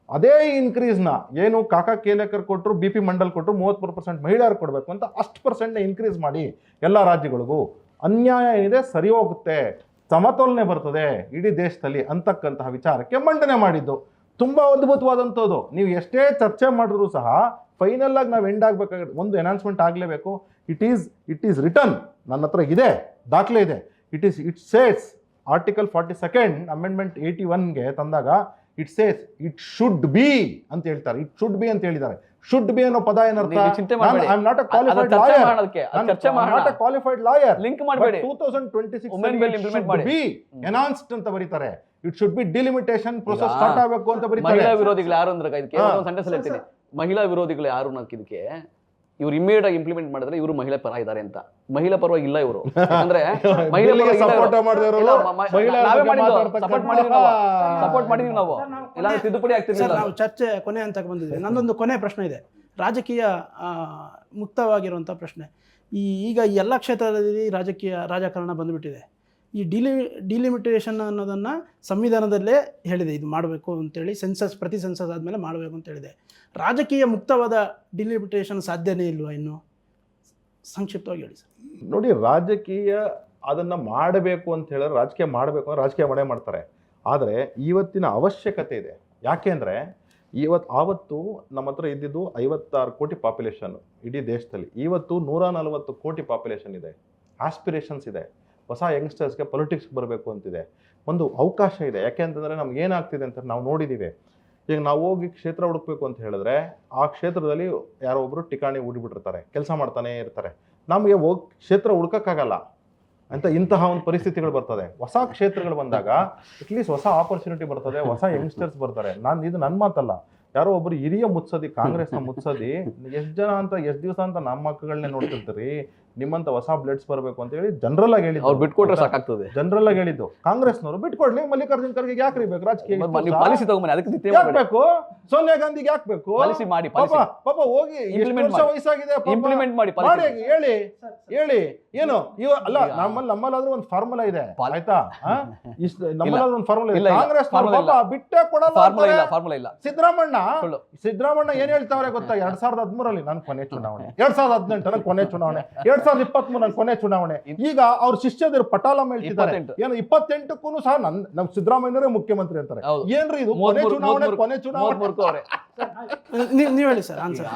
ಅದೇ ಇನ್ಕ್ರೀಸ್ನ ಏನು ಕಾಕಾ ಕೇಲೇಕರ್ ಕೊಟ್ಟರು, BP ಮಂಡಲ್ ಕೊಟ್ಟರು, 33% ಮಹಿಳೆಯರು ಕೊಡಬೇಕು ಅಂತ ಅಷ್ಟು ಪರ್ಸೆಂಟ್ನ ಇನ್ಕ್ರೀಸ್ ಮಾಡಿ ಎಲ್ಲ ರಾಜ್ಯಗಳಿಗೂ. ಅನ್ಯಾಯ ಏನಿದೆ ಸರಿ ಹೋಗುತ್ತೆ, ಸಮತೋಲನೆ ಬರ್ತದೆ ಇಡೀ ದೇಶದಲ್ಲಿ ಅಂತಕ್ಕಂತಹ ವಿಚಾರಕ್ಕೆ ಮಂಡನೆ ಮಾಡಿದ್ದು. ತುಂಬ ಅದ್ಭುತವಾದಂಥದ್ದು. ನೀವು ಎಷ್ಟೇ ಚರ್ಚೆ ಮಾಡಿದ್ರು ಸಹ ಫೈನಲ್ ಆಗಿ ನಾವು ಎಂಡ್ ಆಗಬೇಕಾಗುತ್ತೆ, ಒಂದು ಎನೌನ್ಸ್ಮೆಂಟ್ ಆಗಲೇಬೇಕು. ಇಟ್ ಈಸ್ ರಿಟರ್ನ್, ನನ್ನ ಹತ್ರ ಇದೆ, ದಾಖಲೆ ಇದೆ. It says article 42nd amendment 81ಗೆ ತಂದಾಗ it says it should be ಅಂತ ಹೇಳ್ತಾರೆ. ಇಟ್ ಶುಡ್ ಬಿ ಅಂತ ಹೇಳಿದ್ದಾರೆ. ಶುಡ್ ಬಿ ಅನ್ನೋ ಪದ ಏನರ್ಥ? I am not a qualified lawyer. 2026 B announced ಅಂತ ಬರೀತಾರೆ. It should B delimitation process start ಆಗಬೇಕು ಅಂತ ಬರೀತಾರೆ. ಮಹಿಳಾ ವಿರೋಧಿಗಳು ಯಾರು ಅಂದ್ರೆ ಇದಕ್ಕೆ ಸೆಂಟೆನ್ಸ್ ಹೇಳ್ತೀನಿ. ಮಹಿಳಾ ವಿರೋಧಿಗಳು ಯಾರು ಅನ್ನೋದಕ್ಕೆ ಇವ್ರು ಇಮಿಡಿಯೇಟ್ ಆಗಿ ಇಂಪ್ಲಿಮೆಂಟ್ ಮಾಡಿದ್ರೆ ಇವರು ಮಹಿಳೆ ಪರ ಇದ್ದಾರೆ ಅಂತ. ಮಹಿಳಾ ಪರವಾಗಿ ಇಲ್ಲ ಇವರು, ಯಾಕಂದ್ರೆ ಮಹಿಳೆ ಬಿಲ್ಲಿಗೆ support ಮಾಡಿದವರು ಸಪೋರ್ಟ್ ಮಾಡಿದೀವಿ ನಾವು, ಇಲ್ಲ ತಿದ್ದುಪಡಿ ಸರ್ ಆಗ್ತಿರ್ಲಿಲ್ಲ. ನಾವು ಚರ್ಚೆ ಕೊನೆ ಹಂತಕ್ಕೆ ಬಂದಿದ್ದೀವಿ. ನನ್ನೊಂದು ಕೊನೆ ಪ್ರಶ್ನೆ ಇದೆ, ರಾಜಕೀಯ ಮುಕ್ತವಾಗಿರುವಂಥ ಪ್ರಶ್ನೆ. ಈಗ ಈ ಎಲ್ಲ ಕ್ಷೇತ್ರದಲ್ಲಿ ರಾಜಕಾರಣ ಬಂದುಬಿಟ್ಟಿದೆ. ಈ ಡಿಲಿಮಿಟೇಷನ್ ಅನ್ನೋದನ್ನು ಸಂವಿಧಾನದಲ್ಲೇ ಹೇಳಿದೆ, ಇದು ಮಾಡಬೇಕು ಅಂತೇಳಿ. ಪ್ರತಿ ಸೆನ್ಸಸ್ ಆದಮೇಲೆ ಮಾಡಬೇಕು ಅಂತ ಹೇಳಿದೆ. ರಾಜಕೀಯ ಮುಕ್ತವಾದ ಡಿಲಿಮಿಟೇಷನ್ ಸಾಧ್ಯನೇ ಇಲ್ವಾ ಇನ್ನು? ಸಂಕ್ಷಿಪ್ತವಾಗಿ ಹೇಳಿ ಸರ್. ನೋಡಿ, ರಾಜಕೀಯ ಅದನ್ನು ಮಾಡಬೇಕು ಅಂತ ಹೇಳಿದ್ರೆ ರಾಜಕೀಯ ಮಾಡಬೇಕು ಅಂದ್ರೆ ರಾಜಕೀಯ ಮಾಡೇ ಮಾಡ್ತಾರೆ. ಆದರೆ ಇವತ್ತಿನ ಅವಶ್ಯಕತೆ ಇದೆ. ಯಾಕೆಂದರೆ ಆವತ್ತು ನಮ್ಮ ಹತ್ರ ಇದ್ದಿದ್ದು 56 ಕೋಟಿ ಪಾಪ್ಯುಲೇಷನ್ ಇಡೀ ದೇಶದಲ್ಲಿ. ಇವತ್ತು 140 ಕೋಟಿ ಪಾಪ್ಯುಲೇಷನ್ ಇದೆ. ಆಸ್ಪಿರೇಷನ್ಸ್ ಇದೆ. ಹೊಸ ಯಂಗ್ಸ್ಟರ್ಸ್ಗೆ ಪೊಲಿಟಿಕ್ಸ್ ಬರಬೇಕು ಅಂತಿದೆ. ಒಂದು ಅವಕಾಶ ಇದೆ. ಯಾಕೆ ಅಂತಂದರೆ ನಮ್ಗೆ ಏನಾಗ್ತಿದೆ ಅಂತ ನಾವು ನೋಡಿದ್ದೀವಿ. ಈಗ ನಾವು ಹೋಗಿ ಕ್ಷೇತ್ರ ಹುಡುಕ್ಬೇಕು ಅಂತ ಹೇಳಿದ್ರೆ ಆ ಕ್ಷೇತ್ರದಲ್ಲಿ ಯಾರೋ ಒಬ್ಬರು ಟಿಕಾಣಿ ಹೂಡಿಬಿಟ್ಟಿರ್ತಾರೆ, ಕೆಲಸ ಮಾಡ್ತಾನೆ ಇರ್ತಾರೆ. ನಮಗೆ ಹೋಗಿ ಕ್ಷೇತ್ರ ಹುಡುಕೋಕ್ಕಾಗಲ್ಲ ಅಂತ ಇಂತಹ ಒಂದು ಪರಿಸ್ಥಿತಿಗಳು ಬರ್ತದೆ. ಹೊಸ ಕ್ಷೇತ್ರಗಳು ಬಂದಾಗ ಅಟ್ಲೀಸ್ಟ್ ಹೊಸ ಆಪರ್ಚುನಿಟಿ ಬರ್ತದೆ, ಹೊಸ ಯಂಗ್ಸ್ಟರ್ಸ್ ಬರ್ತಾರೆ. ಇದು ನನ್ನ ಮಾತಲ್ಲ, ಯಾರೋ ಒಬ್ಬರು ಹಿರಿಯ ಮುತ್ಸದಿ, ಕಾಂಗ್ರೆಸ್ನ ಮುತ್ಸದಿ, ಎಷ್ಟು ದಿವಸ ಅಂತ ನಮ್ಮ ಮಕ್ಕಳನ್ನೇ ನೋಡ್ತಿರ್ತೀರಿ, ನಿಮ್ಮಂತ ಹೊಸ ಬ್ಲಡ್ಸ್ ಬರಬೇಕು ಅಂತ ಹೇಳಿ ಜನರಲ್ ಆಗಿ ಹೇಳಿದ್ದು. ಅವ್ರು ಬಿಟ್ಕೊಟ್ರೆ ಸಾಕಾಗ್ತದೆ. ಜನರಲ್ ಆಗಿ ಹೇಳಿದ್ದು ಕಾಂಗ್ರೆಸ್ನವರು ಬಿಟ್ಕೊಡ್ಲಿ. ಮಲ್ಲಿಕಾರ್ಜುನ್ ಖರ್ಗೆ ಯಾಕೆ ಬೇಕು ರಾಜಕೀಯ? ಪಾಲಿಸಿ ತಗೊಂಬನ್ನಿ, ಅದಕ್ಕೆ ಯಾಕೆ ಬೇಕು? ಸೋನಿಯಾ ಗಾಂಧಿಗೆ ಯಾಕೆ ಬೇಕು? ಪಾಲಿಸಿ ಮಾಡಿ, ಪಾಪ ಹೋಗಿ ವಯಸ್ಸಾಗಿದೆ, ಇಂಪ್ಲಿಮೆಂಟ್ ಮಾಡಿ, ಹೇಳಿ ಏನು ಅಲ್ಲ. ನಮ್ಮಲ್ಲಾದ್ರೂ ಒಂದು ಫಾರ್ಮುಲಾ ಇದೆ, ಆಯ್ತಾ? ನಮ್ಮಲ್ಲಾದ್ರೂ ಒಂದು ಫಾರ್ಮುಲಾ ಇದೆ. ಕಾಂಗ್ರೆಸ್ ಬಿಟ್ಟೇ ಫಾರ್ಮುಲಾ ಇಲ್ಲ. ಸಿದ್ದರಾಮಣ್ಣ ಏನ್ ಹೇಳ್ತಾವ್ರೆ ಗೊತ್ತಾ? 2013 ನನ್ನ ಕೊನೆ ಚುನಾವಣೆ, 2018 ಕೊನೆ ಚುನಾವಣೆ, 2023 ಕೊನೆ ಚುನಾವಣೆ. ಈಗ ಅವ್ರ ಶಿಷ್ಯದರು ಪಟಾಲ ಹೇಳ್ತಿದ್ದಾರೆ ಏನು 28ಕ್ಕೂ ಸಹ ನಮ್ ಸಿದ್ದರಾಮಯ್ಯರೇ ಮುಖ್ಯಮಂತ್ರಿ ಅಂತಾರೆ. ಏನ್ರಿ ಇದು? ಕೊನೆ ಚುನಾವಣೆ. ನೀವು ಹೇಳಿ ಸರ್ ಆನ್ಸರ್.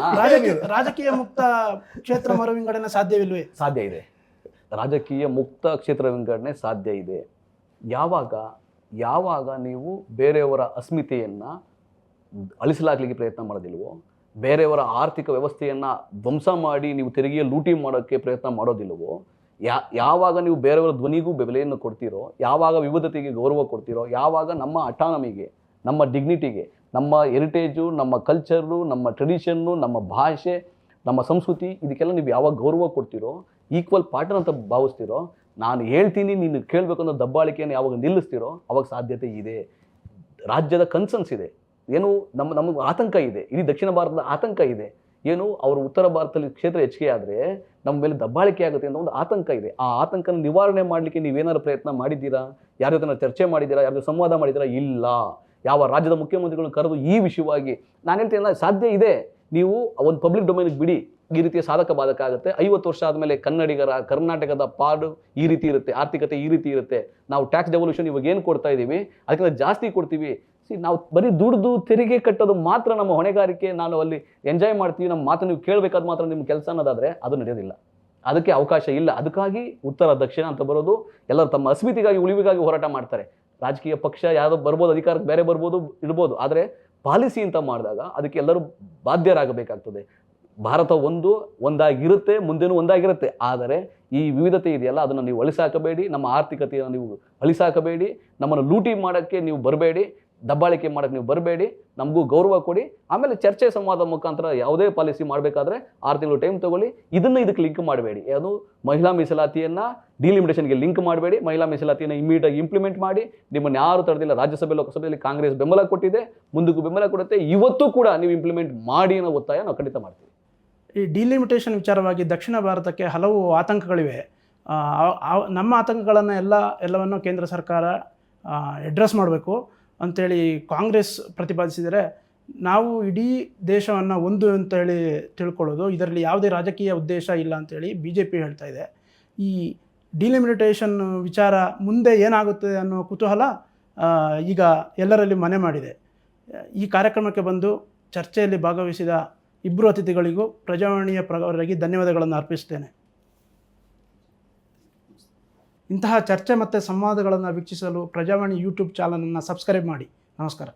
ರಾಜಕೀಯ ಮುಕ್ತ ಕ್ಷೇತ್ರ ಮರು ವಿಂಗಡಣೆ ಸಾಧ್ಯವಿಲ್ವೇ? ಸಾಧ್ಯ ಇದೆ. ರಾಜಕೀಯ ಮುಕ್ತ ಕ್ಷೇತ್ರ ವಿಂಗಡಣೆ ಸಾಧ್ಯ ಇದೆ. ಯಾವಾಗ ನೀವು ಬೇರೆಯವರ ಅಸ್ಮಿತೆಯನ್ನು ಅಳಿಸಲಾಗ್ಲಿಕ್ಕೆ ಪ್ರಯತ್ನ ಮಾಡೋದಿಲ್ವೋ, ಬೇರೆಯವರ ಆರ್ಥಿಕ ವ್ಯವಸ್ಥೆಯನ್ನು ಧ್ವಂಸ ಮಾಡಿ ನೀವು ತೆರಿಗೆಯ ಲೂಟಿ ಮಾಡೋಕ್ಕೆ ಪ್ರಯತ್ನ ಮಾಡೋದಿಲ್ವೋ, ಯಾವಾಗ ನೀವು ಬೇರೆಯವರ ಧ್ವನಿಗೂ ಬೆಲೆಯನ್ನು ಕೊಡ್ತೀರೋ, ಯಾವಾಗ ವಿವಿಧತೆಗೆ ಗೌರವ ಕೊಡ್ತೀರೋ, ಯಾವಾಗ ನಮ್ಮ ಅಟಾನಮಿಗೆ, ನಮ್ಮ ಡಿಗ್ನಿಟಿಗೆ, ನಮ್ಮ ಹೆರಿಟೇಜು, ನಮ್ಮ ಕಲ್ಚರು, ನಮ್ಮ ಟ್ರೆಡಿಷನ್ನು, ನಮ್ಮ ಭಾಷೆ, ನಮ್ಮ ಸಂಸ್ಕೃತಿ, ಇದಕ್ಕೆಲ್ಲ ನೀವು ಯಾವಾಗ ಗೌರವ ಕೊಡ್ತೀರೋ, ಈಕ್ವಲ್ ಪಾರ್ಟ್ನರ್ ಅಂತ ಭಾವಿಸ್ತೀರೋ, ನಾನು ಹೇಳ್ತೀನಿ ನೀನು ಕೇಳಬೇಕು ಅನ್ನೋ ದಬ್ಬಾಳಿಕೆಯನ್ನು ಯಾವಾಗ ನಿಲ್ಲಿಸ್ತೀರೋ ಅವಾಗ ಸಾಧ್ಯತೆ ಇದೆ. ರಾಜ್ಯದ ಕನ್ಸರ್ನ್ಸ್ ಇದೆ, ಏನು ನಮಗೆ ಆತಂಕ ಇದೆ, ಇಡೀ ದಕ್ಷಿಣ ಭಾರತದ ಆತಂಕ ಇದೆ. ಏನು ಅವರು ಉತ್ತರ ಭಾರತದಲ್ಲಿ ಕ್ಷೇತ್ರ ಹೆಚ್ಚಿಗೆ ಆದರೆ ನಮ್ಮ ಮೇಲೆ ದಬ್ಬಾಳಿಕೆ ಆಗುತ್ತೆ ಅಂತ ಒಂದು ಆತಂಕ ಇದೆ. ಆ ಆತಂಕನ ನಿವಾರಣೆ ಮಾಡಲಿಕ್ಕೆ ನೀವೇನಾದ್ರು ಪ್ರಯತ್ನ ಮಾಡಿದ್ದೀರಾ? ಯಾರ ಜೊತೆ ಚರ್ಚೆ ಮಾಡಿದ್ದೀರಾ? ಯಾರ ಜೊತೆ ಸಂವಾದ ಮಾಡಿದ್ದೀರಾ? ಇಲ್ಲ. ಯಾವ ರಾಜ್ಯದ ಮುಖ್ಯಮಂತ್ರಿಗಳನ್ನು ಕರೆದು ಈ ವಿಷಯವಾಗಿ ನಾನು ಹೇಳ್ತೀನಿ, ಸಾಧ್ಯ ಇದೆ. ನೀವು ಒಂದು ಪಬ್ಲಿಕ್ ಡೊಮೈನಿಗೆ ಬಿಡಿ, ಈ ರೀತಿಯ ಸಾಧಕ ಬಾಧಕ ಆಗುತ್ತೆ. 50 ವರ್ಷ ಆದಮೇಲೆ ಕರ್ನಾಟಕದ ಪಾಡು ಈ ರೀತಿ ಇರುತ್ತೆ, ಆರ್ಥಿಕತೆ ಈ ರೀತಿ ಇರುತ್ತೆ. ನಾವು ಟ್ಯಾಕ್ಸ್ ಡೆವಲ್ಯೂಷನ್ ಇವಾಗ ಏನು ಕೊಡ್ತಾ ಇದ್ದೀವಿ ಅದಕ್ಕಿಂತ ಜಾಸ್ತಿ ಕೊಡ್ತೀವಿ. ನಾವು ಬರೀ ದುಡ್ದು ತೆರಿಗೆ ಕಟ್ಟೋದು ಮಾತ್ರ ನಮ್ಮ ಹೊಣೆಗಾರಿಕೆ, ನಾನು ಅಲ್ಲಿ ಎಂಜಾಯ್ ಮಾಡ್ತೀವಿ, ನಮ್ಮ ಮಾತು ನೀವು ಕೇಳಬೇಕಾದ ಮಾತ್ರ ನಿಮ್ಮ ಕೆಲಸ ಅನ್ನೋದಾದರೆ ಅದು ನಡೆಯೋದಿಲ್ಲ. ಅದಕ್ಕೆ ಅವಕಾಶ ಇಲ್ಲ. ಅದಕ್ಕಾಗಿ ಉತ್ತರ ದಕ್ಷಿಣ ಅಂತ ಬರೋದು, ಎಲ್ಲರೂ ತಮ್ಮ ಅಸ್ಮಿತೆಗಾಗಿ ಉಳಿವಿಗಾಗಿ ಹೋರಾಟ ಮಾಡ್ತಾರೆ. ರಾಜಕೀಯ ಪಕ್ಷ ಯಾವುದೋ ಬರ್ಬೋದು, ಅಧಿಕಾರಕ್ಕೆ ಬೇರೆ ಬರ್ಬೋದು, ಇಡ್ಬೋದು, ಆದರೆ ಪಾಲಿಸಿ ಅಂತ ಮಾಡಿದಾಗ ಅದಕ್ಕೆ ಎಲ್ಲರೂ ಬಾಧ್ಯರಾಗಬೇಕಾಗ್ತದೆ. ಭಾರತ ಒಂದಾಗಿರುತ್ತೆ, ಮುಂದೆನೂ ಒಂದಾಗಿರುತ್ತೆ. ಆದರೆ ಈ ವಿವಿಧತೆ ಇದೆಯಲ್ಲ, ಅದನ್ನು ನೀವು ಅಳಿಸಾಕಬೇಡಿ. ನಮ್ಮ ಆರ್ಥಿಕತೆಯನ್ನು ನೀವು ಅಳಿಸಾಕಬೇಡಿ. ನಮ್ಮನ್ನು ಲೂಟಿ ಮಾಡೋಕ್ಕೆ ನೀವು ಬರಬೇಡಿ, ದಬ್ಬಾಳಿಕೆ ಮಾಡೋಕ್ಕೆ ನೀವು ಬರಬೇಡಿ. ನಮಗೂ ಗೌರವ ಕೊಡಿ. ಆಮೇಲೆ ಚರ್ಚೆ ಸಂವಾದ ಮುಖಾಂತರ ಯಾವುದೇ ಪಾಲಿಸಿ ಮಾಡಬೇಕಾದ್ರೆ 6 ತಿಂಗಳು ಟೈಮ್ ತೊಗೊಳ್ಳಿ. ಇದಕ್ಕೆ ಲಿಂಕ್ ಮಾಡಬೇಡಿ. ಅದು ಮಹಿಳಾ ಮೀಸಲಾತಿಯನ್ನು ಡಿಲಿಮಿಟೇಷನ್ಗೆ ಲಿಂಕ್ ಮಾಡಬೇಡಿ. ಮಹಿಳಾ ಮೀಸಲಾತಿಯನ್ನು ಇಮಿಡಿಯೇಟಾಗಿ ಇಂಪ್ಲಿಮೆಂಟ್ ಮಾಡಿ. ನಿಮ್ಮನ್ನು ಯಾರು ತಡೆದಿಲ್ಲ. ರಾಜ್ಯಸಭೆ ಲೋಕಸಭೆಯಲ್ಲಿ ಕಾಂಗ್ರೆಸ್ ಬೆಂಬಲ ಕೊಟ್ಟಿದೆ, ಮುಂದಕ್ಕೂ ಬೆಂಬಲ ಕೊಡುತ್ತೆ. ಇವತ್ತು ಕೂಡ ನೀವು ಇಂಪ್ಲಿಮೆಂಟ್ ಮಾಡಿ ಅನ್ನೋ ಒತ್ತಾಯ ನಾವು ಖಂಡಿತ ಮಾಡ್ತೀವಿ. ಈ ಡಿಲಿಮಿಟೇಷನ್ ವಿಚಾರವಾಗಿ ದಕ್ಷಿಣ ಭಾರತಕ್ಕೆ ಹಲವು ಆತಂಕಗಳಿವೆ. ನಮ್ಮ ಆತಂಕಗಳನ್ನು ಎಲ್ಲವನ್ನು ಕೇಂದ್ರ ಸರ್ಕಾರ ಅಡ್ರೆಸ್ ಮಾಡಬೇಕು ಅಂಥೇಳಿ ಕಾಂಗ್ರೆಸ್ ಪ್ರತಿಪಾದಿಸಿದರೆ, ನಾವು ಇಡೀ ದೇಶವನ್ನು ಒಂದು ಅಂತೇಳಿ ತಿಳ್ಕೊಳ್ಳೋದು, ಇದರಲ್ಲಿ ಯಾವುದೇ ರಾಜಕೀಯ ಉದ್ದೇಶ ಇಲ್ಲ ಅಂಥೇಳಿ BJP ಹೇಳ್ತಾ ಇದೆ. ಈ ಡಿಲಿಮಿಟೇಷನ್ ವಿಚಾರ ಮುಂದೆ ಏನಾಗುತ್ತದೆ ಅನ್ನೋ ಕುತೂಹಲ ಈಗ ಎಲ್ಲರಲ್ಲಿ ಮನೆ ಮಾಡಿದೆ. ಈ ಕಾರ್ಯಕ್ರಮಕ್ಕೆ ಬಂದು ಚರ್ಚೆಯಲ್ಲಿ ಭಾಗವಹಿಸಿದ ಇಬ್ಬರು ಅತಿಥಿಗಳಿಗೂ ಪ್ರಜಾವಾಣಿಯ ಪರವಾಗಿ ಧನ್ಯವಾದಗಳನ್ನು ಅರ್ಪಿಸುತ್ತೇನೆ. ಇಂತಹ ಚರ್ಚೆ ಮತ್ತು ಸಂವಾದಗಳನ್ನು ವೀಕ್ಷಿಸಲು ಪ್ರಜಾವಾಣಿ ಯೂಟ್ಯೂಬ್ ಚಾನಲನ್ನು ಸಬ್ಸ್ಕ್ರೈಬ್ ಮಾಡಿ. ನಮಸ್ಕಾರ.